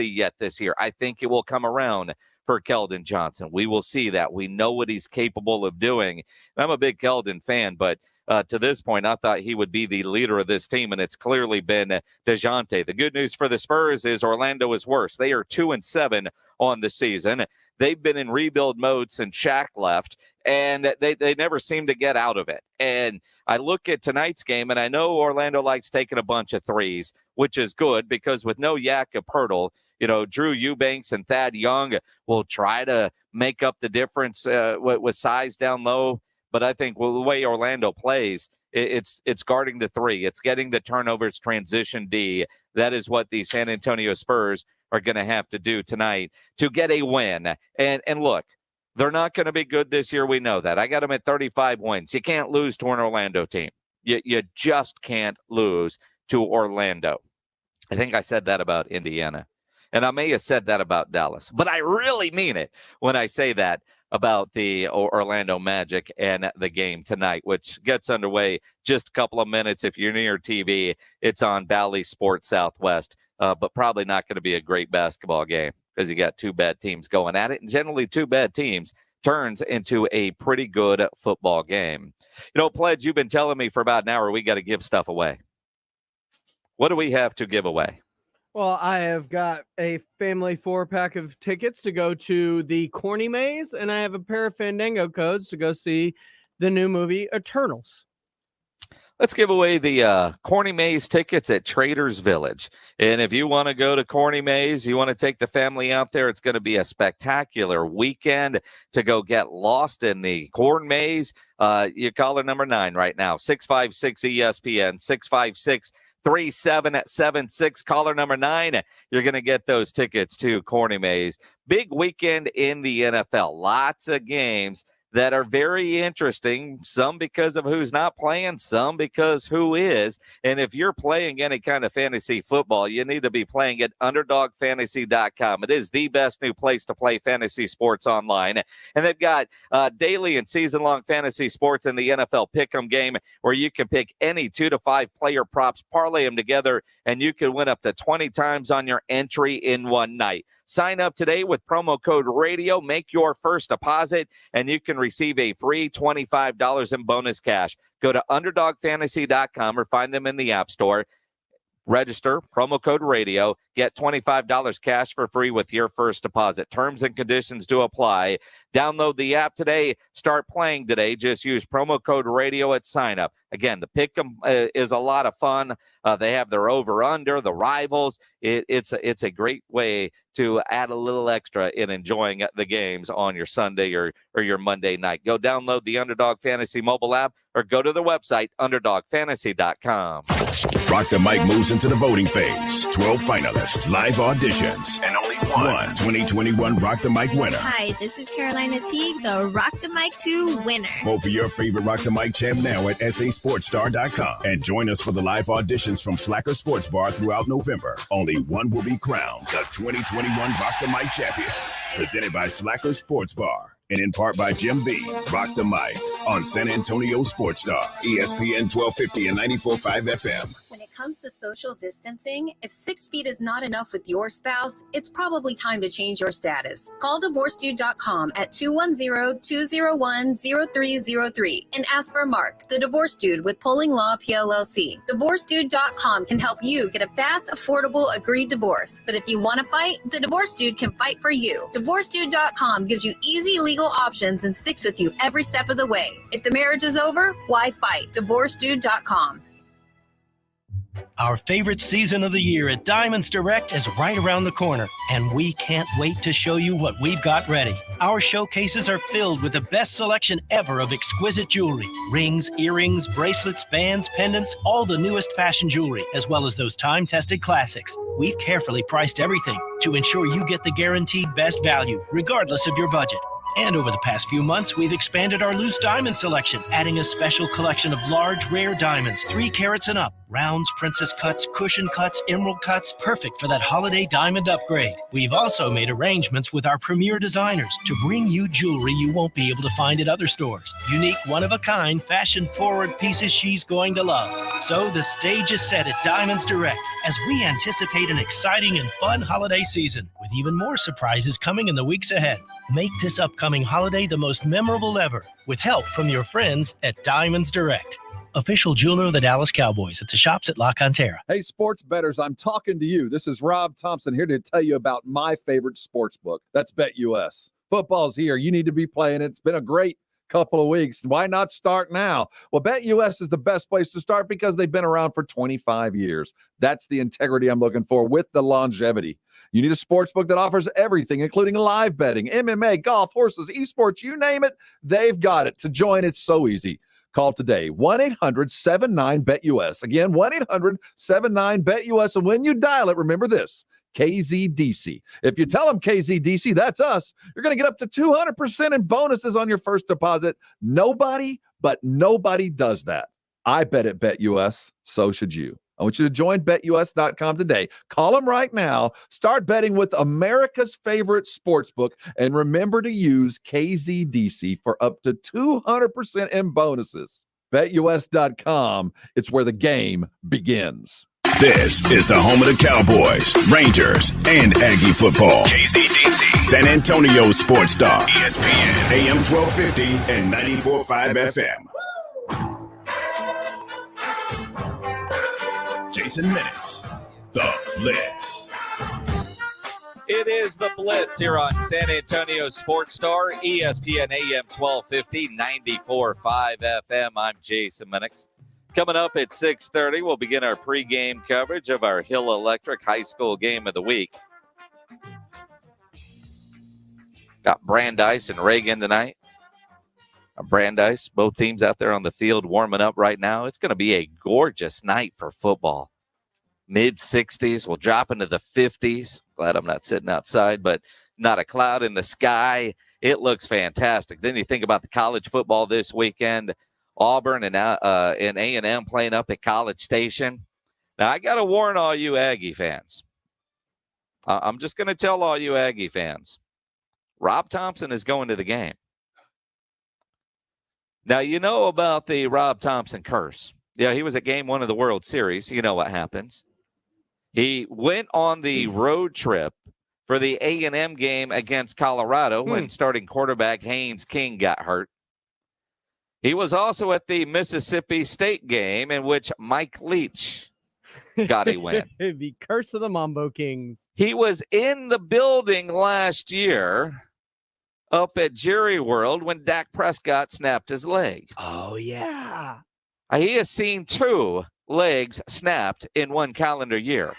yet this year. I think it will come around for Keldon Johnson. We will see that. We know what he's capable of doing. And I'm a big Keldon fan, but to this point. I thought he would be the leader of this team, and it's clearly been DeJounte. The good news for the Spurs is Orlando is worse. They are 2-7 on the season. They've been in rebuild mode since Shaq left, and they never seem to get out of it. And I look at tonight's game, and I know Orlando likes taking a bunch of threes, which is good because with no Jakob Poeltl, Drew Eubanks and Thad Young will try to make up the difference with size down low. But I think the way Orlando plays, it's guarding the three. It's getting the turnovers, transition D. That is what the San Antonio Spurs are going to have to do tonight to get a win. And look, they're not going to be good this year. We know that. I got them at 35 wins. You can't lose to an Orlando team. You just can't lose to Orlando. I think I said that about Indiana. And I may have said that about Dallas. But I really mean it when I say that about the Orlando Magic and the game tonight, which gets underway just a couple of minutes. If you're near TV, it's on Bally Sports Southwest, but probably not going to be a great basketball game because you got two bad teams going at it, and generally two bad teams turns into a pretty good football game. Pledge, you've been telling me for about an hour we got to give stuff away. What do we have to give away? Well, I have got a family 4-pack of tickets to go to the Corny Maze, and I have a pair of Fandango codes to go see the new movie Eternals. Let's give away the Corny Maze tickets at Traders Village. And if you want to go to Corny Maze, you want to take the family out there, it's going to be a spectacular weekend to go get lost in the Corn Maze. You caller number 9 right now, 656-ESPN, 656-3776, caller number 9. You're going to get those tickets to Corny Maze. Big weekend in the NFL. Lots of games that are very interesting, some because of who's not playing, some because who is. And if you're playing any kind of fantasy football, you need to be playing at UnderdogFantasy.com. It is the best new place to play fantasy sports online. And they've got daily and season-long fantasy sports in the NFL Pick'em game where you can pick any 2 to 5 player props, parlay them together, and you can win up to 20 times on your entry in one night. Sign up today with promo code RADIO. Make your first deposit, and you can receive a free $25 in bonus cash. Go to UnderdogFantasy.com or find them in the App Store. Register, promo code RADIO. Get $25 cash for free with your first deposit. Terms and conditions do apply. Download the app today. Start playing today. Just use promo code RADIO at sign up. Again, the Pick'em is a lot of fun. They have their over-under, the rivals. It's a great way to add a little extra in enjoying the games on your Sunday or your Monday night. Go download the Underdog Fantasy mobile app or go to their website, UnderdogFantasy.com. Rock the Mic moves into the voting phase. 12 finalists, live auditions, and only one 2021 Rock the Mic winner. Hi, this is Carolina Teague, the Rock the Mic 2 winner. Vote for your favorite Rock the Mic champ now at SASportsStar.com. And join us for the live auditions from Slacker Sports Bar throughout November. Only one will be crowned the 2021 Rock the Mic champion. Presented by Slacker Sports Bar. And in part by Jim B. Rock the Mic on San Antonio Sports Star, ESPN 1250 and 94.5 FM. When it comes to social distancing, if 6 feet is not enough with your spouse, it's probably time to change your status. Call DivorceDude.com at 210-201-0303 and ask for Mark, the divorce dude with Polling Law PLLC. DivorceDude.com can help you get a fast, affordable, agreed divorce. But if you want to fight, the divorce dude can fight for you. DivorceDude.com gives you easy legal options and sticks with you every step of the way. If the marriage is over, why fight? DivorceDude.com. Our favorite season of the year at Diamonds Direct is right around the corner, and we can't wait to show you what we've got ready. Our showcases are filled with the best selection ever of exquisite jewelry. Rings, earrings, bracelets, bands, pendants, all the newest fashion jewelry, as well as those time-tested classics. We've carefully priced everything to ensure you get the guaranteed best value, regardless of your budget. And over the past few months, we've expanded our loose diamond selection, adding a special collection of large, rare diamonds, 3 carats and up. Rounds, princess cuts, cushion cuts, emerald cuts, perfect for that holiday diamond upgrade. We've also made arrangements with our premier designers to bring you jewelry you won't be able to find at other stores. Unique, one-of-a-kind, fashion-forward pieces she's going to love. So the stage is set at Diamonds Direct as we anticipate an exciting and fun holiday season, with even more surprises coming in the weeks ahead. Make this upcoming holiday the most memorable ever with help from your friends at Diamonds Direct. official jeweler of the Dallas Cowboys at the shops at La Cantera. Hey, sports bettors, I'm talking to you. This is Rob Thompson here to tell you about my favorite sports book. That's BetUS. Football's here. You need to be playing it. It's been a great couple of weeks. Why not start now? Well, BetUS is the best place to start because they've been around for 25 years. That's the integrity I'm looking for with the longevity. You need a sports book that offers everything, including live betting, MMA, golf, horses, esports, you name it, they've got it. To join, it's so easy. Call today, 1-800-79-BET-US. Again, 1-800-79-BET-US. And when you dial it, remember this, KZDC. If you tell them KZDC, that's us, you're going to get up to 200% in bonuses on your first deposit. Nobody does that. I bet at BetUS, so should you. I want you to join BetUS.com today. Call them right now. Start betting with America's favorite sportsbook. And remember to use KZDC for up to 200% in bonuses. BetUS.com. It's where the game begins. This is the home of the Cowboys, Rangers, and Aggie football. KZDC, San Antonio Sports Star, ESPN, AM 1250 and 94.5 FM. Jason Minix, the Blitz. It is the Blitz here on San Antonio Sports Star, ESPN AM 1250, 94.5 FM. I'm Jason Minix. Coming up at 6:30, we'll begin our pregame coverage of our Hill Electric High School Game of the Week. Got Brandeis and Reagan tonight. Brandeis, both teams out there on the field warming up right now. It's going to be a gorgeous night for football. Mid-60s, we'll drop into the 50s. Glad I'm not sitting outside, but not a cloud in the sky. It looks fantastic. Then you think about the college football this weekend. Auburn and A&M playing up at College Station. Now, I got to warn all you Aggie fans. I'm just going to tell all you Aggie fans. Rob Thompson is going to the game. Now, you know about the Rob Thompson curse. Yeah, he was at game 1 of the World Series. You know what happens. He went on the road trip for the A&M game against Colorado when starting quarterback Haynes King got hurt. He was also at the Mississippi State game in which Mike Leach got a win. The curse of the Mambo Kings. He was in the building last year up at Jerry World when Dak Prescott snapped his leg. Oh, yeah. He has seen 2 legs snapped in 1 calendar year.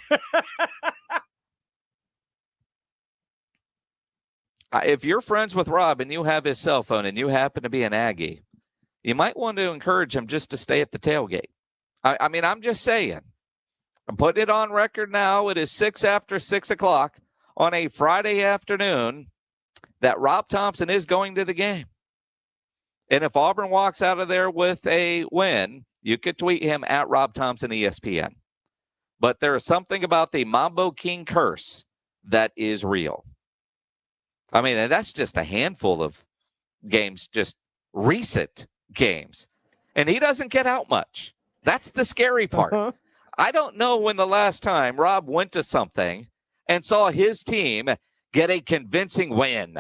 If you're friends with Rob and you have his cell phone and you happen to be an Aggie, you might want to encourage him just to stay at the tailgate. I mean, I'm just saying. I'm putting it on record now. It is 6 after 6 o'clock on a Friday afternoon that Rob Thompson is going to the game. And if Auburn walks out of there with a win, you could tweet him at Rob Thompson ESPN. But there is something about the Mambo King curse that is real. I mean, and that's just a handful of games, just recent games. And he doesn't get out much. That's the scary part. I don't know when the last time Rob went to something and saw his team get a convincing win.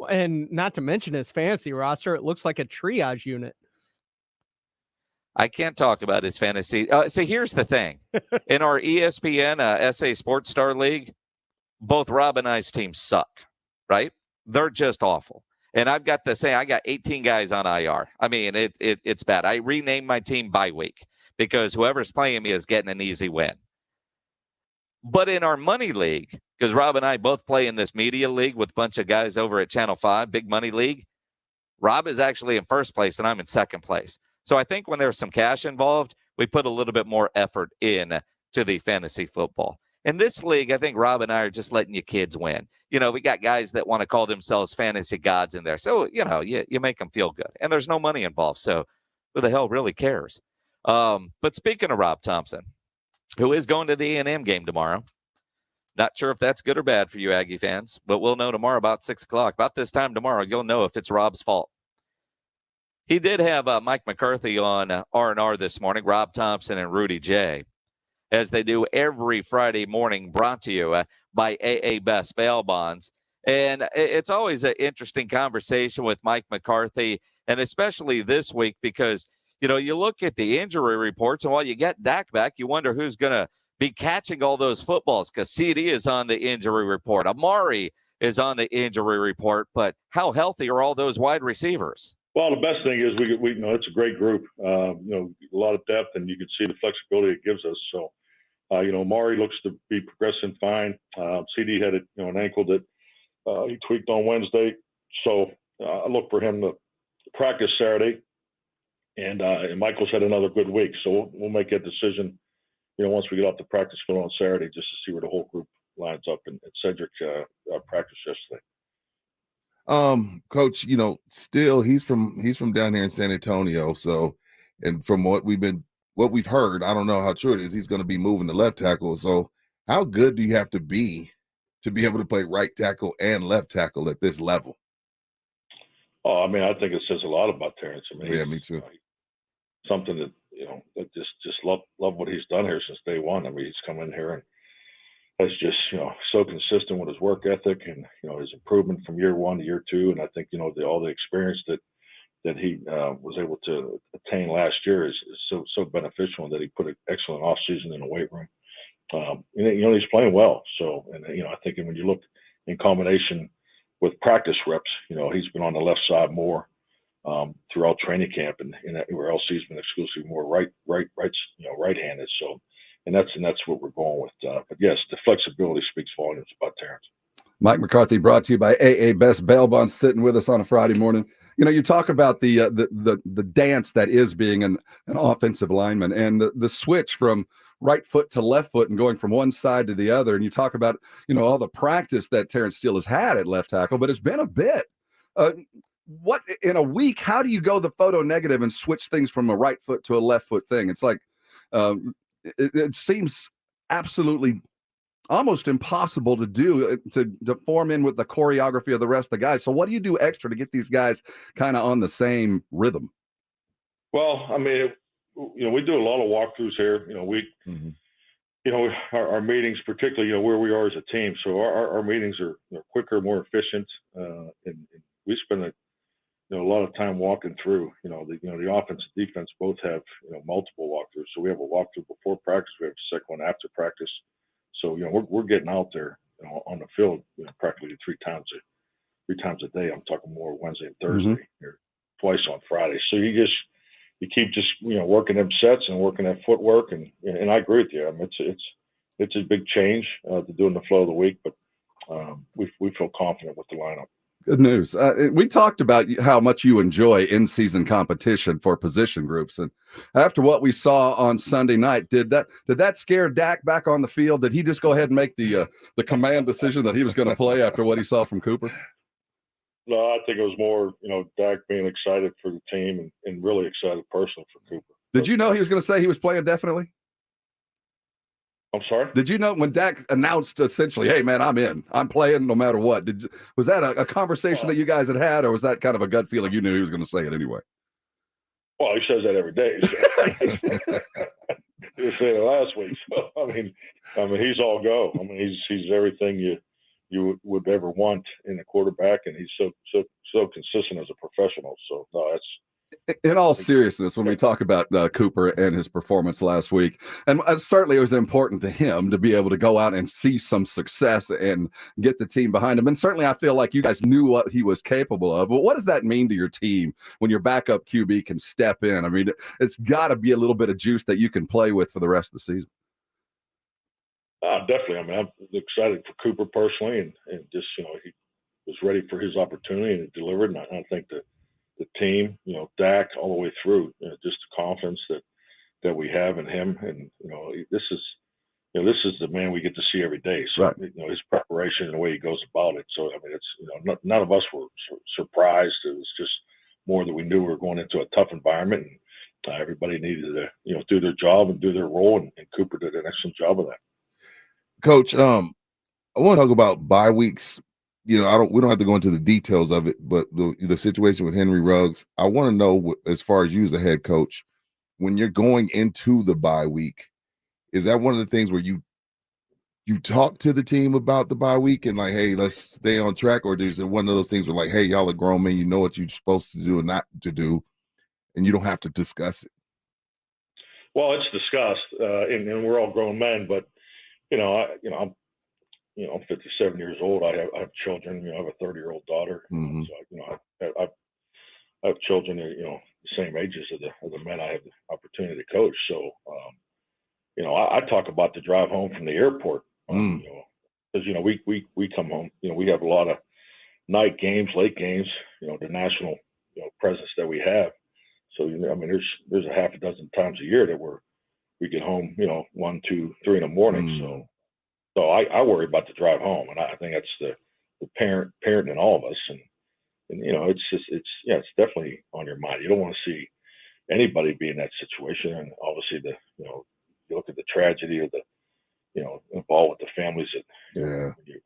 And not to mention his fantasy roster, it looks like a triage unit. I can't talk about his fantasy. So here's the thing. In our ESPN SA Sports Star League, both Rob and I's teams suck, right? They're just awful. And I've got to say, I got 18 guys on IR. I mean, it's bad. I renamed my team by week because whoever's playing me is getting an easy win. But in our money league, because Rob and I both play in this media league with a bunch of guys over at Channel 5, Big Money League, Rob is actually in first place and I'm in second place. So I think when there's some cash involved, we put a little bit more effort in to the fantasy football. In this league, I think Rob and I are just letting you kids win. You know, we got guys that want to call themselves fantasy gods in there. So, you know, you make them feel good. And there's no money involved. So who the hell really cares? But speaking of Rob Thompson, who is going to the A&M game tomorrow. Not sure if that's good or bad for you Aggie fans, but we'll know tomorrow about 6 o'clock. About this time tomorrow, you'll know if it's Rob's fault. He did have Mike McCarthy on R&R this morning, Rob Thompson and Rudy J, as they do every Friday morning, brought to you by AA Best Bail Bonds. And it's always an interesting conversation with Mike McCarthy, and especially this week because you look at the injury reports, and while you get Dak back, you wonder who's going to be catching all those footballs, because CD is on the injury report. Amari is on the injury report, but how healthy are all those wide receivers? Well, the best thing is we it's a great group. A lot of depth, and you can see the flexibility it gives us. So, Amari looks to be progressing fine. CD had an ankle that he tweaked on Wednesday, so I look for him to practice Saturday. And Michael's had another good week, so we'll make that decision, once we get off the practice field on Saturday, just to see where the whole group lines up. And Cedric practiced yesterday. Coach, still he's from down here in San Antonio. So, and from what we've heard, I don't know how true it is, he's going to be moving to left tackle. So how good do you have to be able to play right tackle and left tackle at this level? Oh, I mean, I think it says a lot about Terrence. I mean, yeah, me too. Something that, that just love what he's done here since day one. I mean, he's come in here and has just, so consistent with his work ethic and, his improvement from year one to year two. And I think, all the experience that he was able to attain last year is so beneficial, that he put an excellent offseason in the weight room. He's playing well. So, and, I think when you look in combination with practice reps, he's been on the left side more throughout training camp, and where else he's been exclusively more right-handed. So, and that's what we're going with. But yes, the flexibility speaks volumes about Terrence. Mike McCarthy, brought to you by AA Best Bail Bonds, sitting with us on a Friday morning. You talk about the dance that is being an offensive lineman, and the switch from right foot to left foot and going from one side to the other. And you talk about, all the practice that Terrence Steele has had at left tackle, but it's been a bit. What in a week, how do you go the photo negative and switch things from a right foot to a left foot thing? It's like, it seems absolutely almost impossible to do, to form in with the choreography of the rest of the guys. So what do you do extra to get these guys kind of on the same rhythm? Well, I mean, we do a lot of walkthroughs here. Our meetings, particularly, where we are as a team. So our meetings are quicker, more efficient, and we spend a lot of time walking through. The offense and defense both have multiple walkthroughs. So we have a walkthrough before practice. We have a second one after practice. So we're getting out there on the field practically three times a day. I'm talking more Wednesday and Thursday, or twice on Friday. So you keep working them sets and working that footwork, and I agree with you. I mean, it's a big change to doing the flow of the week, but we feel confident with the lineup. Good news. We talked about how much you enjoy in-season competition for position groups, and after what we saw on Sunday night, did that scare Dak back on the field? Did he just go ahead and make the command decision that he was going to play after what he saw from Cooper? No, I think it was more, Dak being excited for the team and really excited personally for Cooper. Did you know he was going to say he was playing definitely? I'm sorry? Did you know when Dak announced essentially, hey, man, I'm playing no matter what? Was that a conversation that you guys had, or was that kind of a gut feeling you knew he was going to say it anyway? Well, he says that every day. So. He was saying it last week. So, I mean, he's all go. I mean, he's everything you would ever want in a quarterback, and he's so consistent as a professional. So, no, that's. In all seriousness, when we talk about Cooper and his performance last week, and certainly it was important to him to be able to go out and see some success and get the team behind him. And certainly I feel like you guys knew what he was capable of. But what does that mean to your team when your backup QB can step in? I mean, it's got to be a little bit of juice that you can play with for the rest of the season. Definitely. I mean, I'm excited for Cooper personally, and just, he was ready for his opportunity and delivered. And I think that the team, Dak all the way through, just the confidence that we have in him. And, this is the man we get to see every day. So, right. His preparation and the way he goes about it. So, I mean, it's, none of us were surprised. It was just more that we knew we were going into a tough environment, and everybody needed to, do their job and do their role. And Cooper did an excellent job of that. Coach, I want to talk about bye weeks. We don't have to go into the details of it, but the situation with Henry Ruggs, I want to know, as far as you as a head coach, when you're going into the bye week, is that one of the things where you talk to the team about the bye week and like, hey, let's stay on track? Or is it one of those things where like, hey, y'all are grown men, you know what you're supposed to do and not to do, and you don't have to discuss it? Well, it's discussed, and we're all grown men, but I'm 57 years old. I have children. I have a 30-year-old daughter. Mm-hmm. So I have children that the same ages of the men I have the opportunity to coach. So I talk about the drive home from the airport. Because we come home. We have a lot of night games, late games. The national presence that we have. So there's a half a dozen times a year that we get home. 1, 2, 3 in the morning. So I worry about the drive home, and I think that's the parent in all of us. And it's definitely on your mind. You don't want to see anybody be in that situation. And obviously you look at the tragedy of involved with the families that you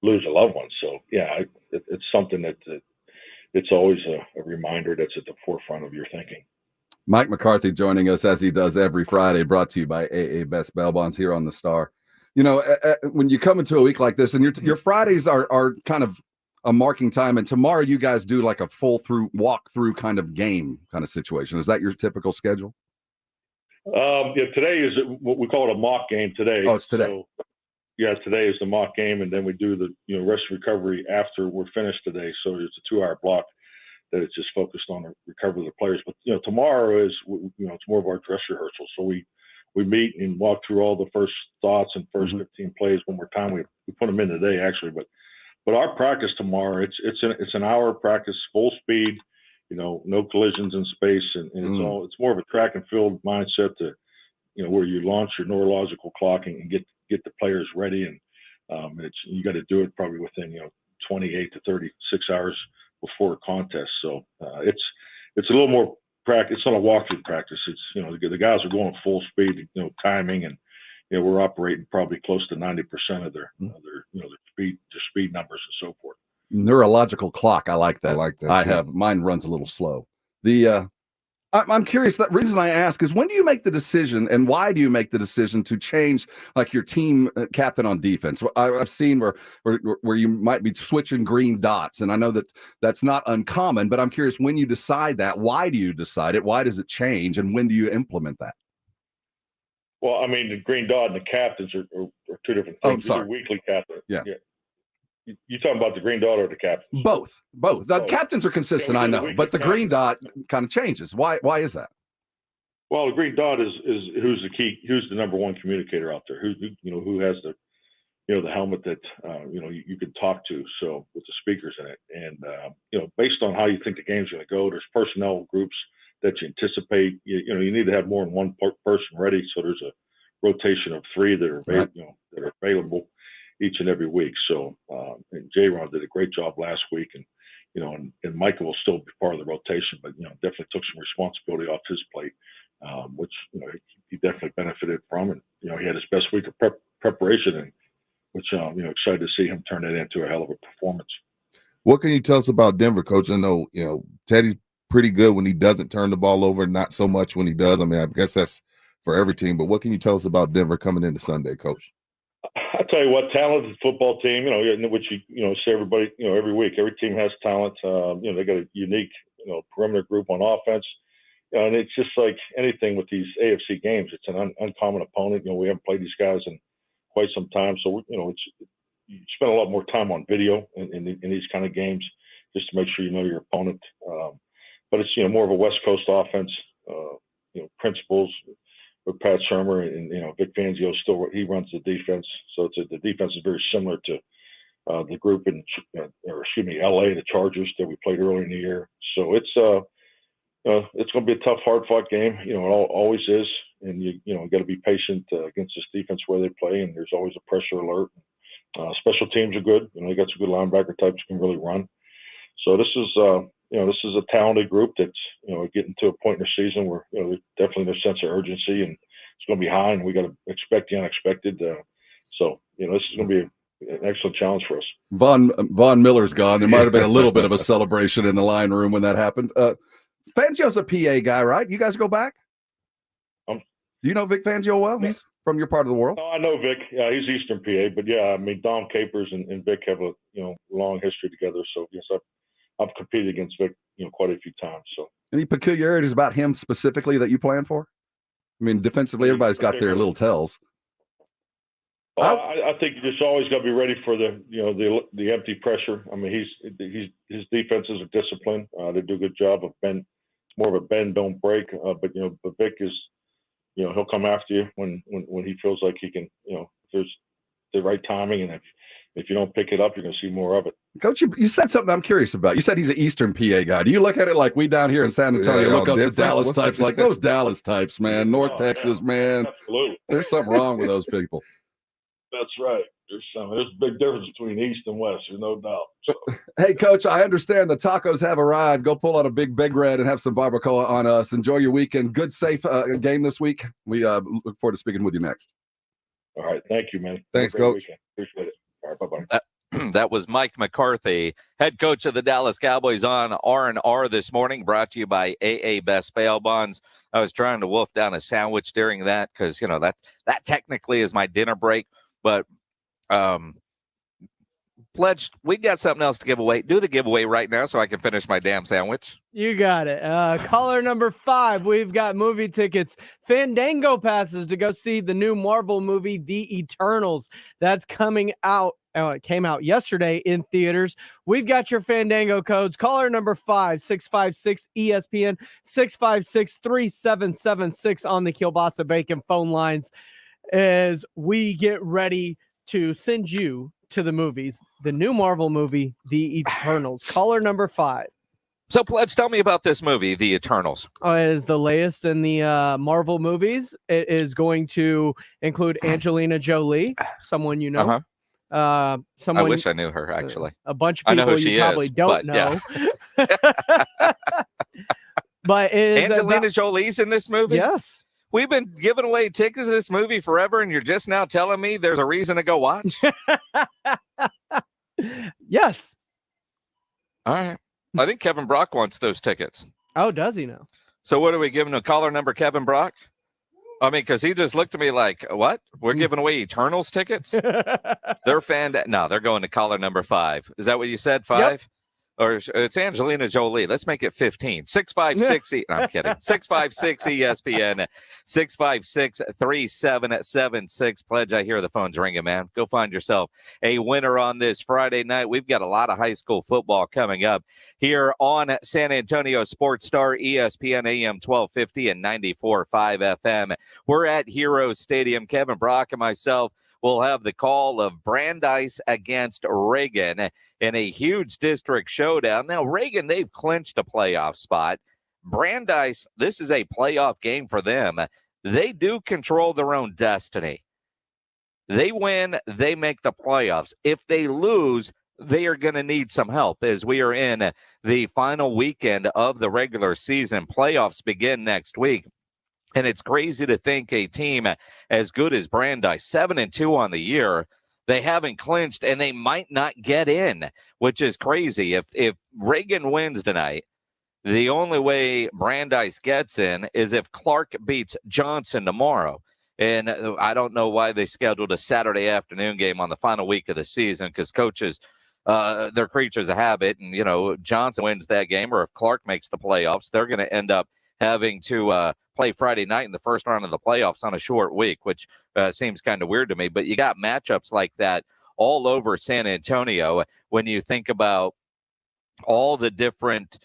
lose a loved one. So it's something that it's always a reminder that's at the forefront of your thinking. Mike McCarthy joining us as he does every Friday, brought to you by AA Best Bail Bonds here on the Star. When you come into a week like this, and your Fridays are kind of a marking time, and tomorrow you guys do like a walk through kind of game kind of situation. Is that your typical schedule? Today is what we call it a mock game today. Oh, it's today. So, today is the mock game, and then we do the rest recovery after we're finished today. So it's a 2-hour block that is just focused on the recovery of the players. But tomorrow is it's more of our dress rehearsal. So we meet and walk through all the first thoughts and first 15 plays one more time. We put them in today actually, but our practice tomorrow it's an hour practice, full speed. No collisions in space, and it's more of a track and field mindset to where you launch your neurological clocking and get the players ready, and you got to do it probably within 28 to 36 hours before a contest. So it's a little more practice. It's not a walkthrough practice. It's the guys are going full speed, timing, and we're operating probably close to 90% of their speed numbers and so forth. Neurological clock. I like that. I like that. Mine runs a little slow. I'm curious. The reason I ask is, when do you make the decision, and why do you make the decision to change like your team captain on defense? I've seen where you might be switching green dots, and I know that's not uncommon, but I'm curious, when you decide that, why do you decide it? Why does it change, and when do you implement that? Well, the green dot and the captains are two different things. Oh, I'm sorry. These are weekly captains. Yeah. You talking about the green dot or the captains? Both. The captains are consistent, I know, but the green dot kind of changes. Why is that? Well, the green dot is who's the number one communicator out there, who has the helmet that you can talk to, so with the speakers in it, and based on how you think the game's going to go, there's personnel groups that you anticipate. You need to have more than one person ready, so there's a rotation of 3 that are that are available each and every week. So and J-Ron did a great job last week, and and Micah will still be part of the rotation, but definitely took some responsibility off his plate, which he definitely benefited from, and he had his best week of preparation, and which excited to see him turn it into a hell of a performance. What can you tell us about Denver, Coach? I know Teddy's pretty good when he doesn't turn the ball over, not so much when he does. I guess that's for every team, but what can you tell us about Denver coming into Sunday, Coach? I tell you what, talented football team, which you say everybody, every week, every team has talent. They got a unique, perimeter group on offense, and it's just like anything with these AFC games. It's an uncommon opponent. We haven't played these guys in quite some time, so you spend a lot more time on video in these kind of games just to make sure you know your opponent. But it's more of a West Coast offense, principles. With Pat Shermer and Vic Fangio he runs the defense, so the defense is very similar to the group in LA, the Chargers that we played earlier in the year. So it's going to be a tough, hard-fought game. It always is, and you got to be patient against this defense where they play, and there's always a pressure alert. Special teams are good. They got some good linebacker types who can really run. So this is a talented group that's getting to a point in the season where definitely their sense of urgency, and it's going to be high, and we got to expect the unexpected. So this is going to be an excellent challenge for us. Von Miller's gone. There might have been a little bit of a celebration in the line room when that happened. Fangio's a PA guy, right? You guys go back? Do you know Vic Fangio well? He's from your part of the world. Oh, I know Vic. He's Eastern PA, but Dom Capers and Vic have a long history together. So yes, I've competed against Vic, quite a few times. So, any peculiarities about him specifically that you plan for? I mean, defensively, everybody's got their little tells. I think you just always got to be ready for the empty pressure. I mean, his defenses are disciplined. They do a good job of more of a bend, don't break. But Vic is, he'll come after you when he feels like he can. If there's the right timing, and if you don't pick it up, you're going to see more of it. Coach, you said something I'm curious about. You said he's an Eastern PA guy. Do you look at it like we down here in San Antonio look up to Dallas types, like those Dallas types, man, North Texas, man? Absolutely. There's something wrong with those people. That's right. There's a big difference between East and West. There's no doubt. So. Hey, Coach, I understand the tacos have arrived. Go pull out a big red and have some barbacoa on us. Enjoy your weekend. Good, safe game this week. We look forward to speaking with you next. All right. Thank you, man. Thanks, Coach. Weekend. Appreciate it. All right. Bye-bye. That was Mike McCarthy, head coach of the Dallas Cowboys, on R&R this morning, brought to you by AA Best Bail Bonds. I was trying to wolf down a sandwich during that because, that technically is my dinner break. But Pledge, we got something else to give away. Do the giveaway right now so I can finish my damn sandwich. You got it. Caller number 5, we've got movie tickets, Fandango passes to go see the new Marvel movie, The Eternals. That's coming out. It came out yesterday in theaters. We've got your Fandango codes. Caller number 5, 656-ESPN, 656-3776 on the Kielbasa Bacon phone lines as we get ready to send you to the movies, the new Marvel movie, The Eternals. Caller number 5. So, Pledge, tell me about this movie, The Eternals. It is the latest in the Marvel movies. It is going to include Angelina Jolie, someone you know. Uh-huh. Someone I wish I knew her, actually. A bunch of people you probably don't know. Yeah. But Angelina Jolie's in this movie? Yes. We've been giving away tickets to this movie forever, and you're just now telling me there's a reason to go watch? Yes. All right. I think Kevin Brock wants those tickets. Oh, does he now? So what are we giving a caller number, Kevin Brock? I mean, because he just looked at me like, what? We're giving away Eternals tickets? They're going to caller number 5. Is that what you said, 5? Yep. Or it's Angelina Jolie. Let's make it 15. 656. I'm kidding. 656 ESPN. 656-3776. Pledge, I hear the phone's ringing, man. Go find yourself a winner on this Friday night. We've got a lot of high school football coming up here on San Antonio Sports Star, ESPN AM 1250 and 94.5 FM. We're at Heroes Stadium. Kevin Brock and myself will have the call of Brandeis against Reagan in a huge district showdown. Now, Reagan, they've clinched a playoff spot. Brandeis, this is a playoff game for them. They do control their own destiny. They win, they make the playoffs. If they lose, they are going to need some help as we are in the final weekend of the regular season. Playoffs begin next week. And it's crazy to think a team as good as Brandeis, 7-2 on the year, they haven't clinched and they might not get in, which is crazy. If Reagan wins tonight, the only way Brandeis gets in is if Clark beats Johnson tomorrow. And I don't know why they scheduled a Saturday afternoon game on the final week of the season, because coaches, they're creatures of habit. And, Johnson wins that game, or if Clark makes the playoffs, they're going to end up having to play Friday night in the first round of the playoffs on a short week, which seems kind of weird to me. But you got matchups like that all over San Antonio when you think about all the different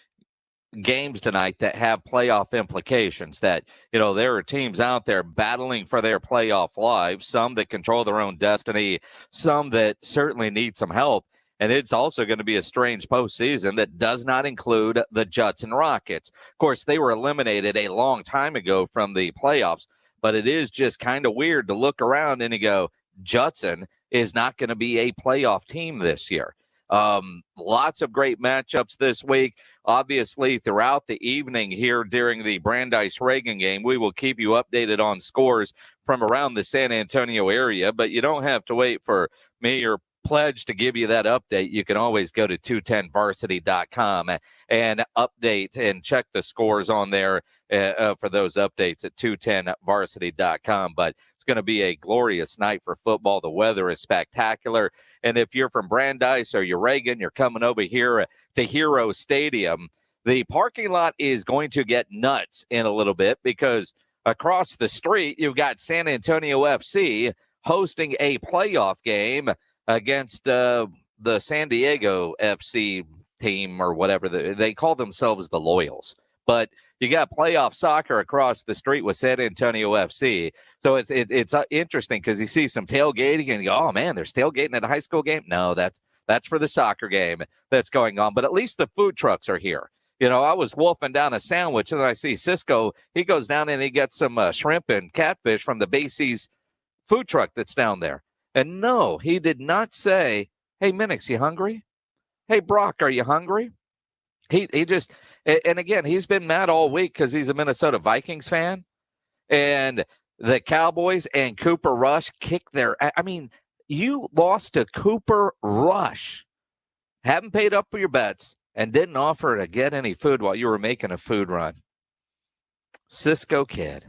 games tonight that have playoff implications, that, there are teams out there battling for their playoff lives, some that control their own destiny, some that certainly need some help. And it's also going to be a strange postseason that does not include the Judson Rockets. Of course, they were eliminated a long time ago from the playoffs, but it is just kind of weird to look around and you go, Judson is not going to be a playoff team this year. Lots of great matchups this week. Obviously, throughout the evening here during the Brandeis-Reagan game, we will keep you updated on scores from around the San Antonio area, but you don't have to wait for me or Pledge to give you that update. You can always go to 210varsity.com and update and check the scores on there for those updates at 210varsity.com. But It's going to be a glorious night for football. The weather is spectacular. And if you're from Brandeis or you're Reagan, you're coming over here to Hero Stadium, the parking lot is going to get nuts in a little bit because across the street, you've got San Antonio FC hosting a playoff game against the San Diego FC team or whatever. They call themselves the Loyals. But you got playoff soccer across the street with San Antonio FC. So it's interesting because you see some tailgating and you go, oh, man, there's tailgating at a high school game? No, that's for the soccer game that's going on. But at least the food trucks are here. You know, I was wolfing down a sandwich, and then I see Cisco. He goes down and he gets some shrimp and catfish from the Basie's food truck that's down there. And no, he did not say, hey, Minix, you hungry? Hey, Brock, are you hungry? He just, and again, he's been mad all week because he's a Minnesota Vikings fan. And the Cowboys and Cooper Rush kicked their, I mean, you lost to Cooper Rush. Haven't paid up for your bets. And didn't offer to get any food while you were making a food run. Cisco Kid.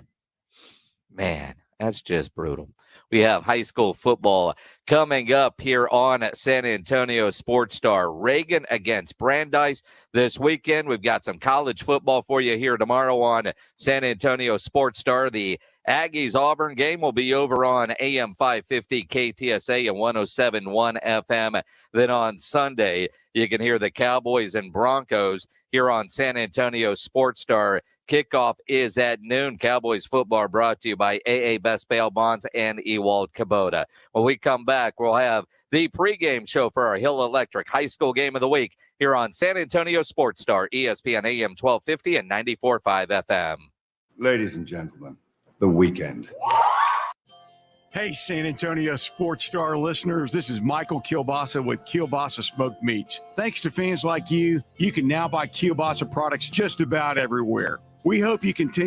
Man, that's just brutal. We have high school football coming up here on San Antonio Sports Star. Reagan against Brandeis this weekend. We've got some college football for you here tomorrow on San Antonio Sports Star. The Aggies Auburn game will be over on AM 550 KTSA and 107.1 FM. Then on Sunday, you can hear the Cowboys and Broncos here on San Antonio Sports Star. Kickoff is at noon. Cowboys football brought to you by AA Best Bail Bonds and Ewald Kubota. When we come back, we'll have the pregame show for our Hill Electric High School Game of the Week here on San Antonio Sports Star, ESPN AM 1250 and 94.5 FM. Ladies and gentlemen, the weekend. Hey, San Antonio Sports Star listeners, this is Michael Kielbasa with Kielbasa Smoked Meats. Thanks to fans like you, you can now buy Kielbasa products just about everywhere. We hope you continue